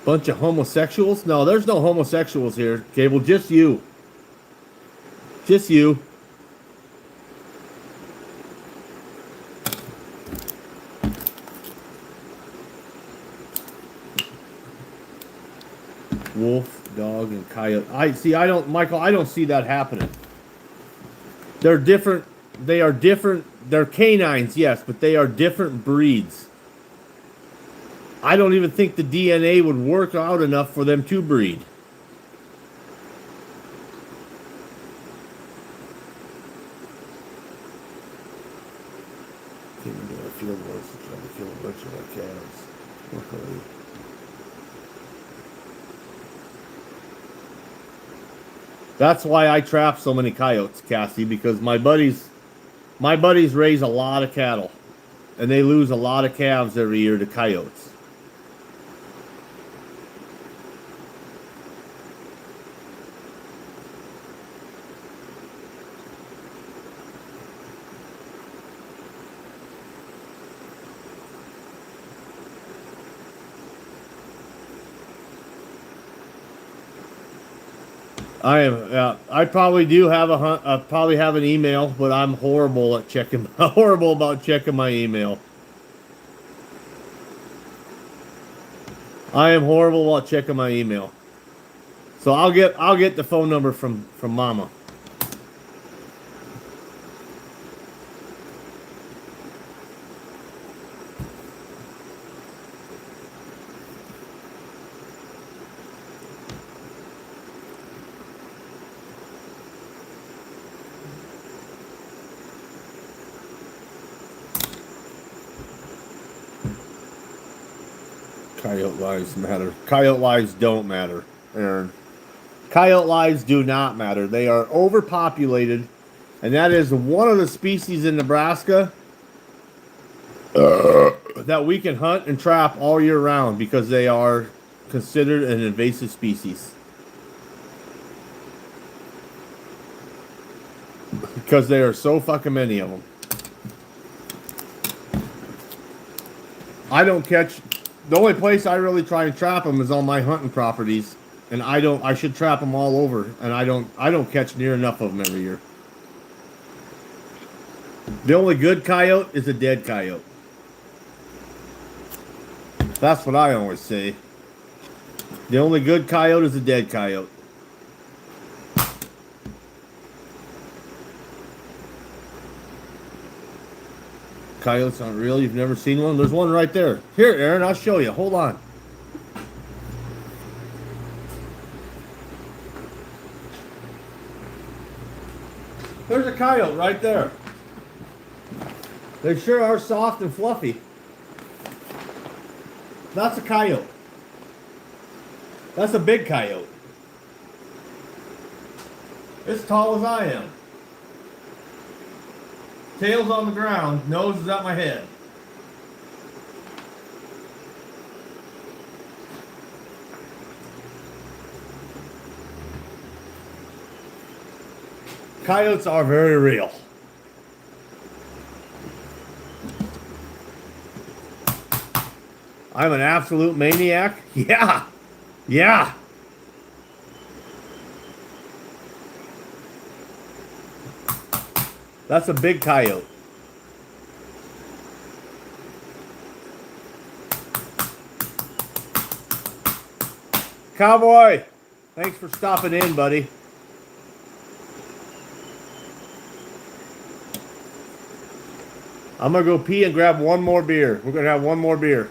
Bunch of homosexuals? No, there's no homosexuals here, Cable. Just you. Just you. Wolf, dog, and coyote. Michael, I don't see that happening. They're different. They are different. They're canines, yes, but they are different breeds. I don't even think the DNA would work out enough for them to breed. Watching my calves. Okay. That's why I trap so many coyotes, Cassie, because my buddies raise a lot of cattle, and they lose a lot of calves every year to coyotes. I am. I probably do have a hunt. Probably have an email, but I'm horrible at checking. Horrible about checking my email. I am horrible about checking my email. So I'll get the phone number from Mama. Coyote lives matter. Coyote lives don't matter, Aaron. Coyote lives do not matter. They are overpopulated, and that is one of the species in Nebraska that we can hunt and trap all year round because they are considered an invasive species. Because there are so fucking many of them. I don't catch. The only place I really try and trap them is on my hunting properties, and I should trap them all over, and I don't catch near enough of them every year. The only good coyote is a dead coyote. That's what I always say. The only good coyote is a dead coyote. Coyotes aren't real. You've never seen one? There's one right there. Here, Aaron, I'll show you. Hold on. There's a coyote right there. They sure are soft and fluffy. That's a coyote. That's a big coyote. As tall as I am. Tail's on the ground, nose is at my head. Coyotes are very real. I'm an absolute maniac? Yeah. Yeah. That's a big coyote. Cowboy, thanks for stopping in, buddy. I'm going to go pee and grab one more beer. We're going to have one more beer.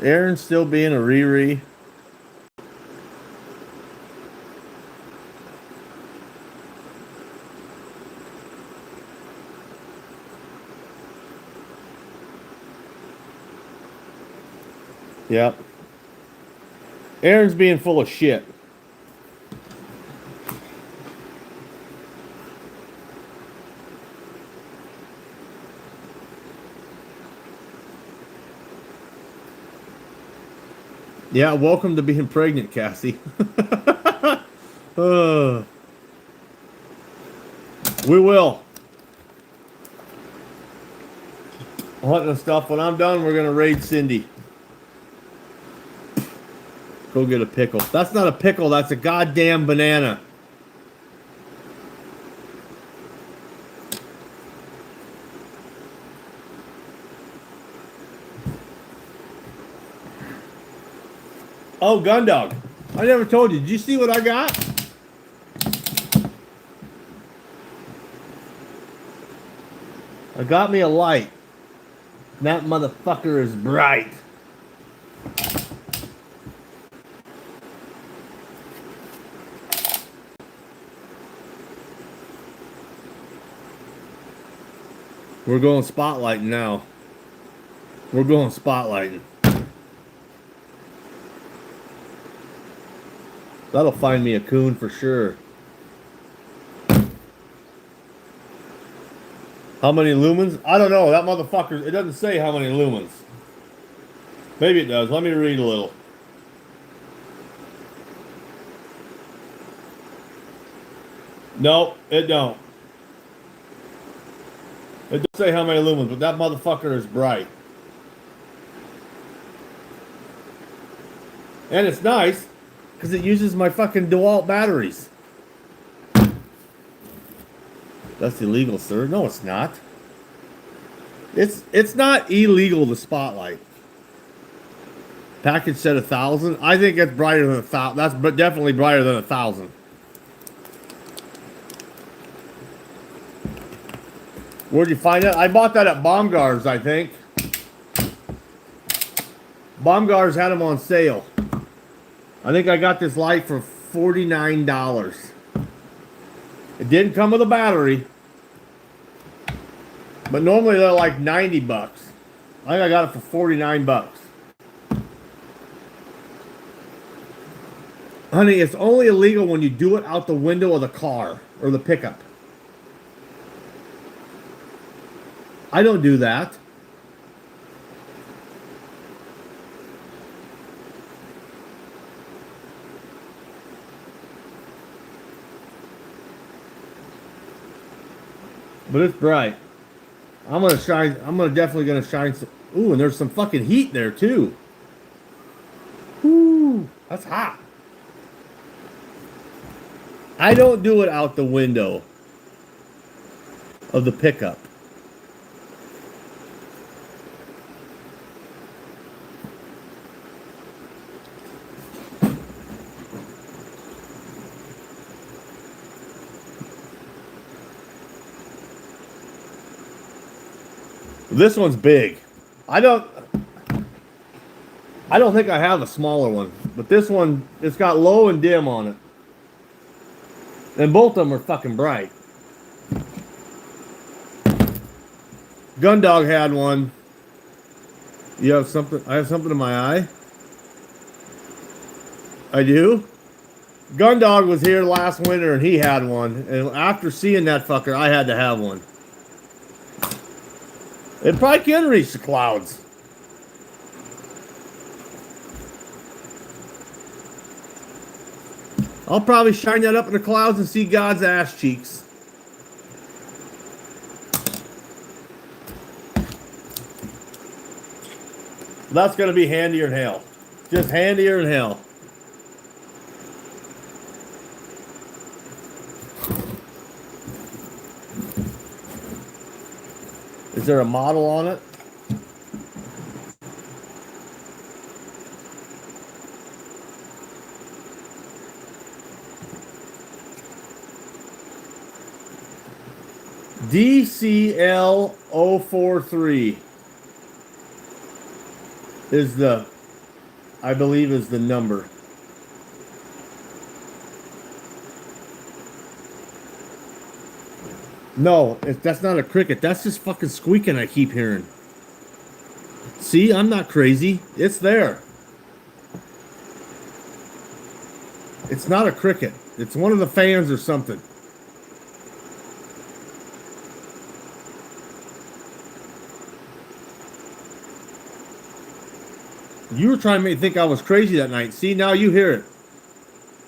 Aaron still being a Riri. Yep. Aaron's being full of shit. Yeah, welcome to being pregnant, Cassie. uh, we will. Hunting and stuff. When I'm done, we're gonna raid Cindy. Go get a pickle. That's not a pickle, that's a goddamn banana. Oh, Gundog. I never told you. Did you see what I got? I got me a light. That motherfucker is bright. We're going spotlighting now. We're going spotlighting. That'll find me a coon for sure. How many lumens? I don't know. That motherfucker, it doesn't say how many lumens. Maybe it does. Let me read a little. No, it don't. It doesn't say how many lumens, but that motherfucker is bright. And it's nice, because it uses my fucking DeWalt batteries. That's illegal, sir. No, it's not. It's not illegal to spotlight. Package said 1,000. I think it's brighter than 1,000. That's definitely brighter than 1,000. Where'd you find it? I bought that at Baumgart's, I think. Baumgart's had them on sale. I think I got this light for $49. It didn't come with a battery. But normally they're like 90 bucks. I think I got it for 49 bucks. Honey, it's only illegal when you do it out the window of the car or the pickup. I don't do that. But it's bright. I'm definitely gonna shine some. Ooh, and there's some fucking heat there too. Ooh, that's hot. I don't do it out the window of the pickup. This one's big. I don't think I have a smaller one, but this one, it's got low and dim on it. And both of them are fucking bright. Gundog had one. You have something? I have something in my eye? I do? Gundog was here last winter and he had one. And after seeing that fucker, I had to have one. It probably can reach the clouds. I'll probably shine that up in the clouds and see God's ass cheeks. That's going to be handier than hell. Just handier than hell. Is there a model on it? DCL 043 is the I believe, is the number. No, that's not a cricket. That's just fucking squeaking I keep hearing. See, I'm not crazy. It's there. It's not a cricket. It's one of the fans or something. You were trying to make me think I was crazy that night. See, now you hear it.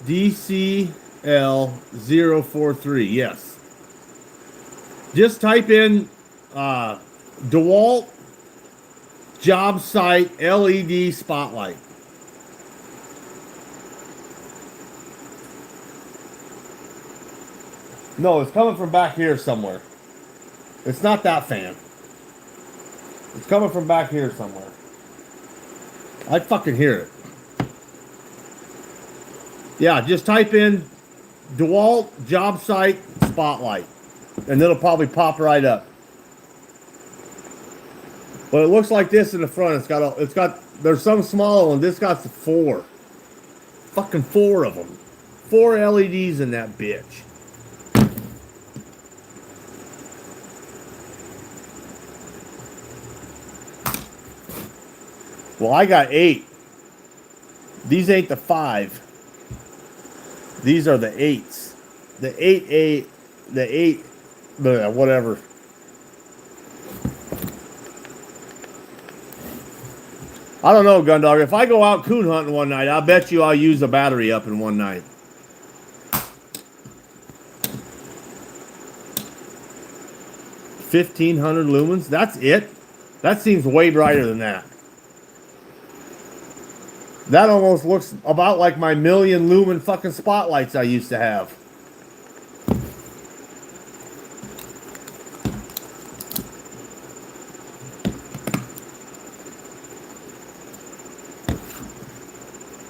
DCL043. Yes. Just type in DeWalt job site LED spotlight. No, it's coming from back here somewhere. It's not that fan. It's coming from back here somewhere. I fucking hear it. Yeah, just type in DeWalt job site spotlight, and it'll probably pop right up. But it looks like this in the front. It's got. There's some smaller one. This got 4. Fucking 4 of them. 4 LEDs in that bitch. Well, I got 8. These ain't the 5. These are the 8s. The 8, the 8, whatever. I don't know, Gundog. If I go out coon hunting one night, I bet you I'll use a battery up in one night. $1,500 lumens? That's it? That seems way brighter than that. That almost looks about like my 1,000,000 lumen fucking spotlights I used to have.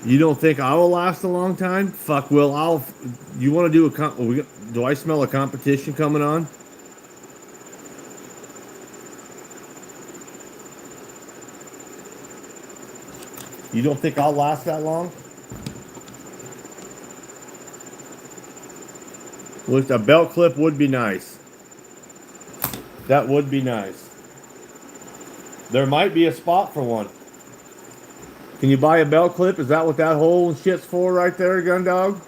You don't think I will last a long time? Fuck, Will. You want to do do I smell a competition coming on? You don't think I'll last that long? Look, a belt clip would be nice. That would be nice. There might be a spot for one. Can you buy a belt clip? Is that what that hole and shit's for right there, Gundog?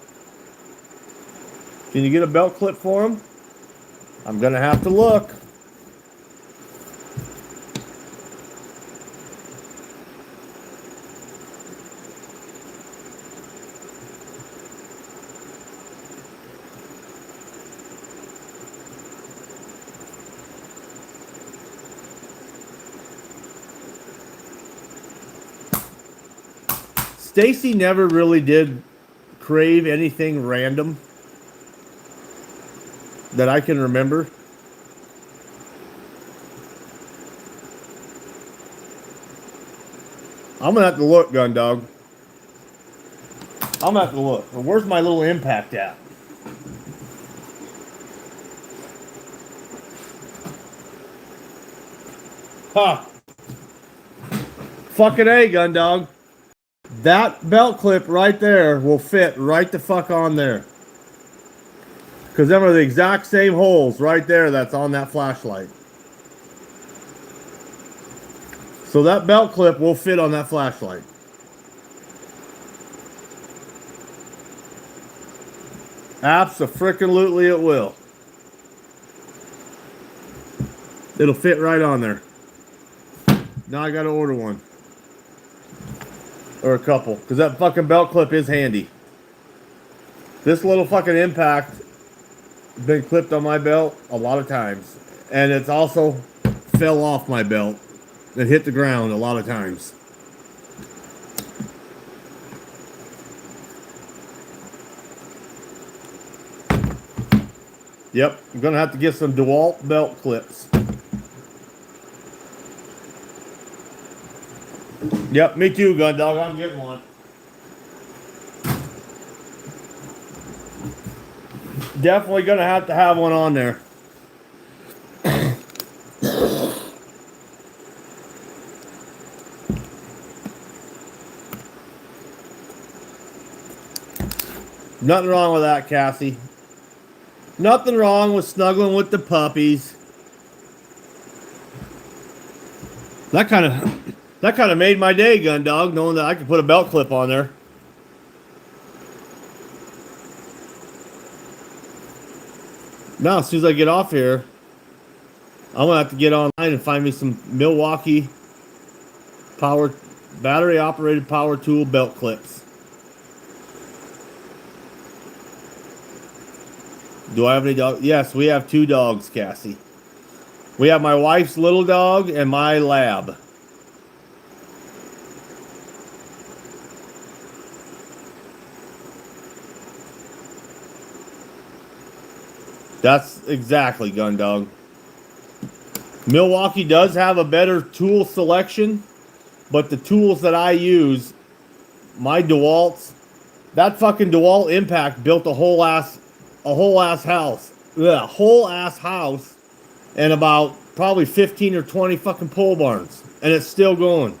Can you get a belt clip for them? I'm gonna have to look. Stacy never really did crave anything random that I can remember. I'm gonna have to look, Gundog. I'm gonna have to look. Where's my little impact at? Huh. Fucking A, Gundog. That belt clip right there will fit right the fuck on there. Because them are the exact same holes right there that's on that flashlight. So that belt clip will fit on that flashlight. Abso-frickin-lutely it will. It'll fit right on there. Now I gotta order one. Or a couple. Because that fucking belt clip is handy. This little fucking impact has been clipped on my belt a lot of times. And it's also fell off my belt. It hit the ground a lot of times. Yep, I'm gonna have to get some DeWalt belt clips. Yep, me too, Gundog. I'm getting one. Definitely gonna have to have one on there. Nothing wrong with that, Cassie. Nothing wrong with snuggling with the puppies. That kind of made my day, gun dog, knowing that I could put a belt clip on there. Now, as soon as I get off here, I'm gonna have to get online and find me some Milwaukee battery operated power tool belt clips. Do I have any dogs? Yes, we have 2 dogs, Cassie. We have my wife's little dog and my lab. That's exactly, gun dog. Milwaukee does have a better tool selection, but the tools that I use, my DeWalt's, that fucking DeWalt Impact built a whole ass house. Yeah, whole ass house and about probably 15 or 20 fucking pole barns. And it's still going.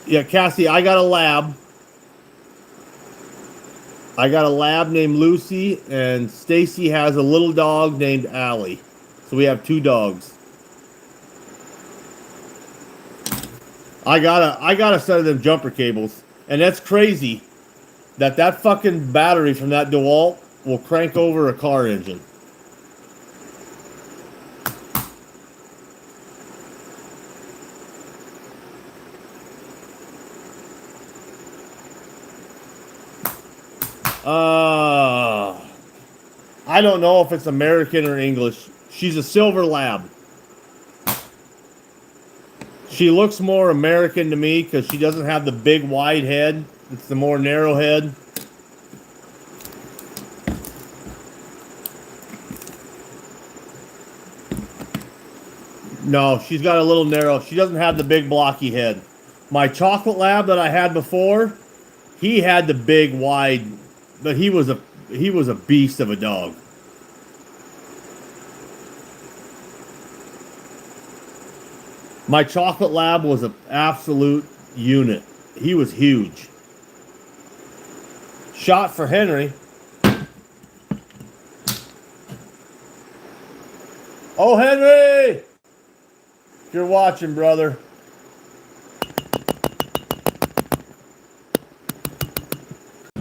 Yeah, Cassie, I got a lab. I got a lab named Lucy, and Stacy has a little dog named Allie. So we have 2 dogs. I got a set of them jumper cables, and that's crazy that fucking battery from that DeWalt will crank over a car engine. I don't know if it's American or English. She's a silver lab. She looks more American to me because she doesn't have the big wide head. It's the more narrow head. No, she's got a little narrow. She doesn't have the big blocky head. My chocolate lab that I had before, he had the big wide, but he was a beast of a dog. My chocolate lab was an absolute unit. He was huge. Shot for Henry. Oh, Henry! If you're watching, brother.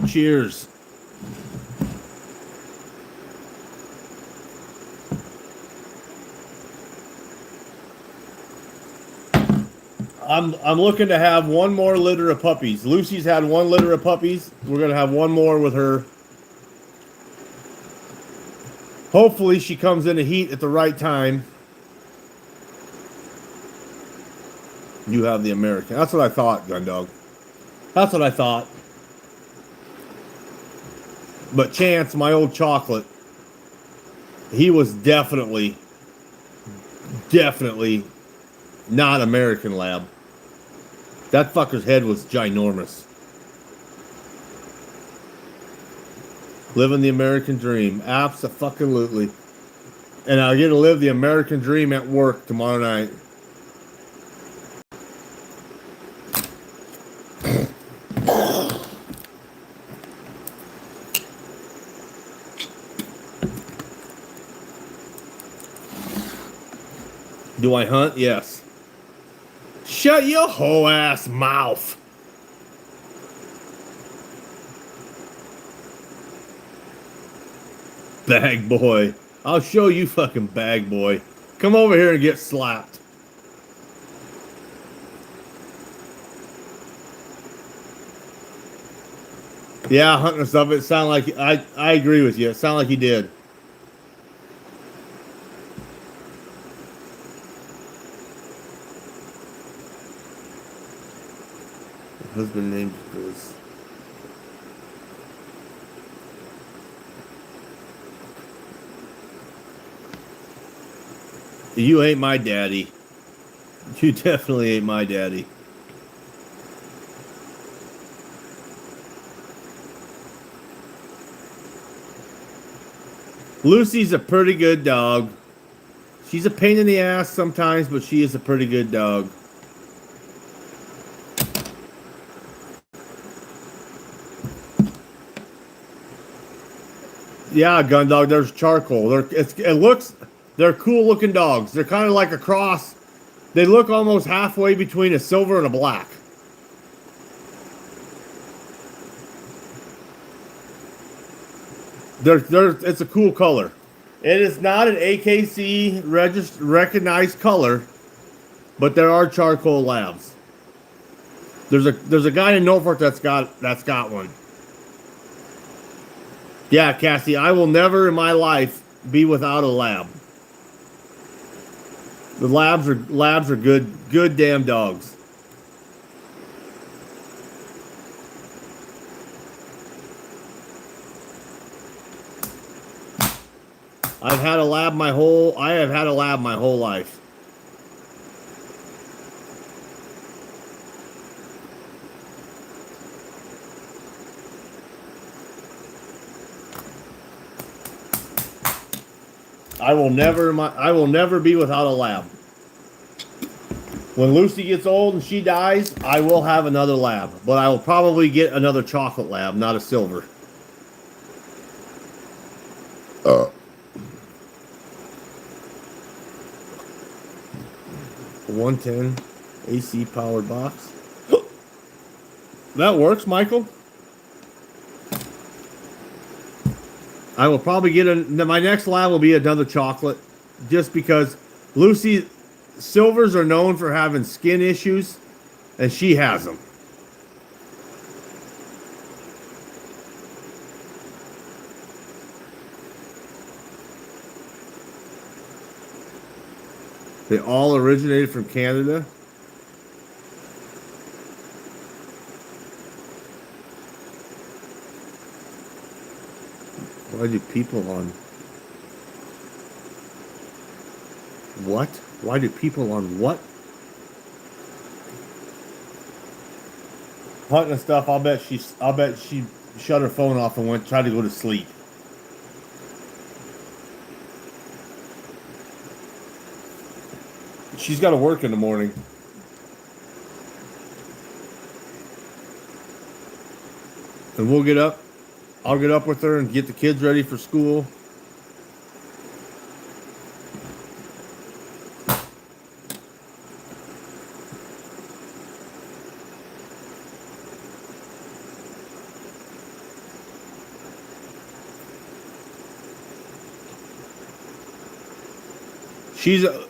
Cheers. I'm looking to have one more litter of puppies. Lucy's had 1 litter of puppies. We're going to have 1 more with her. Hopefully she comes into heat at the right time. You have the American. That's what I thought, gun dog. That's what I thought. But Chance, my old chocolate, he was definitely not American lab. That fucker's head was ginormous. Living the American dream. Abso-fucking-lutely. And I get to live the American dream at work tomorrow night. Do I hunt? Yes. Shut your whole ass mouth. Bag boy. I'll show you, fucking bag boy. Come over here and get slapped. Yeah, hunting stuff. It sounded like I agree with you. It sounded like he did. Husband named Chris. You ain't my daddy. You definitely ain't my daddy. Lucy's a pretty good dog. She's a pain in the ass sometimes, but she is a pretty good dog. Yeah, gun dog. There's charcoal. They're cool looking dogs. They're kind of like a cross. They look almost halfway between a silver and a black. It's a cool color. It is not an AKC recognized color, but there are charcoal labs. There's a guy in Norfolk that's got one. Yeah, Cassie, I will never in my life be without a lab. The labs are good damn dogs. I have had a lab my whole life. I will never be without a lab. When Lucy gets old and she dies, I will have another lab, but I will probably get another chocolate lab, not a silver. 110 AC powered box. That works, Michael. I will probably get my next lab will be another chocolate, just because silvers are known for having skin issues, and she has them. They all originated from Canada. Why do people on what? Why do people on what? Hunting and stuff. I'll bet she shut her phone off and tried to go to sleep. She's got to work in the morning. And we'll get up. I'll get up with her and get the kids ready for school. She's a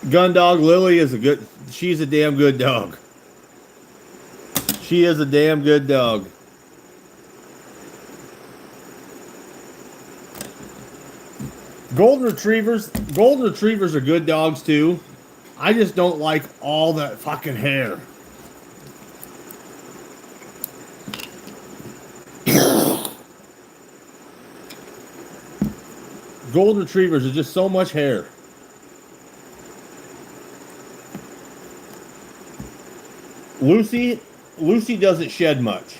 gun dog. Lily is she's a damn good dog. She is a damn good dog. Golden retrievers are good dogs too. I just don't like all that fucking hair. Golden retrievers are just so much hair. Lucy doesn't shed much.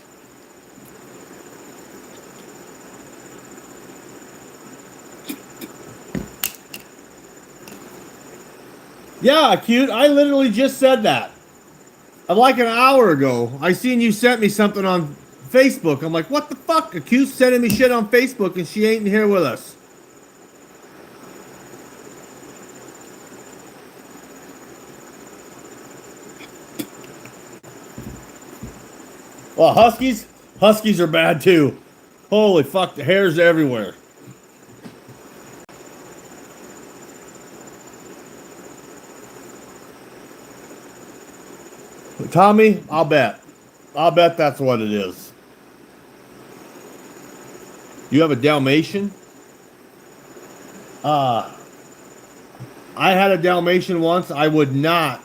Yeah, cute. I literally just said that. Like an hour ago. I seen you sent me something on Facebook. I'm like, what the fuck? Acute's sending me shit on Facebook and she ain't here with us. Well, Huskies are bad too. Holy fuck, the hair's everywhere. Tommy, I'll bet that's what it is. You have a Dalmatian? I had a Dalmatian once. I would not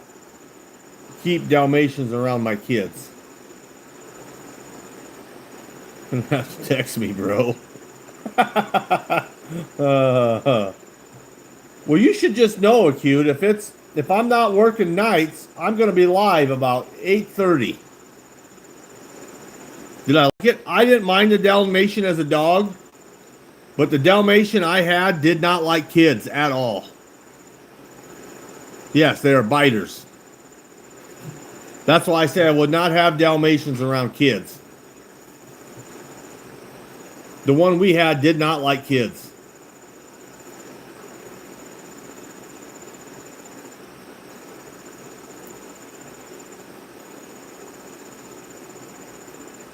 keep Dalmatians around my kids. You have to text me, bro. Well, you should just know, Acute, if I'm not working nights, I'm going to be live about 8:30. Did I like it? I didn't mind the Dalmatian as a dog. But the Dalmatian I had did not like kids at all. Yes, they are biters. That's why I say I would not have Dalmatians around kids. The one we had did not like kids.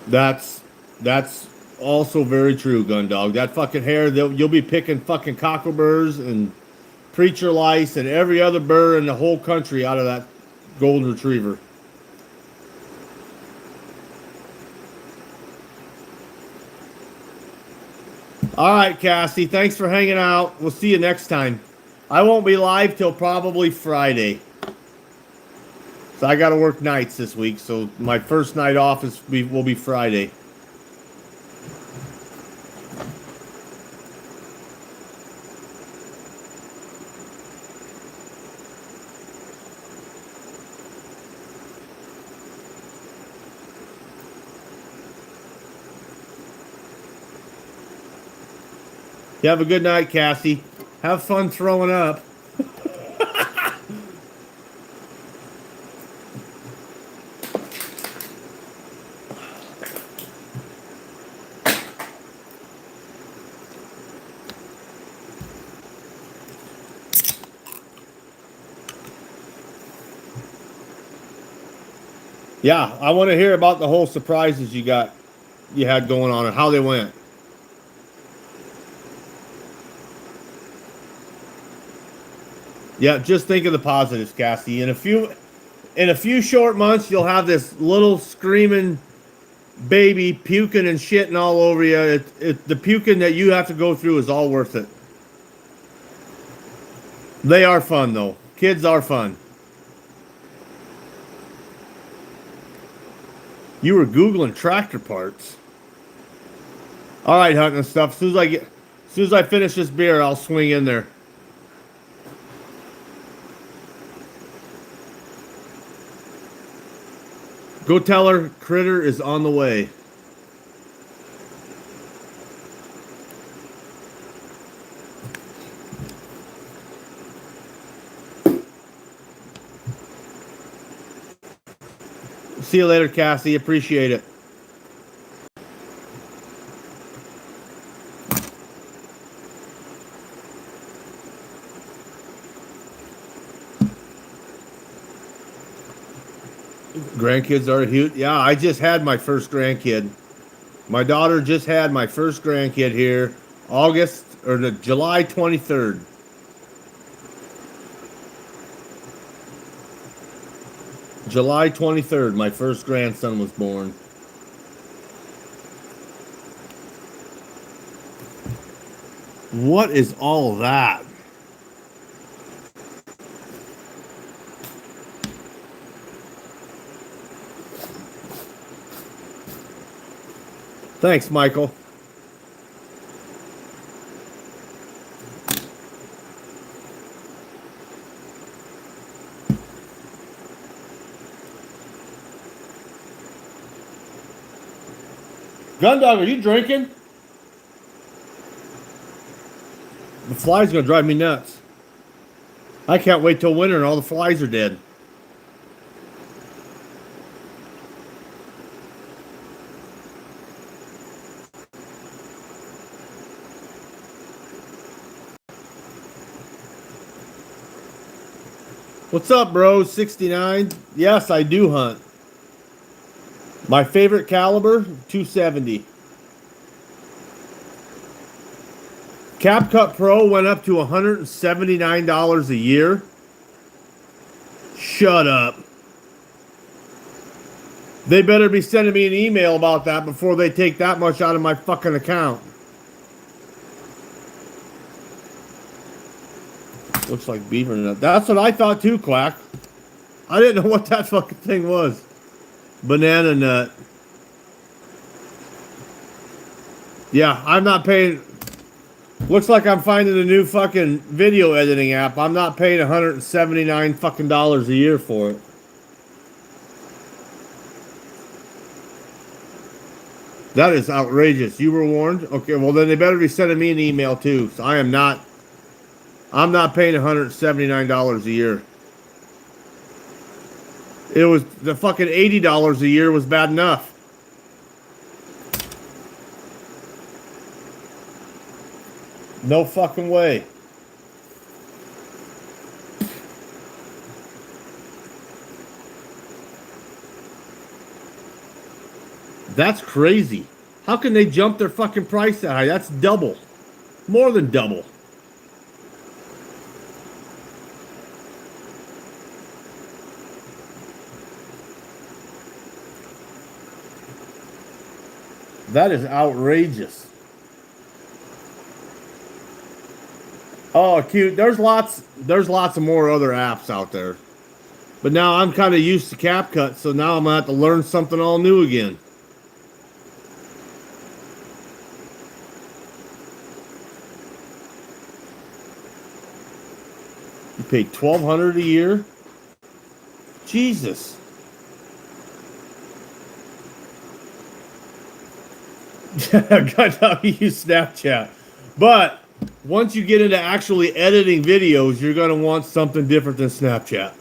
That's also very true, Gundog. That fucking hair, you'll be picking fucking cockleburs and preacher lice and every other bird in the whole country out of that golden retriever. All right, Cassie. Thanks for hanging out. We'll see you next time. I won't be live till probably Friday. So I got to work nights this week. So my first night off will be Friday. You have a good night, Cassie. Have fun throwing up. Yeah, I want to hear about the whole surprises you had going on and how they went. Yeah, just think of the positives, Cassie. In a few short months, you'll have this little screaming baby puking and shitting all over you. The puking that you have to go through is all worth it. They are fun, though. Kids are fun. You were Googling tractor parts. All right, hunting and stuff. As soon as I finish this beer, I'll swing in there. Go tell her Critter is on the way. See you later, Cassie. Appreciate it. Grandkids are huge. Yeah, I just had my first grandkid. My daughter just had my first grandkid here, July 23rd. July 23rd, my first grandson was born. What is all that? Thanks, Michael. Gundog, are you drinking? The flies gonna drive me nuts. I can't wait till winter and all the flies are dead. What's up, bro? 69? Yes, I do hunt. My favorite caliber, 270. Cap Cut Pro went up to $179 a year. Shut up. They better be sending me an email about that before they take that much out of my fucking account. Looks like beaver nut. That's what I thought too, Quack. I didn't know what that fucking thing was. Banana nut. Yeah, I'm not paying. Looks like I'm finding a new fucking video editing app. I'm not paying $179 fucking dollars a year for it. That is outrageous. You were warned? Okay, well then they better be sending me an email too. So I'm not paying $179 a year. It was the fucking $80 a year was bad enough. No fucking way. That's crazy. How can they jump their fucking price that high? That's double. More than double. That is outrageous. Oh, cute. There's lots of more other apps out there. But now I'm kind of used to CapCut, so now I'm gonna have to learn something all new again. You pay $1,200 a year? Jesus. God, how you use Snapchat. But once you get into actually editing videos, you're gonna want something different than Snapchat.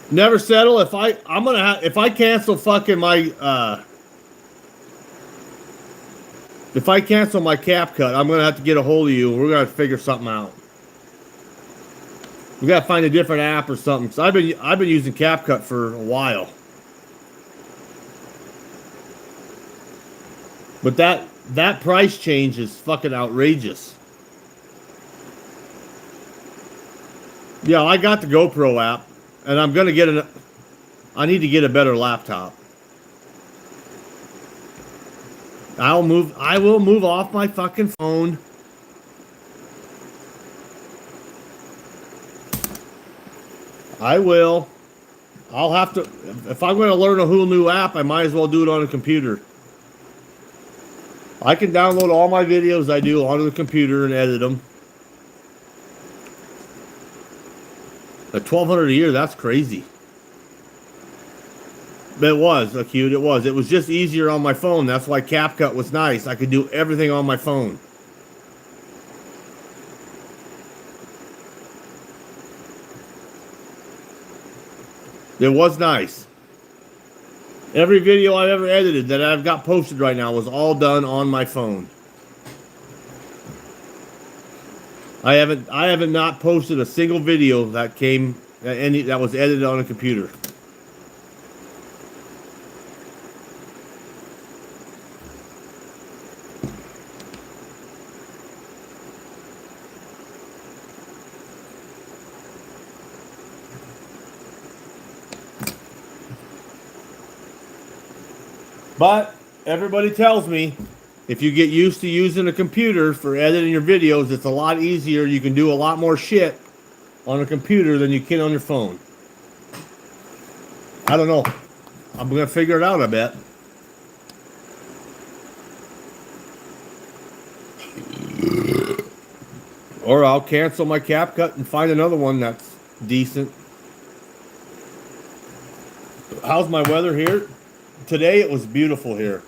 Never settle. If I cancel fucking my if I cancel my CapCut, I'm gonna have to get a hold of you. We're gonna figure something out. We gotta find a different app or something. Cause I've been using CapCut for a while. But that price change is fucking outrageous. Yeah, I got the GoPro app. And I'm gonna get I need to get a better laptop. I will move off my fucking phone. I will. I'll have to, if I'm gonna learn a whole new app, I might as well do it on a computer. I can download all my videos I do onto the computer and edit them. At $1,200 a year, that's crazy. But it was acute. It was. It was just easier on my phone. That's why CapCut was nice. I could do everything on my phone. It was nice. Every video I've ever edited that I've got posted right now was all done on my phone. I haven't not posted a single video that that was edited on a computer. But everybody tells me if you get used to using a computer for editing your videos, it's a lot easier. You can do a lot more shit on a computer than you can on your phone. I don't know. I'm going to figure it out, I bet. Or I'll cancel my CapCut and find another one that's decent. How's my weather here? Today it was beautiful here.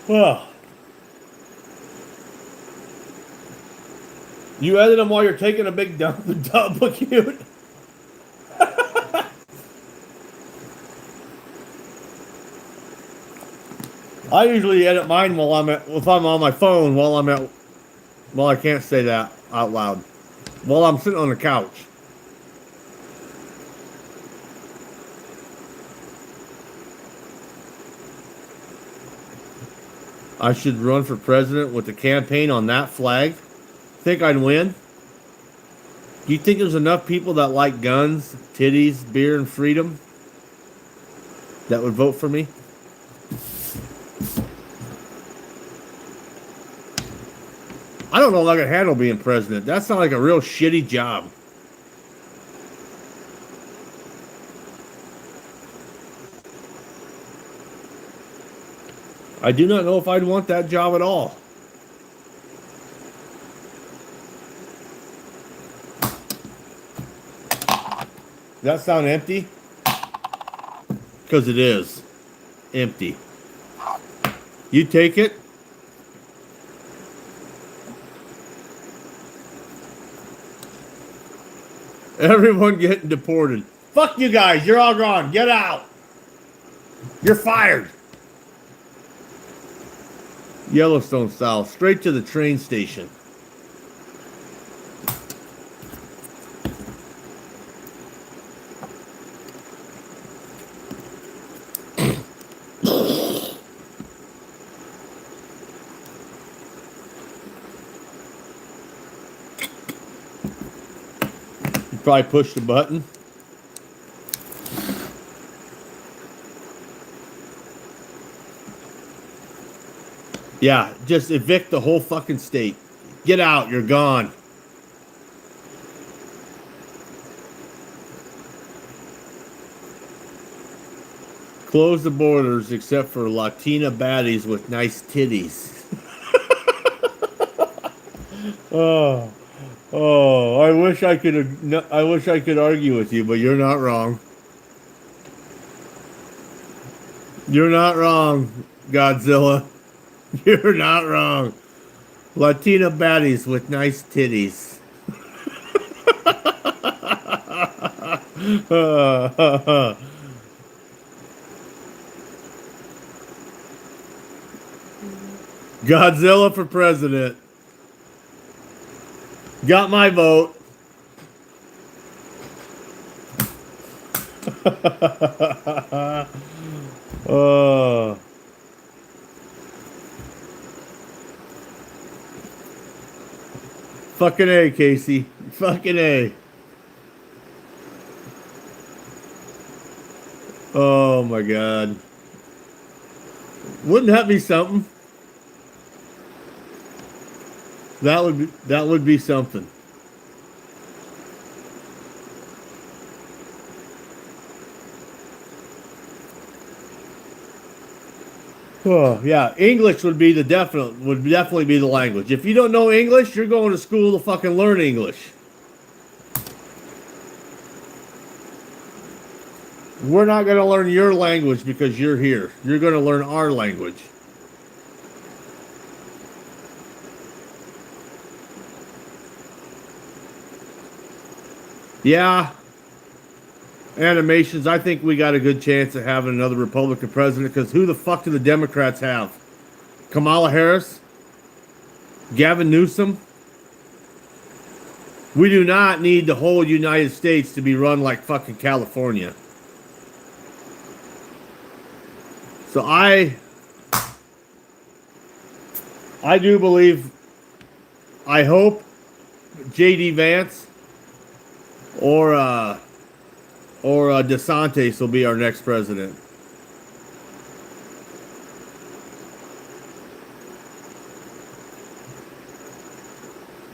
Oh. You edit them while you're taking a big dump, cute. I usually edit mine if I'm on my phone well, I can't say that out loud. While I'm sitting on the couch. I should run for president with the campaign on that flag. Think I'd win? Do you think there's enough people that like guns, titties, beer, and freedom that would vote for me? I don't know if I can handle being president. That sounds like a real shitty job. I do not know if I'd want that job at all. Does that sound empty? Because it is empty. You take it. Everyone getting deported. Fuck you guys. You're all gone. Get out. You're fired. Yellowstone style. Straight to the train station. Probably push the button. Yeah, just evict the whole fucking state. Get out, you're gone. Close the borders except for Latina baddies with nice titties. Oh. Oh, I wish I could argue with you, but you're not wrong. You're not wrong, Godzilla. You're not wrong. Latina baddies with nice titties. Godzilla for president. Got my vote. Fucking A, Casey. Fucking A. Oh my God. Wouldn't that be something? That would be something. Oh, yeah, English would definitely be the language. If you don't know English, you're going to school to fucking learn English. We're not going to learn your language because you're here. You're going to learn our language. Yeah. Animations, I think we got a good chance of having another Republican president because who the fuck do the Democrats have? Kamala Harris? Gavin Newsom? We do not need the whole United States to be run like fucking California. So I do believe, I hope J.D. Vance or DeSantis will be our next president.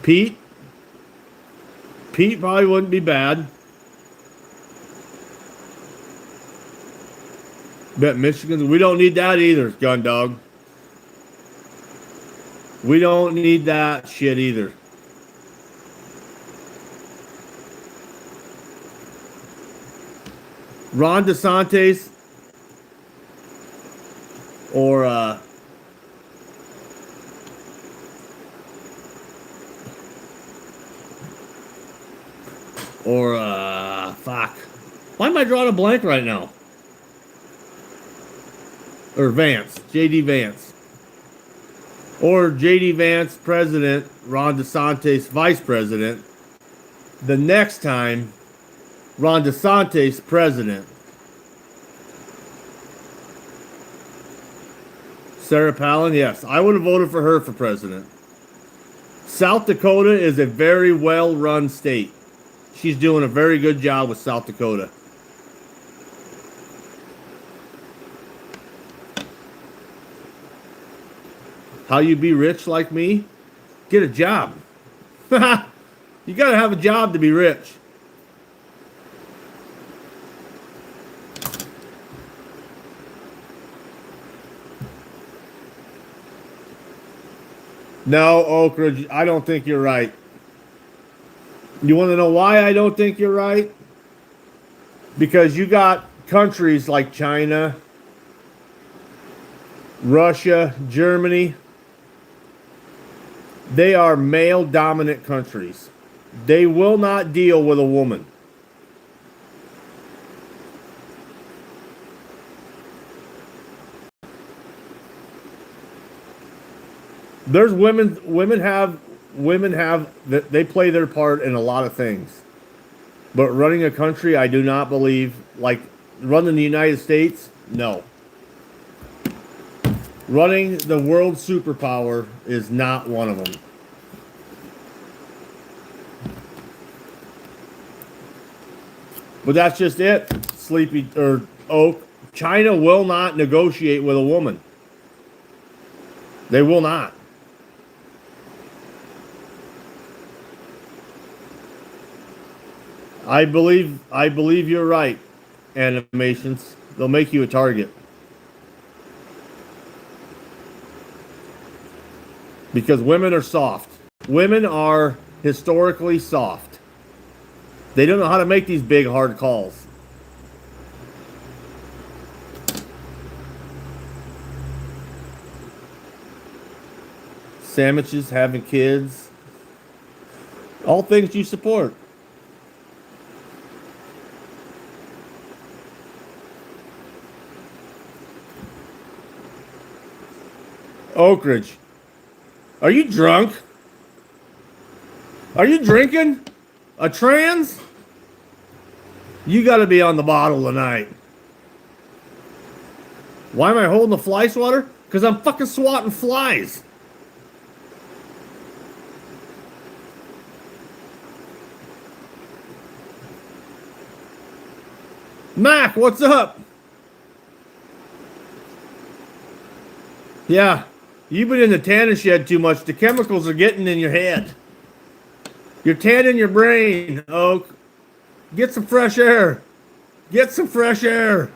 Pete probably wouldn't be bad. Bet Michigan, we don't need that either, gun dog. We don't need that shit either. Ron DeSantis or fuck. Why am I drawing a blank right now? Or Vance, J.D. Vance. Or J.D. Vance president, Ron DeSantis vice president. The next time, Ron DeSantis president. Sarah Palin, yes. I would have voted for her for president. South Dakota is a very well-run state. She's doing a very good job with South Dakota. How you be rich like me? Get a job. You gotta have a job to be rich. No, Oak Ridge, I don't think you're right. You want to know why I don't think you're right? Because you got countries like China, Russia, Germany. They are male dominant countries. They will not deal with a woman. There's women have they play their part in a lot of things. But running a country, I do not believe, like running the United States, no. Running the world superpower is not one of them. But that's just it. Sleepy or Oak. China will not negotiate with a woman. They will not. I believe you're right. Animations. They'll make you a target. Because women are soft. Women are historically soft. They don't know how to make these big hard calls. Sandwiches, having kids, all things you support. Oak Ridge, are you drunk? Are you drinking? A trans? You got to be on the bottle tonight. Why am I holding the fly swatter? Because I'm fucking swatting flies. Mac, what's up? Yeah, you've been in the tanning shed too much. The chemicals are getting in your head. You're tanning your brain, Oak. Get some fresh air. Get some fresh air.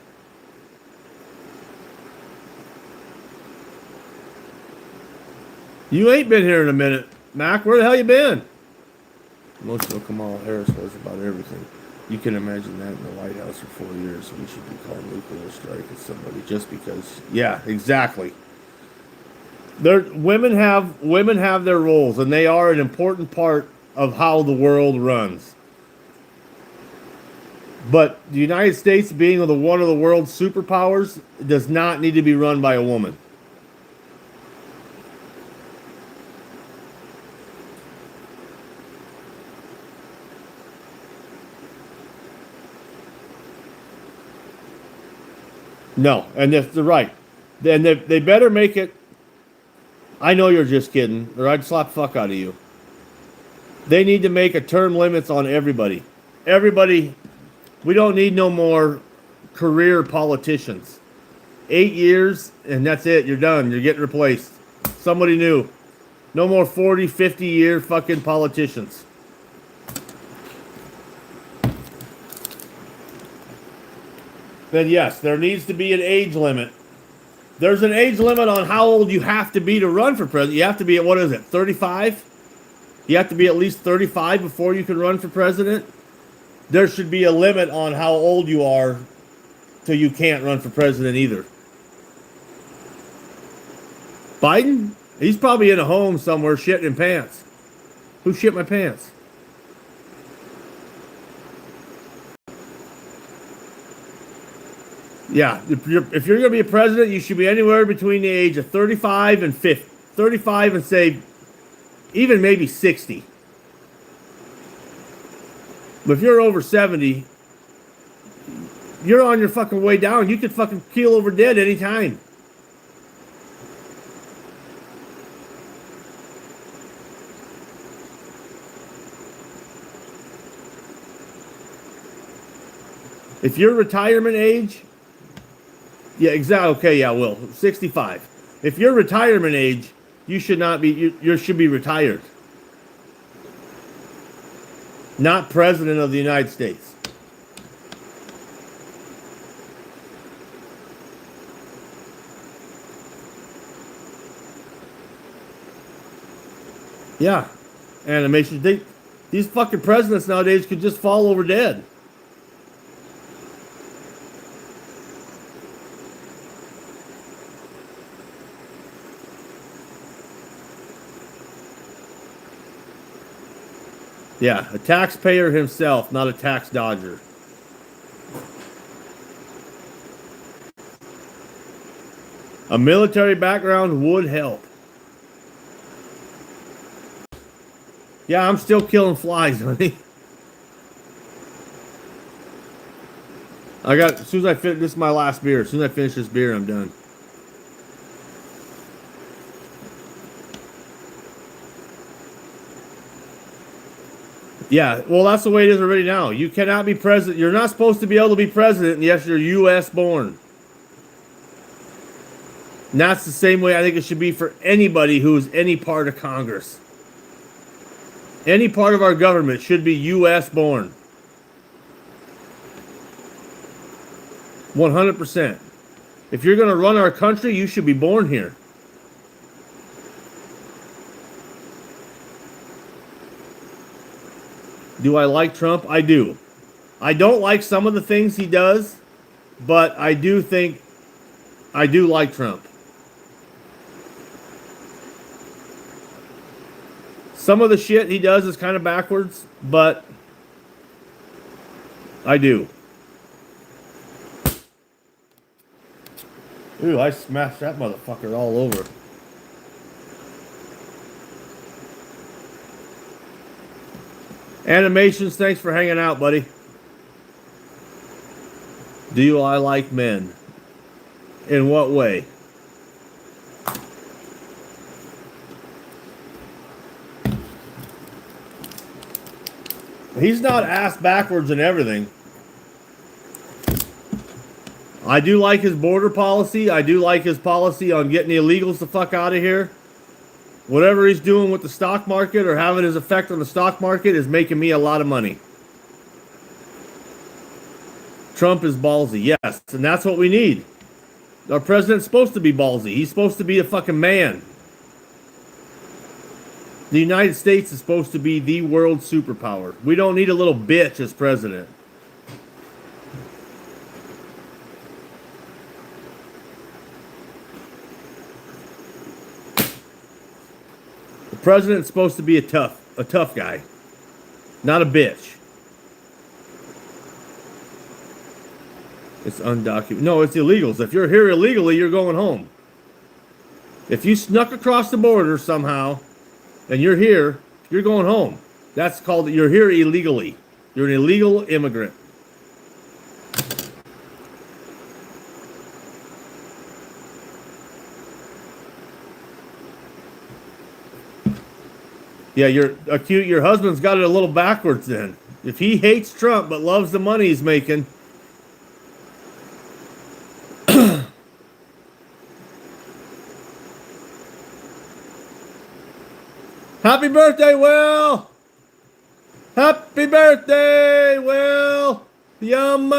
You ain't been here in a minute. Mac, where the hell you been? Emotional Kamala Harris was about everything. You can imagine that in the White House for 4 years. We should be called nuclear strike at somebody just because. Yeah, exactly. Women have their roles, and they are an important part of how the world runs. But the United States, being one of the world's superpowers, does not need to be run by a woman. No, and if they're right, then they better make it. I know you're just kidding, or I'd slap the fuck out of you. They need to make a term limits on everybody. Everybody, we don't need no more career politicians. 8 years, and that's it. You're done. You're getting replaced. Somebody new. No more 40, 50-year fucking politicians. Then yes, there needs to be an age limit. There's an age limit on how old you have to be to run for president. You have to be at, what is it, 35? You have to be at least 35 before you can run for president. There should be a limit on how old you are till you can't run for president either. Biden? He's probably in a home somewhere shitting in pants. Who shit my pants? Yeah, if you're going to be a president, you should be anywhere between the age of 35 and 50. 35 and say, even maybe 60. But if you're over 70, you're on your fucking way down. You could fucking keel over dead anytime. If your retirement age, yeah, exactly. Okay, yeah, Will, 65. If your retirement age, you should not be. You should be retired, not president of the United States. Yeah. Animation. These fucking presidents nowadays could just fall over dead. Yeah, a taxpayer himself, not a tax dodger. A military background would help. Yeah, I'm still killing flies, honey. As soon as I finish, this is my last beer. As soon as I finish this beer, I'm done. Yeah, well, that's the way it is already now. You cannot be president. You're not supposed to be able to be president unless you're U.S. born. And that's the same way I think it should be for anybody who's any part of Congress. Any part of our government should be U.S. born. 100%. If you're going to run our country, you should be born here. Do I like Trump? I do. I don't like some of the things he does, but I do like Trump. Some of the shit he does is kind of backwards, but I do. Ooh, I smashed that motherfucker all over. Animations, thanks for hanging out, buddy. Do I like men? In what way? He's not ass backwards and everything. I do like his border policy. I do like his policy on getting the illegals the fuck out of here. Whatever he's doing with the stock market or having his effect on the stock market is making me a lot of money. Trump is ballsy, yes, and that's what we need. Our president's supposed to be ballsy. He's supposed to be a fucking man. The United States is supposed to be the world superpower. We don't need a little bitch as president. The president's supposed to be a tough guy, not a bitch. It's undocumented. No, it's illegals. If you're here illegally, you're going home. If you snuck across the border somehow and you're here, you're going home. That's called, you're here illegally. You're an illegal immigrant. Yeah, your husband's got it a little backwards then. If he hates Trump but loves the money he's making. Happy birthday, Will! Happy birthday, Will! Yum!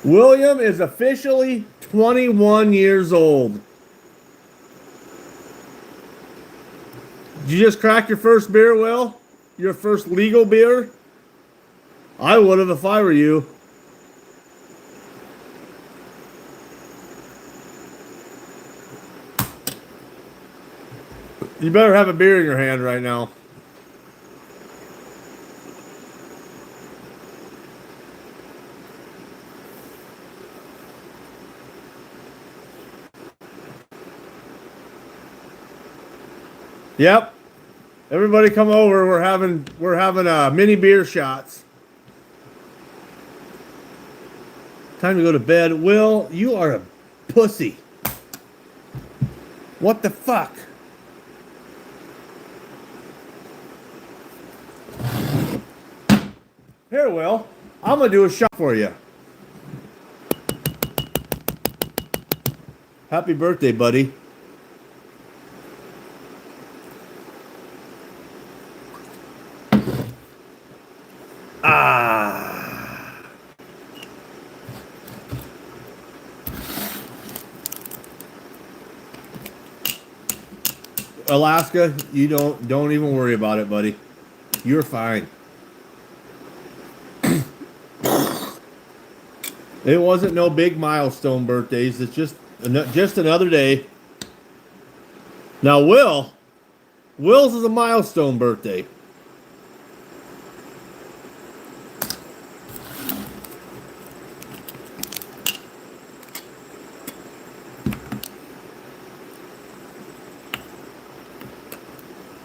William is officially 21 years old. Did you just crack your first beer, Will? Your first legal beer? I would have if I were you. You better have a beer in your hand right now. Yep. Everybody come over. We're having mini beer shots. Time to go to bed. Will, you are a pussy. What the fuck? Here, Will. I'm gonna do a shot for you. Happy birthday, buddy. Ah. Alaska, you don't even worry about it, buddy. You're fine. It wasn't no big milestone birthdays. It's just another day. Now, Will's is a milestone birthday.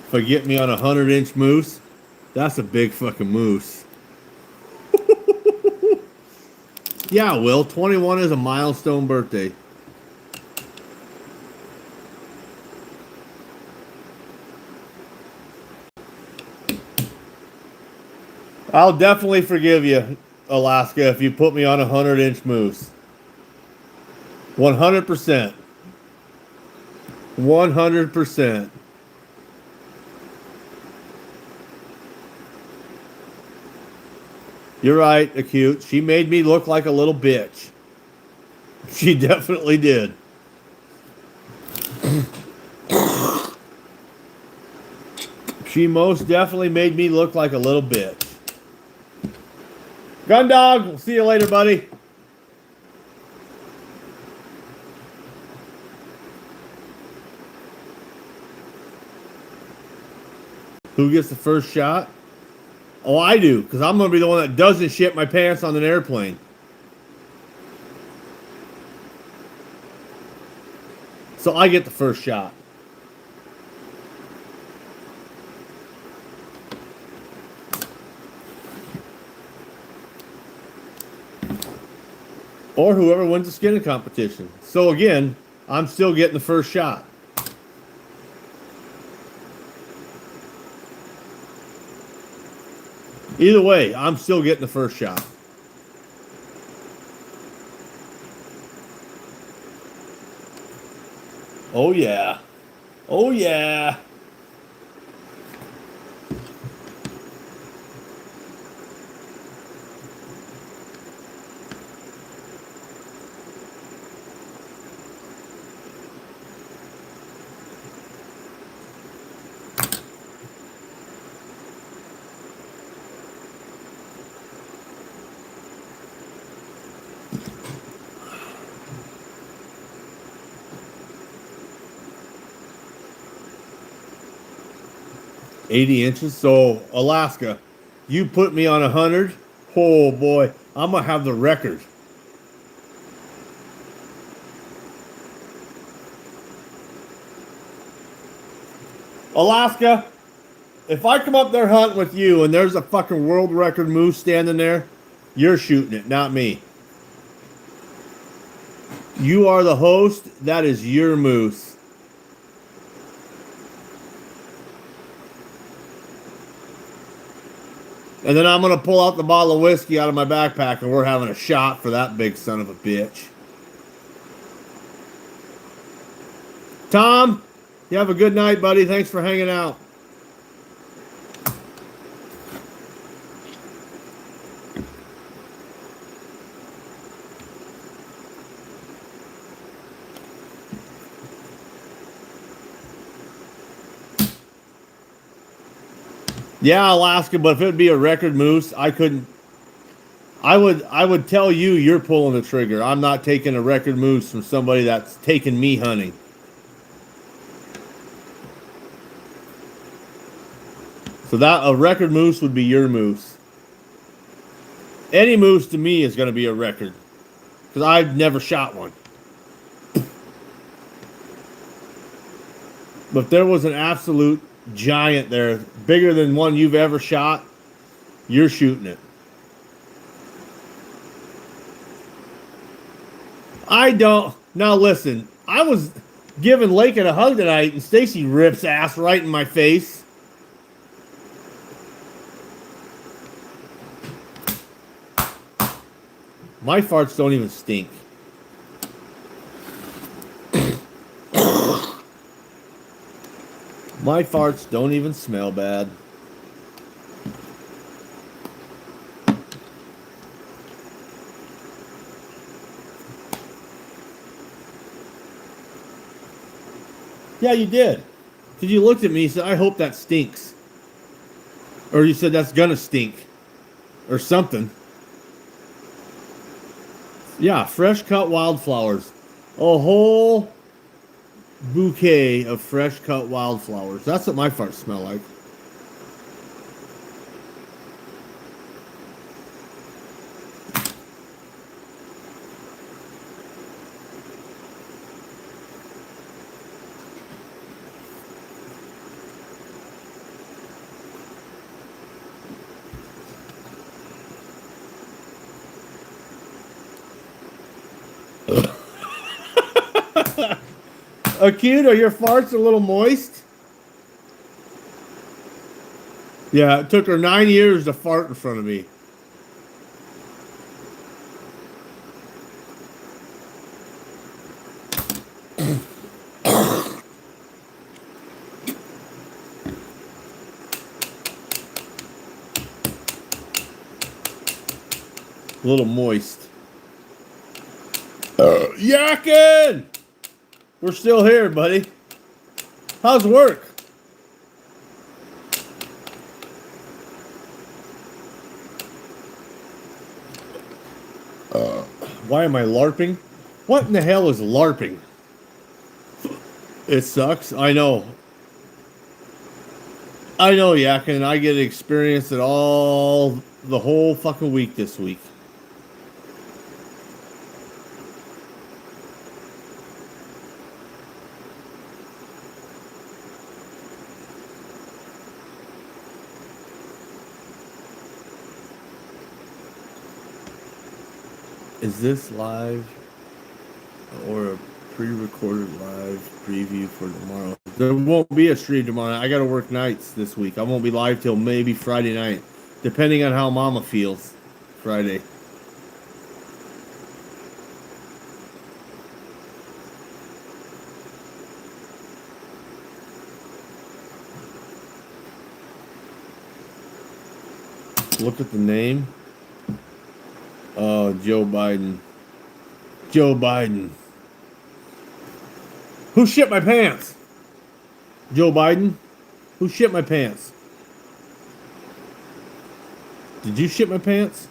If I get me on a 100-inch moose, that's a big fucking moose. Yeah, Will, 21 is a milestone birthday. I'll definitely forgive you, Alaska, if you put me on a 100-inch moose. 100%. 100%. You're right, Acute. She made me look like a little bitch. She definitely did. She most definitely made me look like a little bitch. Gun Dog, we'll see you later, buddy. Who gets the first shot? Oh, I do, because I'm going to be the one that doesn't shit my pants on an airplane. So I get the first shot. Or whoever wins the skinning competition. So again, I'm still getting the first shot. Either way, I'm still getting the first shot. Oh yeah. Oh yeah. $80 inches. So Alaska, you put me on 100. Oh boy, I'm gonna have the record. Alaska, if I come up there hunting with you and there's a fucking world record moose standing there, you're shooting it, not me. You are the host. That is your moose. And then I'm going to pull out the bottle of whiskey out of my backpack and we're having a shot for that big son of a bitch. Tom, you have a good night, buddy. Thanks for hanging out. Yeah, Alaska, but if it'd be a record moose, I couldn't. I would tell you you're pulling the trigger. I'm not taking a record moose from somebody that's taking me hunting. So that a record moose would be your moose. Any moose to me is going to be a record because I've never shot one. But if there was an absolute giant there, bigger than one you've ever shot, you're shooting it. I don't. Now listen, I was giving Lakin a hug tonight and Stacy rips ass right in my face. My farts don't even stink. My farts don't even smell bad. Yeah, you did. Because you looked at me, you said, I hope that stinks. Or you said, that's gonna stink. Or something. Yeah, fresh cut wildflowers. A whole bouquet of fresh cut wildflowers. That's what my farts smell like. Acute, are your farts a little moist? Yeah, it took her 9 years to fart in front of me. A little moist. Yakin! We're still here, buddy. How's work? Why am I LARPing? What in the hell is LARPing? It sucks. I know. I know, Yakin. I get to experience it all the whole fucking week this week. Is this live or a pre-recorded live preview for tomorrow? There won't be a stream tomorrow. I got to work nights this week. I won't be live till maybe Friday night, depending on how Mama feels Friday. Look at the name. Oh, Joe Biden. Joe Biden. Who shit my pants? Joe Biden? Who shit my pants? Did you shit my pants?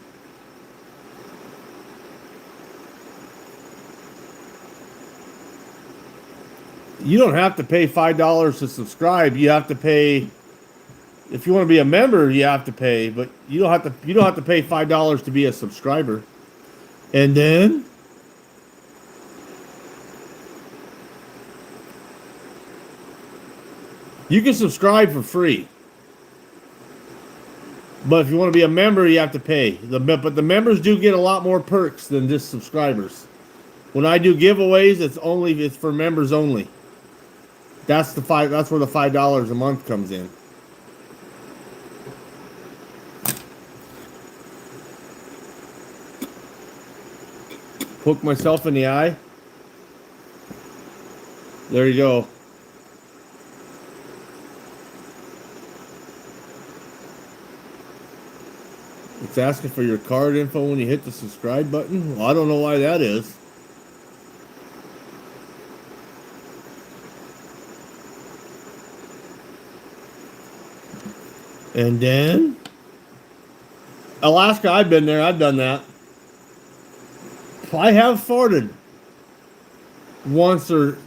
You don't have to pay $5 to subscribe. You have to pay. If you want to be a member, you have to pay, but you don't have to pay $5 to be a subscriber. And then you can subscribe for free. But if you want to be a member, you have to pay. But the members do get a lot more perks than just subscribers. When I do giveaways, it's for members only. That's where the $5 a month comes in. Poke myself in the eye. There you go. It's asking for your card info when you hit the subscribe button. Well, I don't know why that is. And then Alaska, I've been there. I've done that. I have farted once or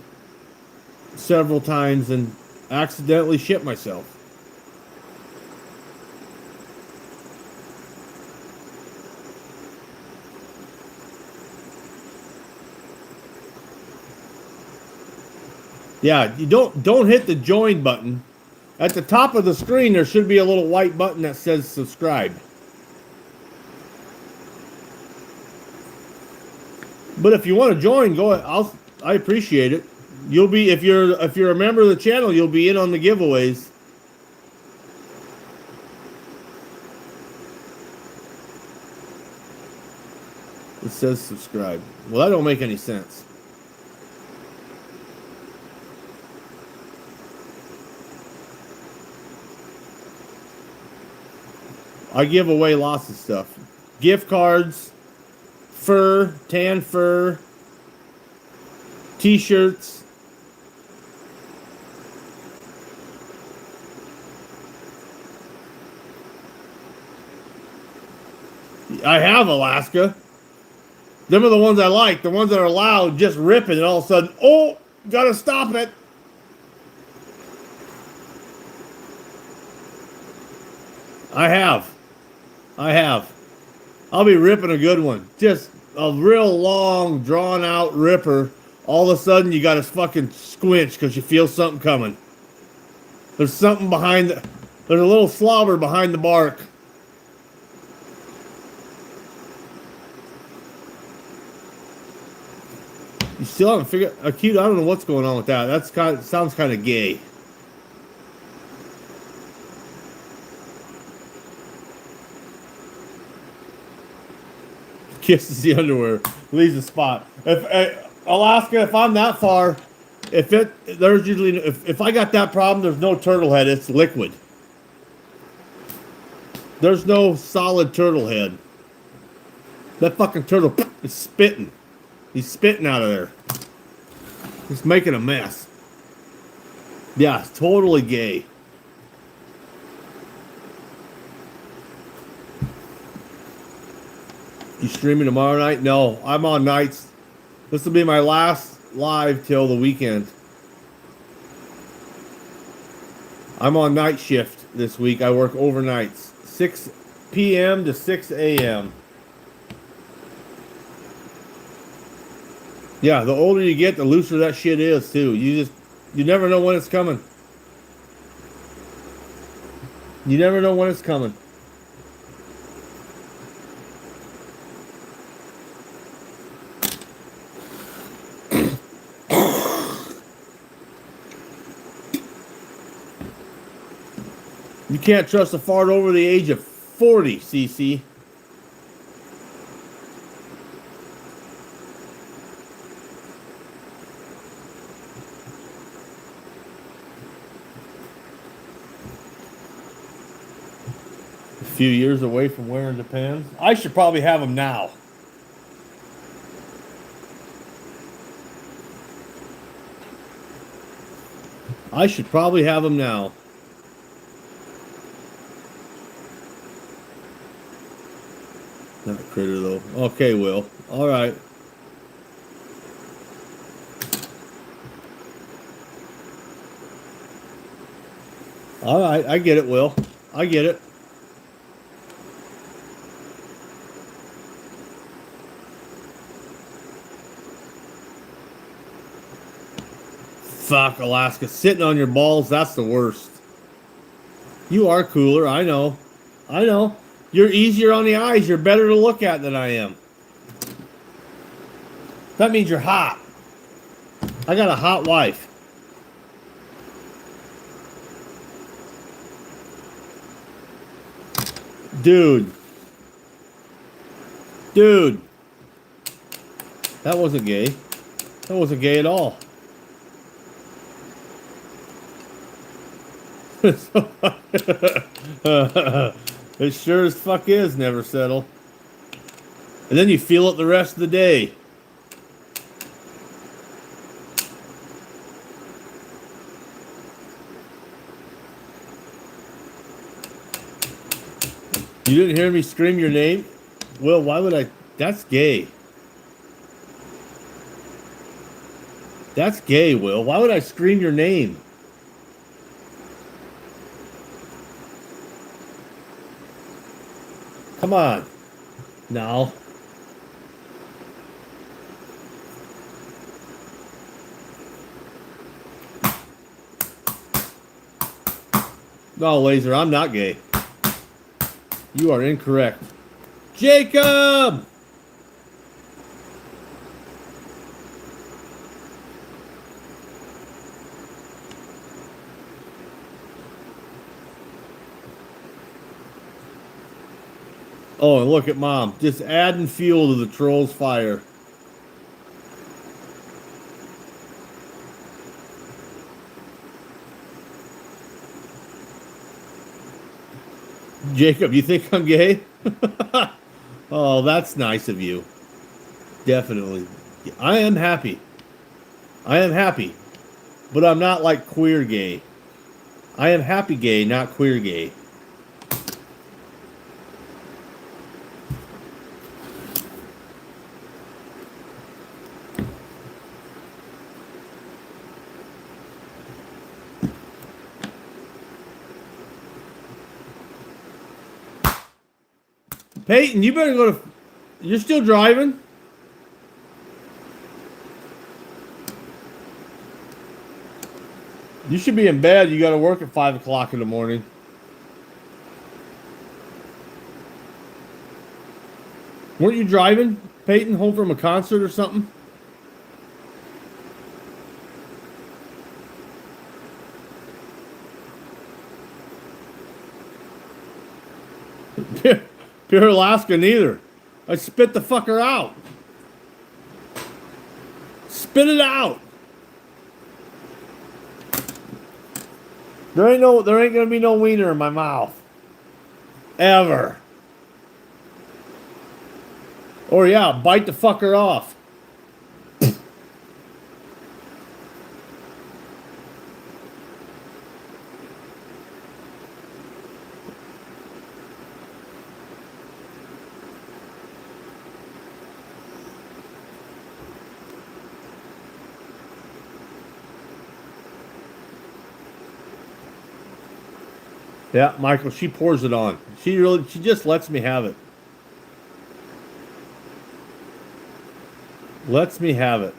several times and accidentally shit myself. Yeah, you don't hit the join button. At the top of the screen, there should be a little white button that says subscribe. But if you want to join, go ahead. I appreciate it. You'll be if you're a member of the channel, you'll be in on the giveaways. It says subscribe. Well, that don't make any sense. I give away lots of stuff. Gift cards, fur, tan fur, t-shirts. I have Alaska. Them are the ones I like. The ones that are loud, just ripping, and all of a sudden, oh, gotta stop it. I have. I have. I'll be ripping a good one. Just a real long, drawn out ripper. All of a sudden, you got to fucking squinch because you feel something coming. There's something behind the. There's a little slobber behind the bark. You still haven't figured. Acute. I don't know what's going on with that. That's kind. Sounds kind of gay. Kisses the underwear, leaves the spot. If Alaska, if I'm that far, there's usually if I got that problem, there's no turtle head. It's liquid. There's no solid turtle head. That fucking turtle is spitting. He's spitting out of there. He's making a mess. Yeah, it's totally gay. You streaming tomorrow night? No, I'm on nights. This will be my last live till the weekend. I'm on night shift this week. I work overnights. 6 p.m. to 6 a.m. Yeah, the older you get, the looser that shit is too. You never know when it's coming. You never know when it's coming. You can't trust a fart over the age of 40, CC. A few years away from wearing the pants. I should probably have them now. I should probably have them now. Not a critter though. Okay, Will. All right. All right. I get it, Will. I get it. Fuck, Alaska. Sitting on your balls, that's the worst. You are cooler. I know. I know. You're easier on the eyes. You're better to look at than I am. That means you're hot. I got a hot wife. Dude. Dude. That wasn't gay. That wasn't gay at all. It sure as fuck is never settle. And then you feel it the rest of the day. You didn't hear me scream your name? Well, why would I? That's gay. That's gay, Will. Why would I scream your name? Come on. No. No, Laser, I'm not gay. You are incorrect. Jacob! Oh, and look at Mom. Just adding fuel to the troll's fire. Jacob, you think I'm gay? Oh, that's nice of you. Definitely. I am happy. I am happy. But I'm not like queer gay. I am happy gay, not queer gay. Peyton, you better go to. You're still driving? You should be in bed. You got to work at 5 o'clock in the morning. Weren't you driving, Peyton, home from a concert or something? Pure Alaska, neither. I spit the fucker out. Spit it out. There ain't gonna be no wiener in my mouth. Ever. Or yeah, bite the fucker off. Yeah, Michael, she pours it on. She just lets me have it. Lets me have it.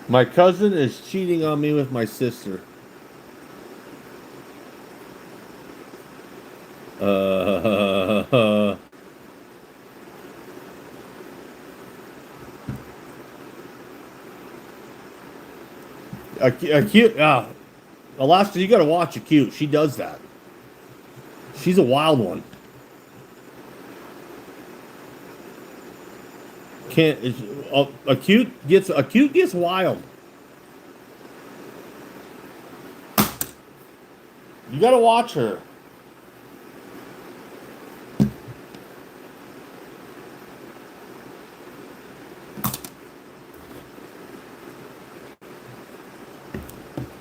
My cousin is cheating on me with my sister. Acute. Alaska, you got to watch Acute. She does that. She's a wild one. Can't. Acute gets wild. You got to watch her.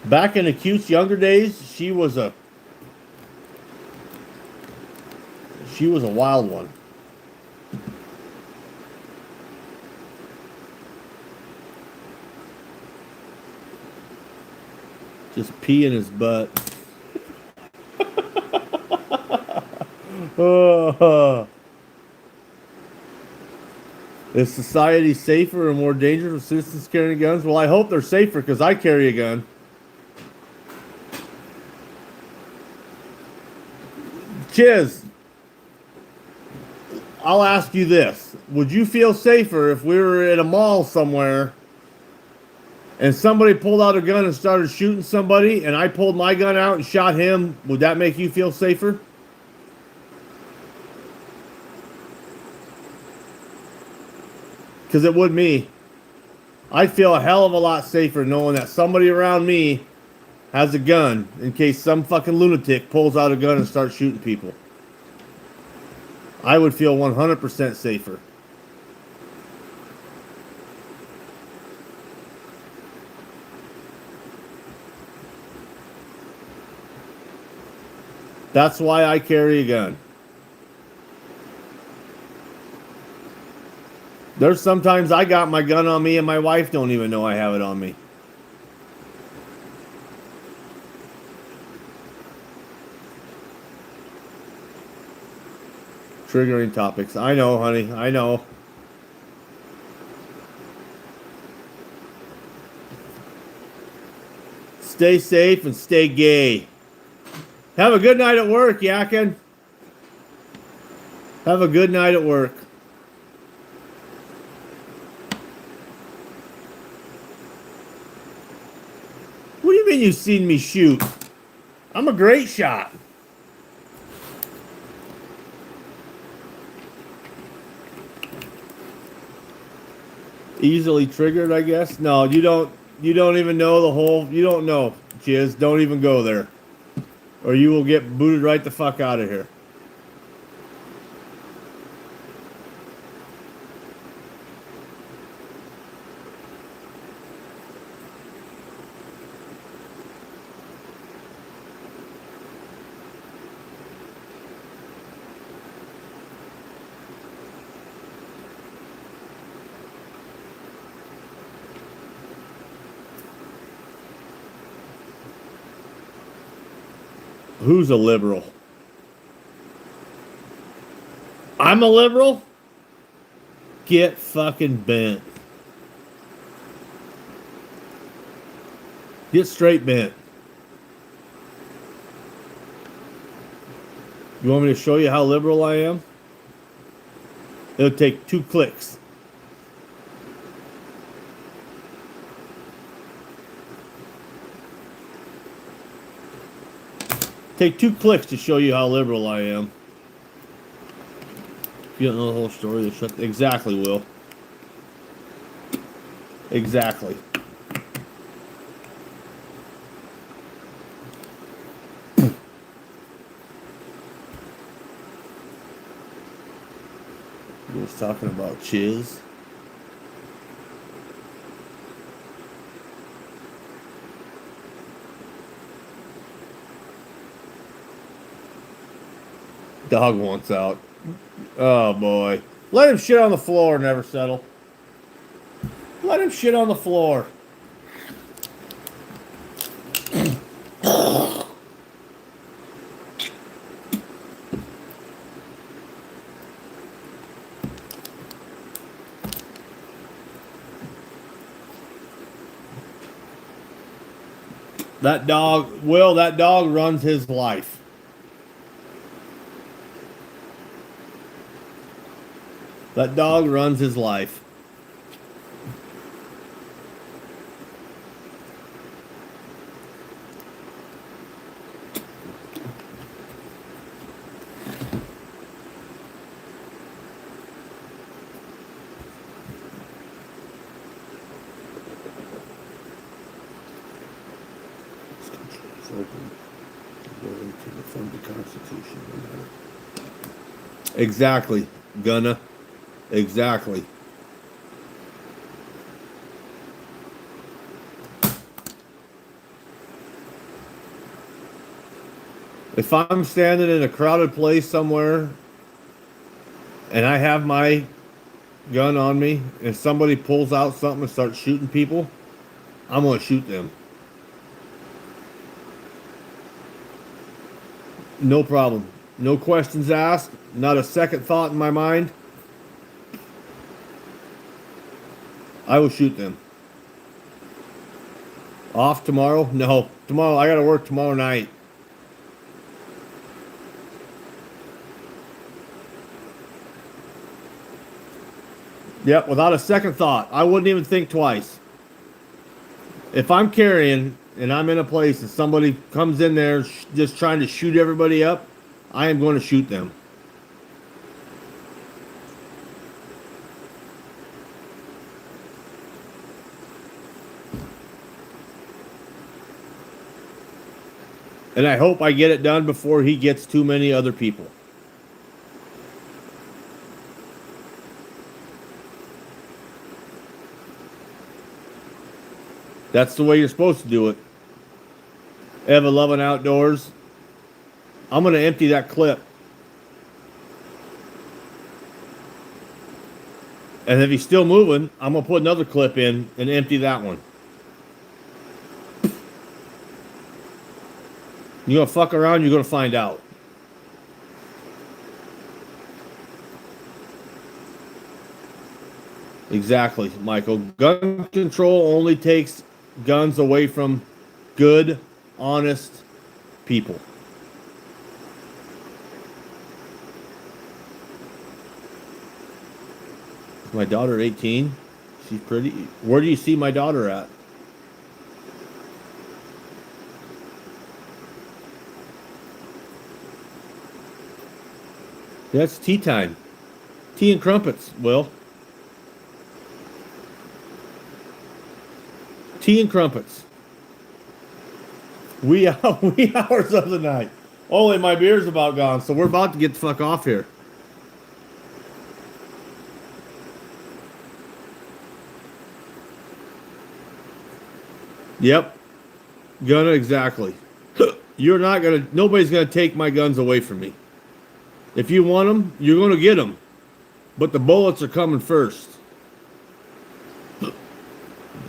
Back in Acute's younger days, she was a wild one. Just pee in his butt. Is society safer or more dangerous with citizens carrying guns? Well, I hope they're safer because I carry a gun. Chiz, I'll ask you this. Would you feel safer if we were at a mall somewhere and somebody pulled out a gun and started shooting somebody and I pulled my gun out and shot him? Would that make you feel safer? Because it would me. I'd feel a hell of a lot safer knowing that somebody around me has a gun in case some fucking lunatic pulls out a gun and starts shooting people. I would feel 100% safer. That's why I carry a gun. There's sometimes I got my gun on me and my wife don't even know I have it on me. Triggering topics. I know, honey. I know. Stay safe and stay gay. Have a good night at work, Yakin. Have a good night at work. What do you mean you've seen me shoot? I'm a great shot. Easily triggered, I guess. No, you don't even know the whole. You don't know, Chiz. Don't even go there, or you will get booted right the fuck out of here. Who's a liberal? I'm a liberal? Get fucking bent. Get straight bent. You want me to show you how liberal I am? It'll take 2 clicks. Take 2 clicks to show you how liberal I am. If you don't know the whole story, then shut. Exactly, Will. Exactly. He was talking about chiz. Dog wants out. Oh boy. Let him shit on the floor, never settle. Let him shit on the floor. That dog, Will, that dog runs his life. That dog runs his life. Exactly, Gunna. Exactly. If I'm standing in a crowded place somewhere and I have my gun on me and somebody pulls out something and starts shooting people, I'm going to shoot them. No problem. No questions asked. Not a second thought in my mind. I will shoot them. Off tomorrow? No. Tomorrow, I got to work tomorrow night. Yep, without a second thought. I wouldn't even think twice. If I'm carrying and I'm in a place and somebody comes in there just trying to shoot everybody up, I am going to shoot them. And I hope I get it done before he gets too many other people. That's the way you're supposed to do it. Eva Loving Outdoors. I'm going to empty that clip. And if he's still moving, I'm going to put another clip in and empty that one. You're going to fuck around, you're going to find out. Exactly, Michael. Gun control only takes guns away from good, honest people. Is my daughter 18? She's pretty. Where do you see my daughter at? That's tea time. Tea and crumpets, Will. Tea and crumpets. Wee hours of the night. Only my beer's about gone, so we're about to get the fuck off here. Yep. Gonna exactly. You're not gonna. Nobody's gonna take my guns away from me. If you want them, you're gonna get them. But the bullets are coming first.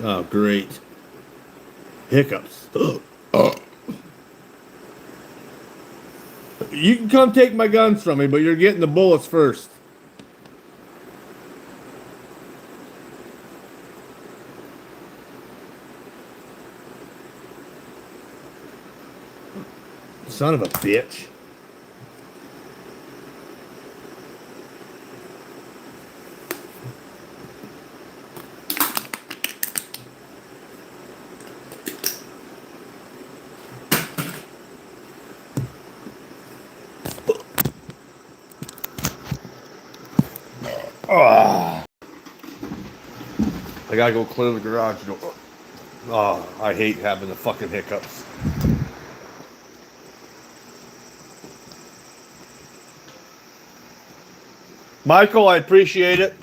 Oh, great. Hiccups. You can come take my guns from me, but you're getting the bullets first. Son of a bitch. Oh, I gotta go clear the garage door. Oh, I hate having the fucking hiccups. Michael, I appreciate it.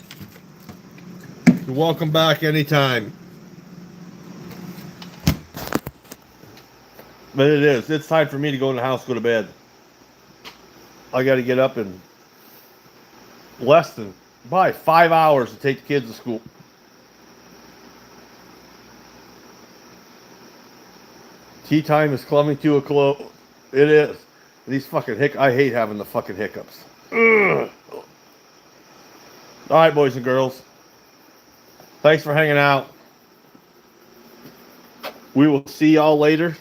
You're welcome back anytime. But it is. It's time for me to go in the house, go to bed. I got to get up in less than probably 5 hours to take the kids to school. Tea time is coming to a close. It is. These fucking I hate having the fucking hiccups. Ugh. All right, boys and girls. Thanks for hanging out. We will see y'all later.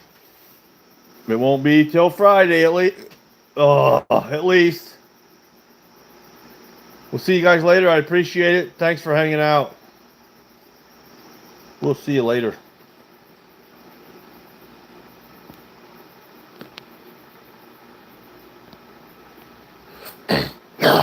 It won't be till Friday at least. At least. We'll see you guys later. I appreciate it. Thanks for hanging out. We'll see you later.